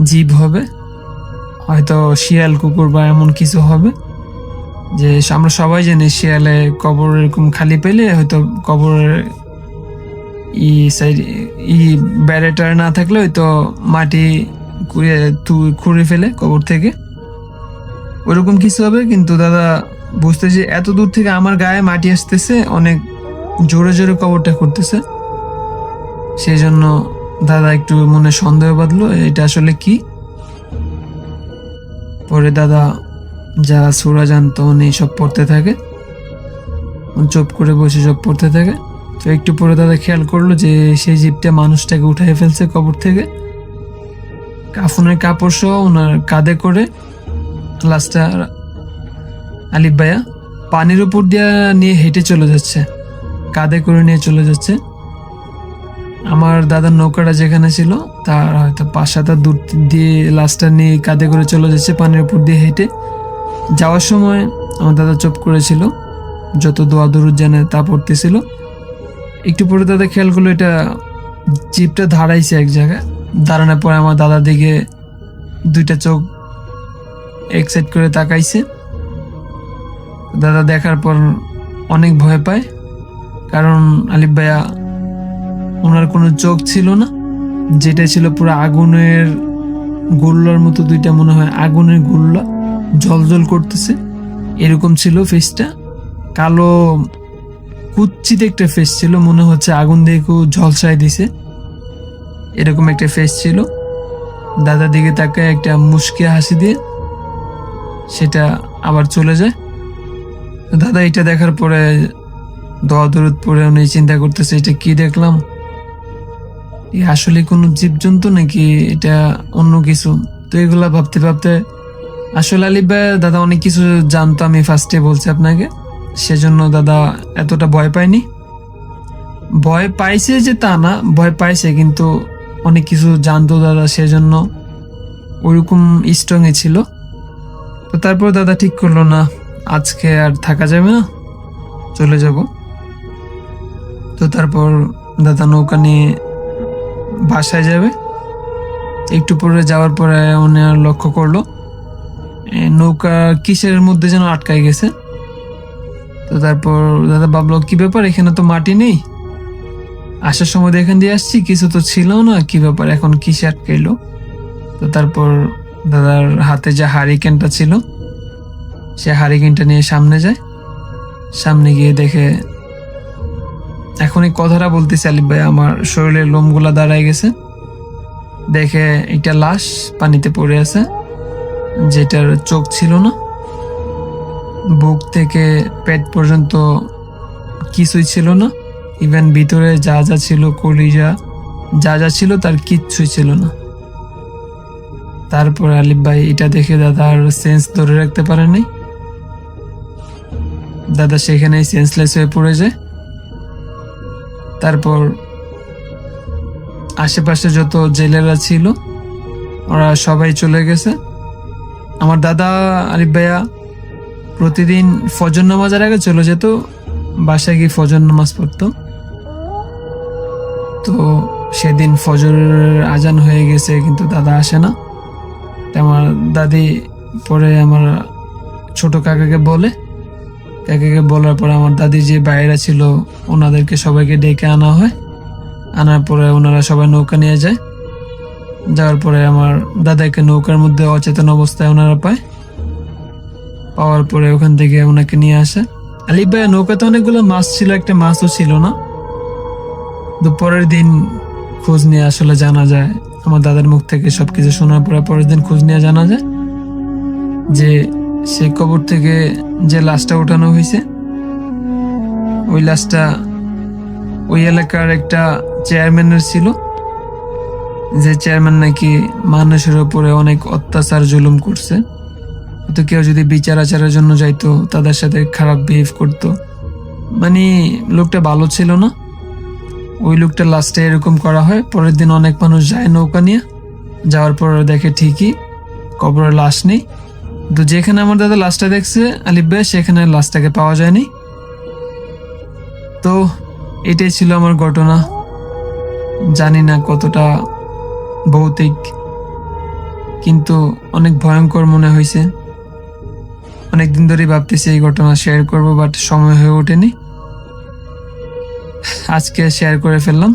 জীব হবে, হয়তো শিয়াল কুকুর বা এমন কিছু হবে। যে আমরা সবাই জানি শিয়ালে কবর এরকম খালি পেলে হয়তো কবরের সাইড ব্যারেটার না থাকলে হয়তো মাটি খুঁড়ে ফেলে কবর থেকে, ওরকম কিছু হবে। কিন্তু দাদা বুঝতেছে এত দূর থেকে আমার গায়ে মাটি আসতেছে, অনেক জোরে জোরে কবরটা করতেছে। সেই জন্য দাদা একটু মনে সন্দেহ বাঁধলো এটা আসলে কি। পরে দাদা যা সূরা জানতো উনি সব পড়তে থাকে, চুপ করে বসে সব পড়তে থাকে। তো একটু পরে দাদা খেয়াল করলো যে সেই জীবটা মানুষটাকে উঠাই ফেলছে কবর থেকে, কাফনের কাপড় সহ ওনার কাঁধে করে। লাস্টটা আলিফ ভাইয়া পানির উপর দিয়ে নিয়ে হেঁটে চলে যাচ্ছে, কাঁধে করে নিয়ে চলে যাচ্ছে। আমার দাদার নৌকাটা যেখানে ছিল তার হয়তো 5-7 হাত দূর দিয়ে লাশটা নিয়ে কাঁধে করে চলে যাচ্ছে পানির উপর দিয়ে হেঁটে। যাওয়ার সময় আমার দাদা চুপ করেছিল, যত দোয়া দরুদ জানে তা পড়তেছিল। একটু পরে দাদা খেয়াল করলো এটা জিপটা দাঁড়াইছে এক জায়গায়। দাঁড়ানোর পরে আমার দাদার দিকে 2টা চোখ এক সাইড করে তাকাইছে। দাদা দেখার পর অনেক ভয় পায়, কারণ আলিফ ভাইয়া ওনার কোনো চোখ ছিল না, যেটা ছিল পুরো আগুনের গোল্লার মতো, 2টা মনে হয় আগুনের গোল্লা জ্বলজ্বল করতেছে, এরকম ছিল ফেসটা। কালো কুচ্ছিতে একটা ফেস ছিল, মনে হচ্ছে আগুন দিয়ে কেউ ঝলসায় দিছে, এরকম একটা ফেস ছিল। দাদার দিকে তাকায় একটা মুচকি হাসি দিয়ে সেটা আবার চলে যায়। দাদা এটা দেখার পরে দোয়া দরুদ পড়ে উনি চিন্তা করতেছে এটা কি দেখলাম, আসলে কোনো জীবজন্তু নাকি এটা অন্য কিছু। তো এগুলা ভাবতে ভাবতে আসলে আলিফ ভাই দাদা অনেক কিছু জানতো, আমি ফার্স্টে বলছি আপনাকে, সেজন্য দাদা এতটা ভয় পায়নি। ভয় পাইছে যে তা না, ভয় পাইছে কিন্তু অনেক কিছু জানতো দাদা, সেজন্য ওইরকম স্ট্রংয়ে ছিল। তো তারপর দাদা ঠিক করলো না আজকে আর থাকা যাবে না, চলে যাব। তো তারপর দাদা নৌকা নিয়ে বাসায় যাবে। একটু পরে যাওয়ার পরে উনি লক্ষ্য করলো নৌকা কিসের মধ্যে যেন আটকাই গেছে। তো তারপর দাদা ভাবলো কি ব্যাপার, এখানে তো মাটি নেই, আসার সময় এখান দিয়ে আসছি, কিছু তো ছিল না, কি ব্যাপার এখন কিসে আটকাইলো। তো তারপর দাদার হাতে যে হারিকেনটা ছিল সে হারিকেনটা নিয়ে সামনে যায়। সামনে গিয়ে দেখে, এখন এই কথাটা বলতেছি আলিফ ভাই, আমার শরীরের লোমগুলা দাঁড়ায় গেছে। দেখে একটা লাশ পানিতে পড়ে আছে, যেটার চোখ ছিল না, বুক থেকে পেট পর্যন্ত কিছুই ছিল না, ইভেন ভিতরে যা যা ছিল, কলিজা যা যা ছিল তার কিচ্ছুই ছিল না। তারপর আলিফ ভাই এটা দেখে দাদা আর সেন্স ধরে রাখতে পারেনি, দাদা সেখানেই সেন্সলেস হয়ে পড়ে যায়। তারপর আশেপাশে যত জেলেরা ছিল ওরা সবাই চলে গেছে। আমার দাদা আলিফ ভাইয়া প্রতিদিন ফজর নামাজের আগে চলে যেত, বাসায় গিয়ে ফজর নামাজ পড়তো। তো সেদিন ফজর আজান হয়ে গেছে কিন্তু দাদা আসে না। আমার দাদি পরে আমার ছোট কাকাকে বলে, কাকাকে বলার পরে আমার দাদি যে বাইরে ছিল ওনাদেরকে সবাইকে ডেকে আনা হয়। আনার পরে ওনারা সবাই নৌকা নিয়ে যায়। যাওয়ার পরে আমার দাদাকে নৌকার মধ্যে অচেতন অবস্থায় ওনারা পায়। পাওয়ার পরে ওখান থেকে ওনাকে নিয়ে আসে। আলিফ ভাইয়া নৌকাতে অনেকগুলো মাছ ছিল, একটা মাছও ছিল না। তো পরের দিন খোঁজ নিয়ে আসলে জানা যায়, আমার দাদার মুখ থেকে সবকিছু শোনার পরে পরের দিন খোঁজ নিয়ে জানা যায় যে সেই কবর থেকে যে লাশটা উঠানো হয়েছে, ওই লাশটা ওই এলাকার একটা চেয়ারম্যানের ছিল, যে চেয়ারম্যান নাকি মানুষের উপরে অনেক অত্যাচার জুলুম করছে। তো কেউ যদি বিচার আচারের জন্য যাইতো তাদের সাথে খারাপ বিহেভ করতো, মানে লোকটা ভালো ছিল না। ওই লোকটা লাস্টে এরকম করা হয়। পরের দিন অনেক মানুষ যায় নৌকা নিয়ে, যাওয়ার পর দেখে ঠিকই কবরের লাশ নেই। তো যেখানে আমার দাদা লাশটা দেখছে আলিফ ভাই, সেখানে লাশটাকে পাওয়া যায়নি। তো এটাই ছিল আমার ঘটনা। জানি না কতটা ভৌতিক, কিন্তু অনেক ভয়ঙ্কর মনে হয়েছে। অনেকদিন ধরেই ভাবতেছি এই ঘটনা শেয়ার করব, বাট সময় হয়ে ওঠেনি। আজকে শেয়ার করে ফেললাম।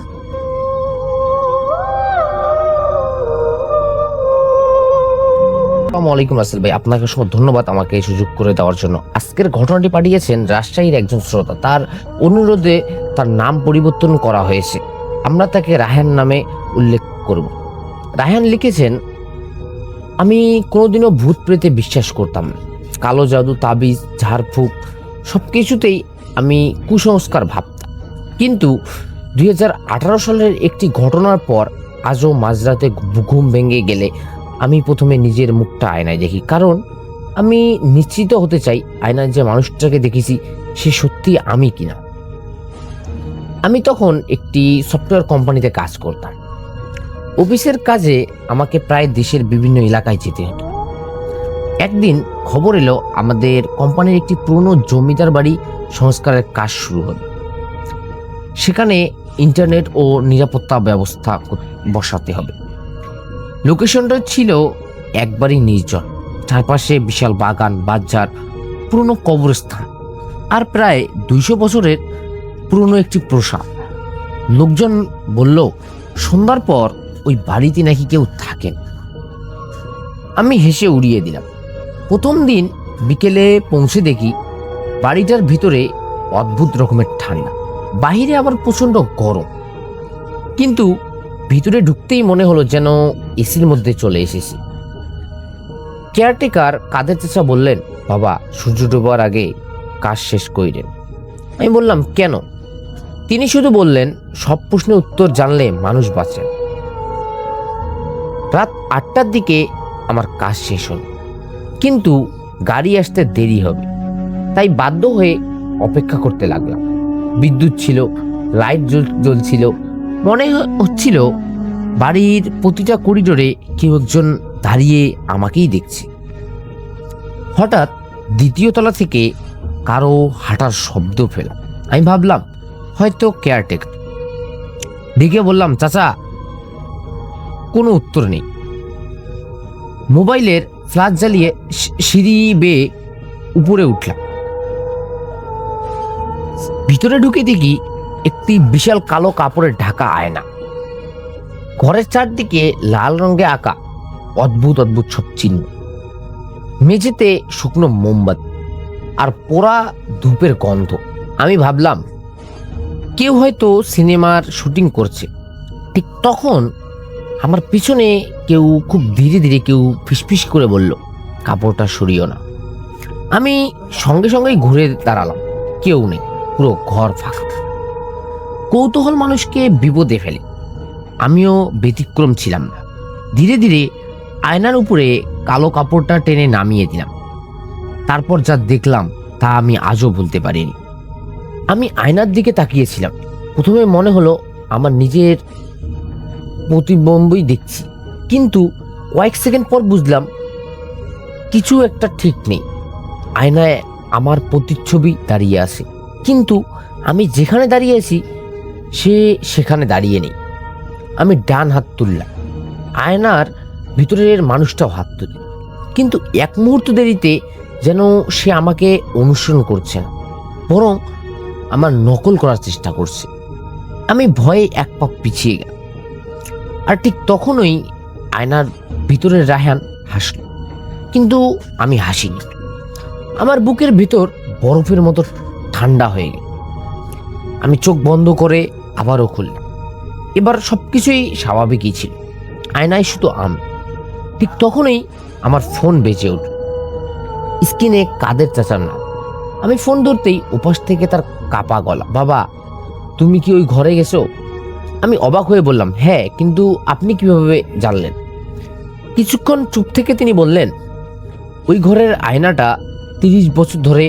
আসসালামু আলাইকুম রাসেল ভাই, আপনাকে অসংখ্য ধন্যবাদ আমাকে এই সুযোগ করে দেওয়ার জন্য। আজকের ঘটনাটি পাঠিয়েছেন রাজশাহীর একজন শ্রোতা। তার অনুরোধে তার নাম পরিবর্তন করা হয়েছে, আমরা তাকে রায়হান নামে উল্লেখ করব। রায়হান লিখেছেন, আমি কোনোদিনও ভূত প্রেতে বিশ্বাস করতাম না। কালো জাদু, তাবিজ, ঝাড়ফুঁক সবকিছুতেই আমি কুসংস্কার ভাবতাম। কিন্তু 2018 সালের একটি ঘটনার পর আজও মাঝরাতে ঘুম ভেঙে গেলে আমি প্রথমে নিজের মুখটা আয়নায় দেখি, কারণ আমি নিশ্চিত হতে চাই আয়নায় যে মানুষটাকে দেখেছি সে সত্যি আমি কিনা। আমি তখন একটি সফটওয়্যার কোম্পানিতে কাজ করতাম। অফিসের কাজে আমাকে প্রায় দেশের বিভিন্ন এলাকায় যেতে হতো। একদিন খবর এলো আমাদের কোম্পানির একটি পুরনো জমিদার বাড়ি সংস্কারের কাজ শুরু হবে। সেখানে ইন্টারনেট ও নিরাপত্তা ব্যবস্থা বসাতে হবে। লোকেশনটা ছিল একবারই নির্জন, চারপাশে বিশাল বাগান, বাজার, পুরনো কবরস্থান আর প্রায় 200 বছরের পুরনো একটি প্রাসাদ। লোকজন বলল সন্ধ্যার পর ওই বাড়িতে নাকি কেউ থাকেন। আমি হেসে উড়িয়ে দিলাম। প্রথম দিন বিকেলে পৌঁছে দেখি বাড়িটার ভিতরে অদ্ভুত রকমের ঠান্ডা, বাহিরে আবার প্রচন্ড গরম। কিন্তু ভিতরে ঢুকতেই মনে হলো যেন এসির মধ্যে চলে এসেছি। কেয়ারটেকার কাদের চাচা বললেন, বাবা সূর্য ডোবার আগে কাজ শেষ কইরেন। আমি বললাম কেন? তিনি শুধু বললেন, সব প্রশ্নের উত্তর জানলে মানুষ বাঁচে। রাত 8টার দিকে আমার কাজ শেষ হল, কিন্তু গাড়ি আসতে দেরি হবে, তাই বাধ্য হয়ে অপেক্ষা করতে লাগলাম। বিদ্যুৎ ছিল, লাইট জ্বলছিল, মনে হচ্ছিল বাড়ির প্রতিটা করিডোরে কেউ একজন দাঁড়িয়ে আমাকেই দেখছে। হঠাৎ দ্বিতীয় তলা থেকে কারো হাঁটার শব্দ পেলাম। আমি ভাবলাম হয়তো কেয়ারটেকার। ডেকে বললাম, চাচা। কোনো উত্তর নেই। মোবাইলের ফ্ল্যাশ জ্বালিয়ে সিঁড়ি বেয়ে উপরে উঠলাম। ভিতরে ঢুকে দেখি একটি বিশাল কালো কাপড়ের ঢাকা আয়না, ঘরের চারদিকে লাল রঙে আঁকা অদ্ভুত অদ্ভুত সব চিহ্ন, মেঝেতে শুকনো মোমবাতি আর পোড়া ধূপের গন্ধ। আমি ভাবলাম কেউ হয়তো সিনেমার শুটিং করছে। ঠিক তখন আমার পিছনে কেউ খুব ধীরে ধীরে কেউ ফিসফিস করে বলল, কাপড়টা সরিও না। আমি সঙ্গে সঙ্গেই ঘুরে দাঁড়ালাম। কেউ নেই, পুরো ঘর ফাঁকা। কৌতূহল মানুষকে বিপদে ফেলে, আমিও ব্যতিক্রম ছিলাম না। ধীরে ধীরে আয়নার উপরে কালো কাপড়টা টেনে নামিয়ে দিলাম। তারপর যা দেখলাম তা আমি আজও ভুলতে পারিনি। আমি আয়নার দিকে তাকিয়েছিলাম। প্রথমে মনে হলো আমার নিজের প্রতিবিম্বই দেখছি, কিন্তু কয়েক সেকেন্ড পর বুঝলাম কিছু একটা ঠিক নেই। আয়নায় আমার প্রতিচ্ছবি দাঁড়িয়ে আছে, কিন্তু আমি যেখানে দাঁড়িয়ে আছি সে সেখানে দাঁড়িয়ে নেই। আমি ডান হাত তুললাম, আয়নার ভিতরের মানুষটাও হাত তুলে, কিন্তু এক মুহূর্ত দেরিতে যেন সে আমাকে অনুসরণ করছে না, বরং আমার নকল করার চেষ্টা করছে। আমি ভয়ে এক পা পিছিয়ে গেলাম। আর ঠিক তখনই আয়নার ভিতরের রায়হান হাসল, কিন্তু আমি হাসিনি। আমার বুকের ভিতর বরফের মতো ঠান্ডা হয়ে গেল। আমি চোখ বন্ধ করে আবারও খুললাম। এবার সবকিছুই স্বাভাবিকই ছিল, আয়নায় শুধু আমি। ঠিক তখনই আমার ফোন বেজে উঠল। স্ক্রিনে কাদের চাচার নাম। আমি ফোন ধরতেই উপাস থেকে তার কাপা গলা, বাবা তুমি কি ওই ঘরে গেছো? আমি অবাক হয়ে বললাম, হ্যাঁ, কিন্তু আপনি কিভাবে জানলেন? কিছুক্ষণ চুপ থেকে তিনি বললেন, ওই ঘরের আয়নাটা 30 বছর ধরে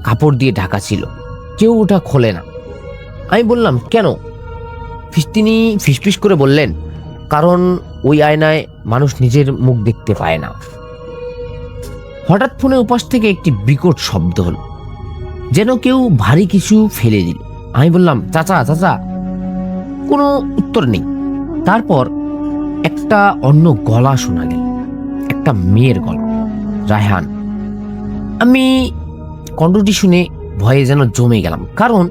কাপড় দিয়ে ঢাকা ছিল, কেউ ওটা খোলে না। আমি বললাম, কেন? তিনি ফিসফিস করে বললেন, কারণ ওই আয়নায় মানুষ নিজের মুখ দেখতে পায় না। হঠাৎ ফোনের উপাস থেকে একটি বিকট শব্দ হলো, যেন কেউ ভারী কিছু ফেলে দিল। আমি বললাম, চাচা চাচা। কোনো উত্তর নেই। তারপর একটা অন্য গলা শোনা গেল, একটা মেয়ের গলা, রায়হান। আমি কণ্ঠটি শুনে ভয়ে যেন জমে গেলাম, কারণ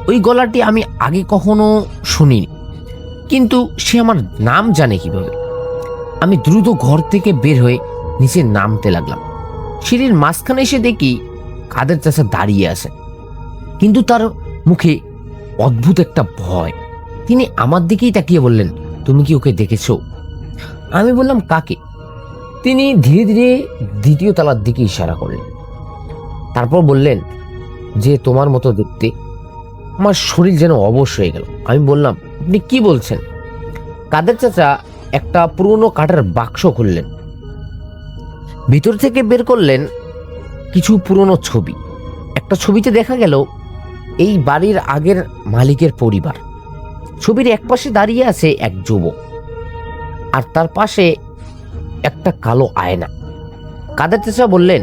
ওই গলাটি আমি আগে কখনো শুনিনি। কিন্তু সে আমার নাম জানে কিভাবে? আমি দ্রুত ঘর থেকে বের হয়ে নিচে নামতে লাগলাম। সিঁড়ির মাঝখানে এসে দেখি কাদের চাচা দাঁড়িয়ে আছে, কিন্তু তার মুখে অদ্ভুত একটা ভয়। তিনি আমার দিকেই তাকিয়ে বললেন, তুমি কি ওকে দেখেছো? আমি বললাম, কাকে? তিনি ধীরে ধীরে দ্বিতীয় তলার দিকে ইশারা করলেন। তারপর বললেন, যে তোমার মতো দেখতে। আমার শরীর যেন অবশ হয়ে গেল। আমি বললাম, আপনি কি বলছেন? কাদের চাচা একটা পুরনো কাঠের বাক্স খুললেন, ভিতর থেকে বের করলেন কিছু পুরনো ছবি। একটা ছবিতে দেখা গেল এই বাড়ির আগের মালিকের পরিবার। ছবির এক পাশে দাঁড়িয়ে আছে এক যুবক, আর তার পাশে একটা কালো আয়না। কাদের চাচা বললেন,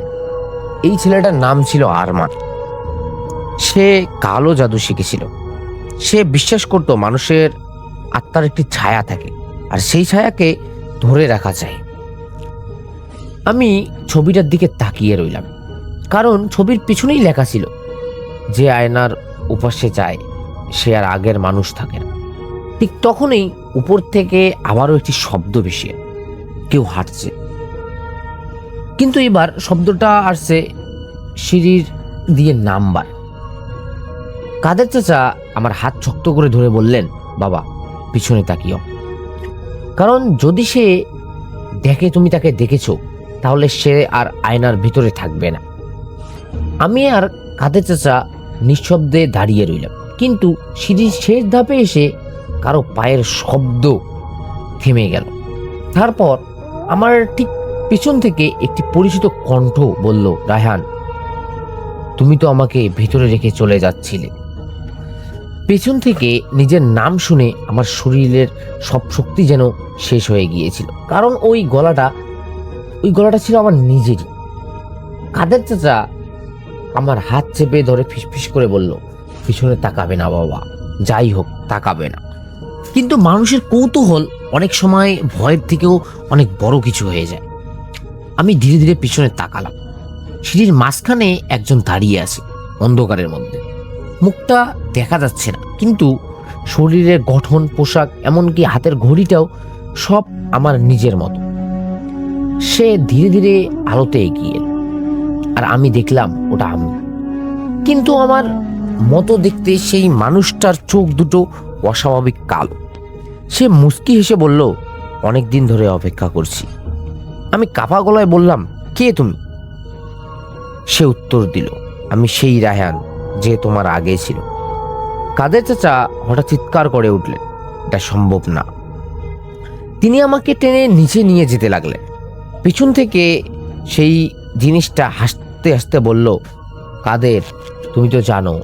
এই ছেলেটার নাম ছিল আরমান। সে কালো জাদু শিখেছিল। সে বিশ্বাস করত মানুষের আত্মার একটি ছায়া থাকে, আর সেই ছায়াকে ধরে রাখা যায়। আমি ছবিটার দিকে তাকিয়ে রইলাম, কারণ ছবির পিছনেই লেখা ছিল, যে আয়নার উপাসে যায় সে আর আগের মানুষ থাকে না। ঠিক তখনই উপর থেকে আবারও একটি শব্দ ভেসে, কেউ হাঁটছে। কিন্তু এবার শব্দটা আসছে সিঁড়ির দিয়ে নামবার। কাদের চাচা আমার হাত শক্ত করে ধরে বললেন, বাবা পিছনে তাকিও, কারণ যদি সে দেখে তুমি তাকে দেখেছো, তাহলে সে আর আয়নার ভিতরে থাকবে না। আমি আর কাদের চাচা নিঃশব্দে দাঁড়িয়ে রইলাম, কিন্তু সিঁড়ির শেষ ধাপে এসে কারো পায়ের শব্দ থেমে গেল। তারপর আমার ঠিক পিছন থেকে একটি পরিচিত কণ্ঠ বলল, রায়হান তুমি তো আমাকে ভিতরে রেখে চলে যাচ্ছিলে। পেছন থেকে নিজের নাম শুনে আমার শরীরের সব শক্তি যেন শেষ হয়ে গিয়েছিল, কারণ ওই গলাটা ছিল আমার নিজেরই। কাদের চাচা আমার হাত চেপে ধরে ফিসফিস করে বলল, পিছনে তাকাবে না বাবা, যাই হোক তাকাবে না। কিন্তু মানুষের কৌতূহল অনেক সময় ভয়ের থেকেও অনেক বড় কিছু হয়ে যায়। আমি ধীরে ধীরে পিছনে তাকালাম। সিঁড়ির মাঝখানে একজন দাঁড়িয়ে আছে, অন্ধকারের মধ্যে। মুখটা দেখা যাচ্ছে না, কিন্তু শরীরের গঠন, পোশাক, এমনকি হাতের ঘড়িটাও সব আমার নিজের মতো। সে ধীরে ধীরে আলোতে এগিয়ে এলো, আর আমি দেখলাম ওটা আমি। কিন্তু আমার মতো দেখতে সেই মানুষটার চোখ দুটো অস্বাভাবিক কালো। সে মুচকি হেসে বলল, অনেকদিন ধরে অপেক্ষা করছি। আমি কাপা গলায় বললাম, কে তুমি? সে উত্তর দিল, আমি সেই রায়হান যে তোমার আগে ছিল। কাদের চাচা হঠাৎ চিৎকার করে উঠলেন, এটা সম্ভব না। তিনি আমাকে টেনে নিচে নিয়ে যেতে লাগলেন। পিছন থেকে সেই জিনিসটা হাসতে হাসতে বলল, কাদের তুমি তো জানো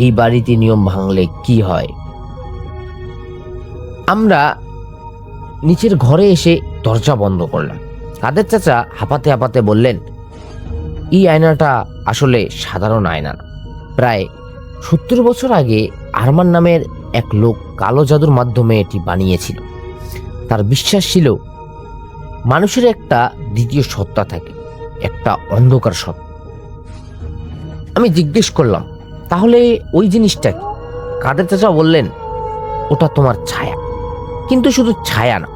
এই বাড়িতে নিয়ম ভাঙলে কি হয়। আমরা নিচের ঘরে এসে দরজা বন্ধ করলাম। কাদের চাচা হাঁপাতে হাঁপাতে বললেন, এই আয়নাটা আসলে সাধারণ আয়না না। প্রায় 70 বছর আগে আরমান নামের এক লোক কালো জাদুর মাধ্যমে এটি বানিয়েছিল। তার বিশ্বাস ছিল মানুষের একটা দ্বিতীয় সত্তা থাকে, একটা অন্ধকার সত্তা। আমি জিজ্ঞেস করলাম, তাহলে ওই জিনিসটা কি? কাদের চাচা বললেন, ওটা তোমার ছায়া। কিন্তু শুধু ছায়া না,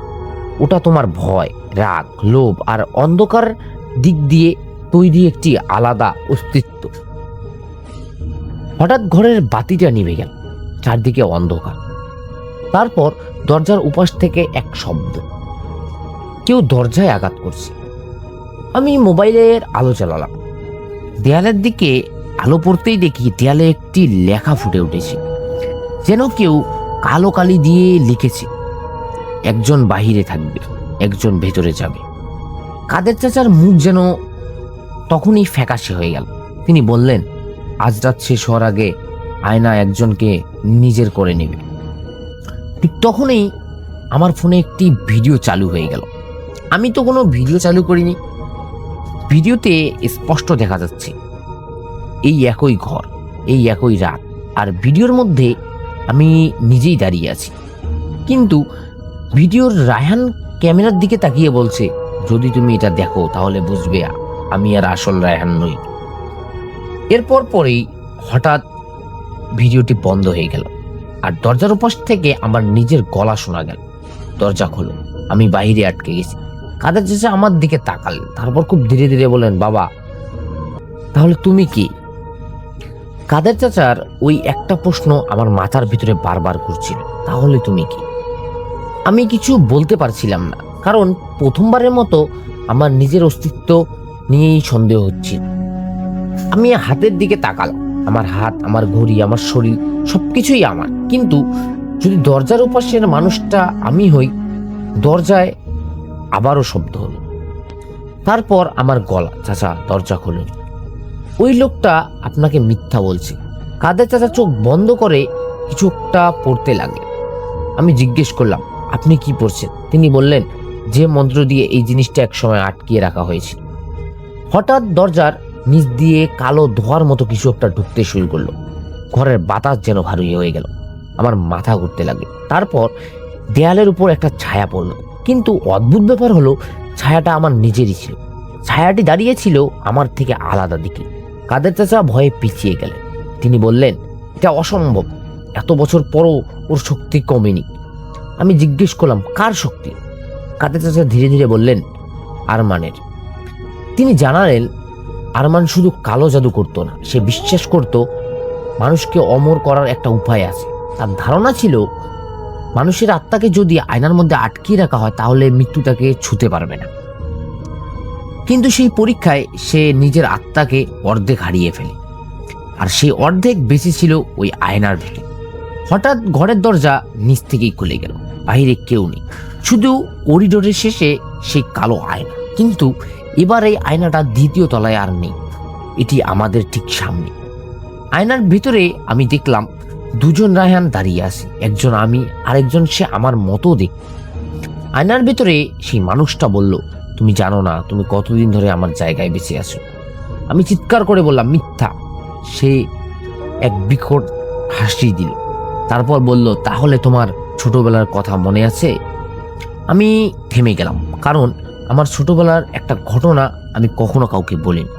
ওটা তোমার ভয়, রাগ, লোভ আর অন্ধকার দিক দিয়ে তৈরি একটি আলাদা অস্তিত্ব। হঠাৎ ঘরের বাতিটা নিভে গেল, চারদিকে অন্ধকার। তারপর দরজার উপাস থেকে এক শব্দ, কেউ দরজায় আঘাত করছে। আমি মোবাইলের আলো চালালাম। দেয়ালের দিকে আলো পড়তেই দেখি দেয়ালে একটি লেখা ফুটে উঠেছে, যেন কেউ কালো কালি দিয়ে লিখেছে, একজন বাহিরে থাকবে, একজন ভেতরে যাবে। কাদের চাচার মুখ যেন তখনই ফ্যাকাশে হয়ে গেল। তিনি বললেন, আজ রাত শেষ হওয়ার আগে আয়না একজনকে নিজের করে নেবে। ঠিক তখনই আমার ফোনে একটি ভিডিও চালু হয়ে গেল। আমি তো কোনো ভিডিও চালু করিনি। ভিডিওতে স্পষ্ট দেখা যাচ্ছে এই একই ঘর, এই একই রাত, আর ভিডিওর মধ্যে আমি নিজেই দাঁড়িয়ে আছি। কিন্তু ভিডিওর রায়হান ক্যামেরার দিকে তাকিয়ে বলছে, যদি তুমি এটা দেখো তাহলে বুঝবে আমি আর আসল রায়হান নই। এরপর পরেই হঠাৎ ভিডিওটি বন্ধ হয়ে গেল, আর দরজার উপাস থেকে আমার নিজের গলা শোনা গেল, দরজা খোলো। আমি বাইরে আটকে গেছি। কাদের চাচা আমার দিকে তাকালেন, তারপর খুব ধীরে ধীরে বলেন, বাবা তাহলে তুমি কি? কাদের চাচার ওই একটা প্রশ্ন আমার মাথার ভিতরে বারবার ঘুরছিল, তাহলে তুমি কি? আমি কিছু বলতে পারছিলাম না, কারণ প্রথমবারের মতো আমার নিজের অস্তিত্ব নিয়েই সন্দেহ হচ্ছিল। আমি হাতের দিকে তাকালাম। আমার হাত, আমার ঘড়ি, আমার শরীর সবকিছুই আমার। কিন্তু যদি দরজার উপাসের মানুষটা আমি হই। দরজায় আবারও শব্দ হলো। তারপর আমার গলা, চাচা দরজা খুলুন, ওই লোকটা আপনাকে মিথ্যা বলছে। কাদের চাচা চোখ বন্ধ করে কিছু একটা পড়তে লাগলেন। আমি জিজ্ঞেস করলাম, আপনি কি পড়ছেন? তিনি বললেন, যে মন্ত্র দিয়ে এই জিনিসটা একসময় আটকিয়ে রাখা হয়েছিল। হঠাৎ দরজার নিচ দিয়ে কালো ধোঁয়ার মতো কিছু একটা ঢুকতে শুরু করলো। ঘরের বাতাস যেন ভারী হয়ে গেল। আমার মাথা ঘুরতে লাগলো। তারপর দেয়ালের উপর একটা ছায়া পড়লো। কিন্তু অদ্ভুত ব্যাপার হলো, ছায়াটা আমার নিজেরই ছিল। ছায়াটি দাঁড়িয়ে ছিল আমার থেকে আলাদা দিকে। কাদের চাচা ভয়ে পিছিয়ে গেলেন। তিনি বললেন, এটা অসম্ভব, এত বছর পরও ওর শক্তি কমেনি। আমি জিজ্ঞেস করলাম, কার শক্তি? কাদের চাচা ধীরে ধীরে বললেন, আরমানের। তিনি জানালেন, আরমান শুধু কালো জাদু করতো না, সে বিশ্বাস করত মানুষকে অমর করার একটা উপায় আছে। তার ধারণা ছিল মানুষের আত্মাকে যদি আয়নার মধ্যে আটকিয়ে রাখা হয় তাহলে মৃত্যু তাকে ছুঁতে পারবে না। কিন্তু সেই পরীক্ষায় সে নিজের আত্মাকে অর্ধেক হারিয়ে ফেলে, আর সেই অর্ধেক বেঁচে ছিল ওই আয়নার ভেতর। হঠাৎ ঘরের দরজা নিচ থেকেই খুলে গেল। বাইরে কেউ নেই, শুধু করিডোরের শেষে সেই কালো আয়না। কিন্তু এবার এই আয়নাটা দ্বিতীয় তলায় আর নেই, এটি আমাদের ঠিক সামনে। আয়নার ভিতরে আমি দেখলাম দুজন রায়হান দাঁড়িয়ে আছে, একজন আমি, আরেকজন সে আমার মতো দেখ। আয়নার ভিতরে সেই মানুষটা বলল, তুমি জানো না তুমি কতদিন ধরে আমার জায়গায় বেঁচে আছো। আমি চিৎকার করে বললাম, মিথ্যা। সে এক বিকট হাসি দিল। তারপর বলল, তাহলে তোমার ছোটবেলার কথা মনে আছে? আমি থেমে গেলাম, কারণ আমার ছোটবেলার একটা ঘটনা আমি কখনো কাউকে বলিনি।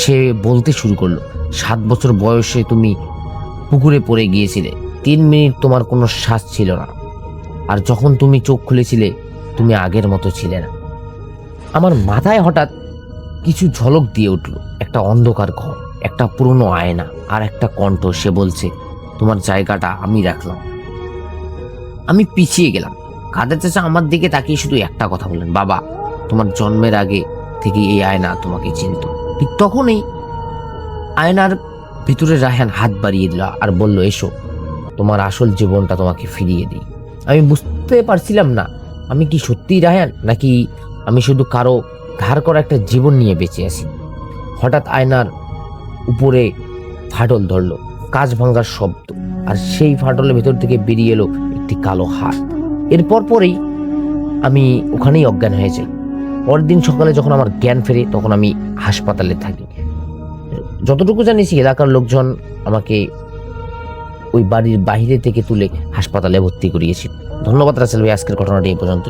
সে বলতে শুরু করলো, 7 বছর বয়সে তুমি পুকুরে পড়ে গিয়েছিলে। 3 মিনিট তোমার কোনো শ্বাস ছিল না, আর যখন তুমি চোখ খুলেছিলে তুমি আগের মতো ছিলে না। আমার মাথায় হঠাৎ কিছু ঝলক দিয়ে উঠল, একটা অন্ধকার ঘর, একটা পুরনো আয়না, আর একটা কণ্ঠ। সে বলছে, তোমার জায়গাটা আমি রাখলাম। আমি পিছিয়ে গেলাম। কাদের চাচা আমার দিকে তাকিয়ে শুধু একটা কথা বললেন, বাবা তোমার জন্মের আগে থেকে এই আয়না তোমাকে চিনত। ঠিক তখনই আয়নার ভিতরে রায়হান হাত বাড়িয়ে দিল আর বলল, এসো, তোমার আসল জীবনটা তোমাকে ফিরিয়ে দিই। আমি বুঝতে পারছিলাম না আমি কি সত্যিই রায়হান, নাকি আমি শুধু কারো ধার করা একটা জীবন নিয়ে বেঁচে আছি। হঠাৎ আয়নার উপরে ফাটল ধরলো, কাঁচ ভাঙার শব্দ, আর সেই ফাটলের ভেতর থেকে বেরিয়ে এলো একটি কালো হাত। এরপর পরেই আমি ওখানেই অজ্ঞান হয়ে যাই। পরের দিন সকালে যখন আমার জ্ঞান ফেরে তখন আমি হাসপাতালে থাকি। যতটুকু জানিছি এলাকার লোকজন আমাকে ওই বাড়ির বাইরে থেকে তুলে হাসপাতালে ভর্তি করিয়েছিল। ধন্যবাদ রাসেল ভাই, আজকের ঘটনাটি এই পর্যন্ত।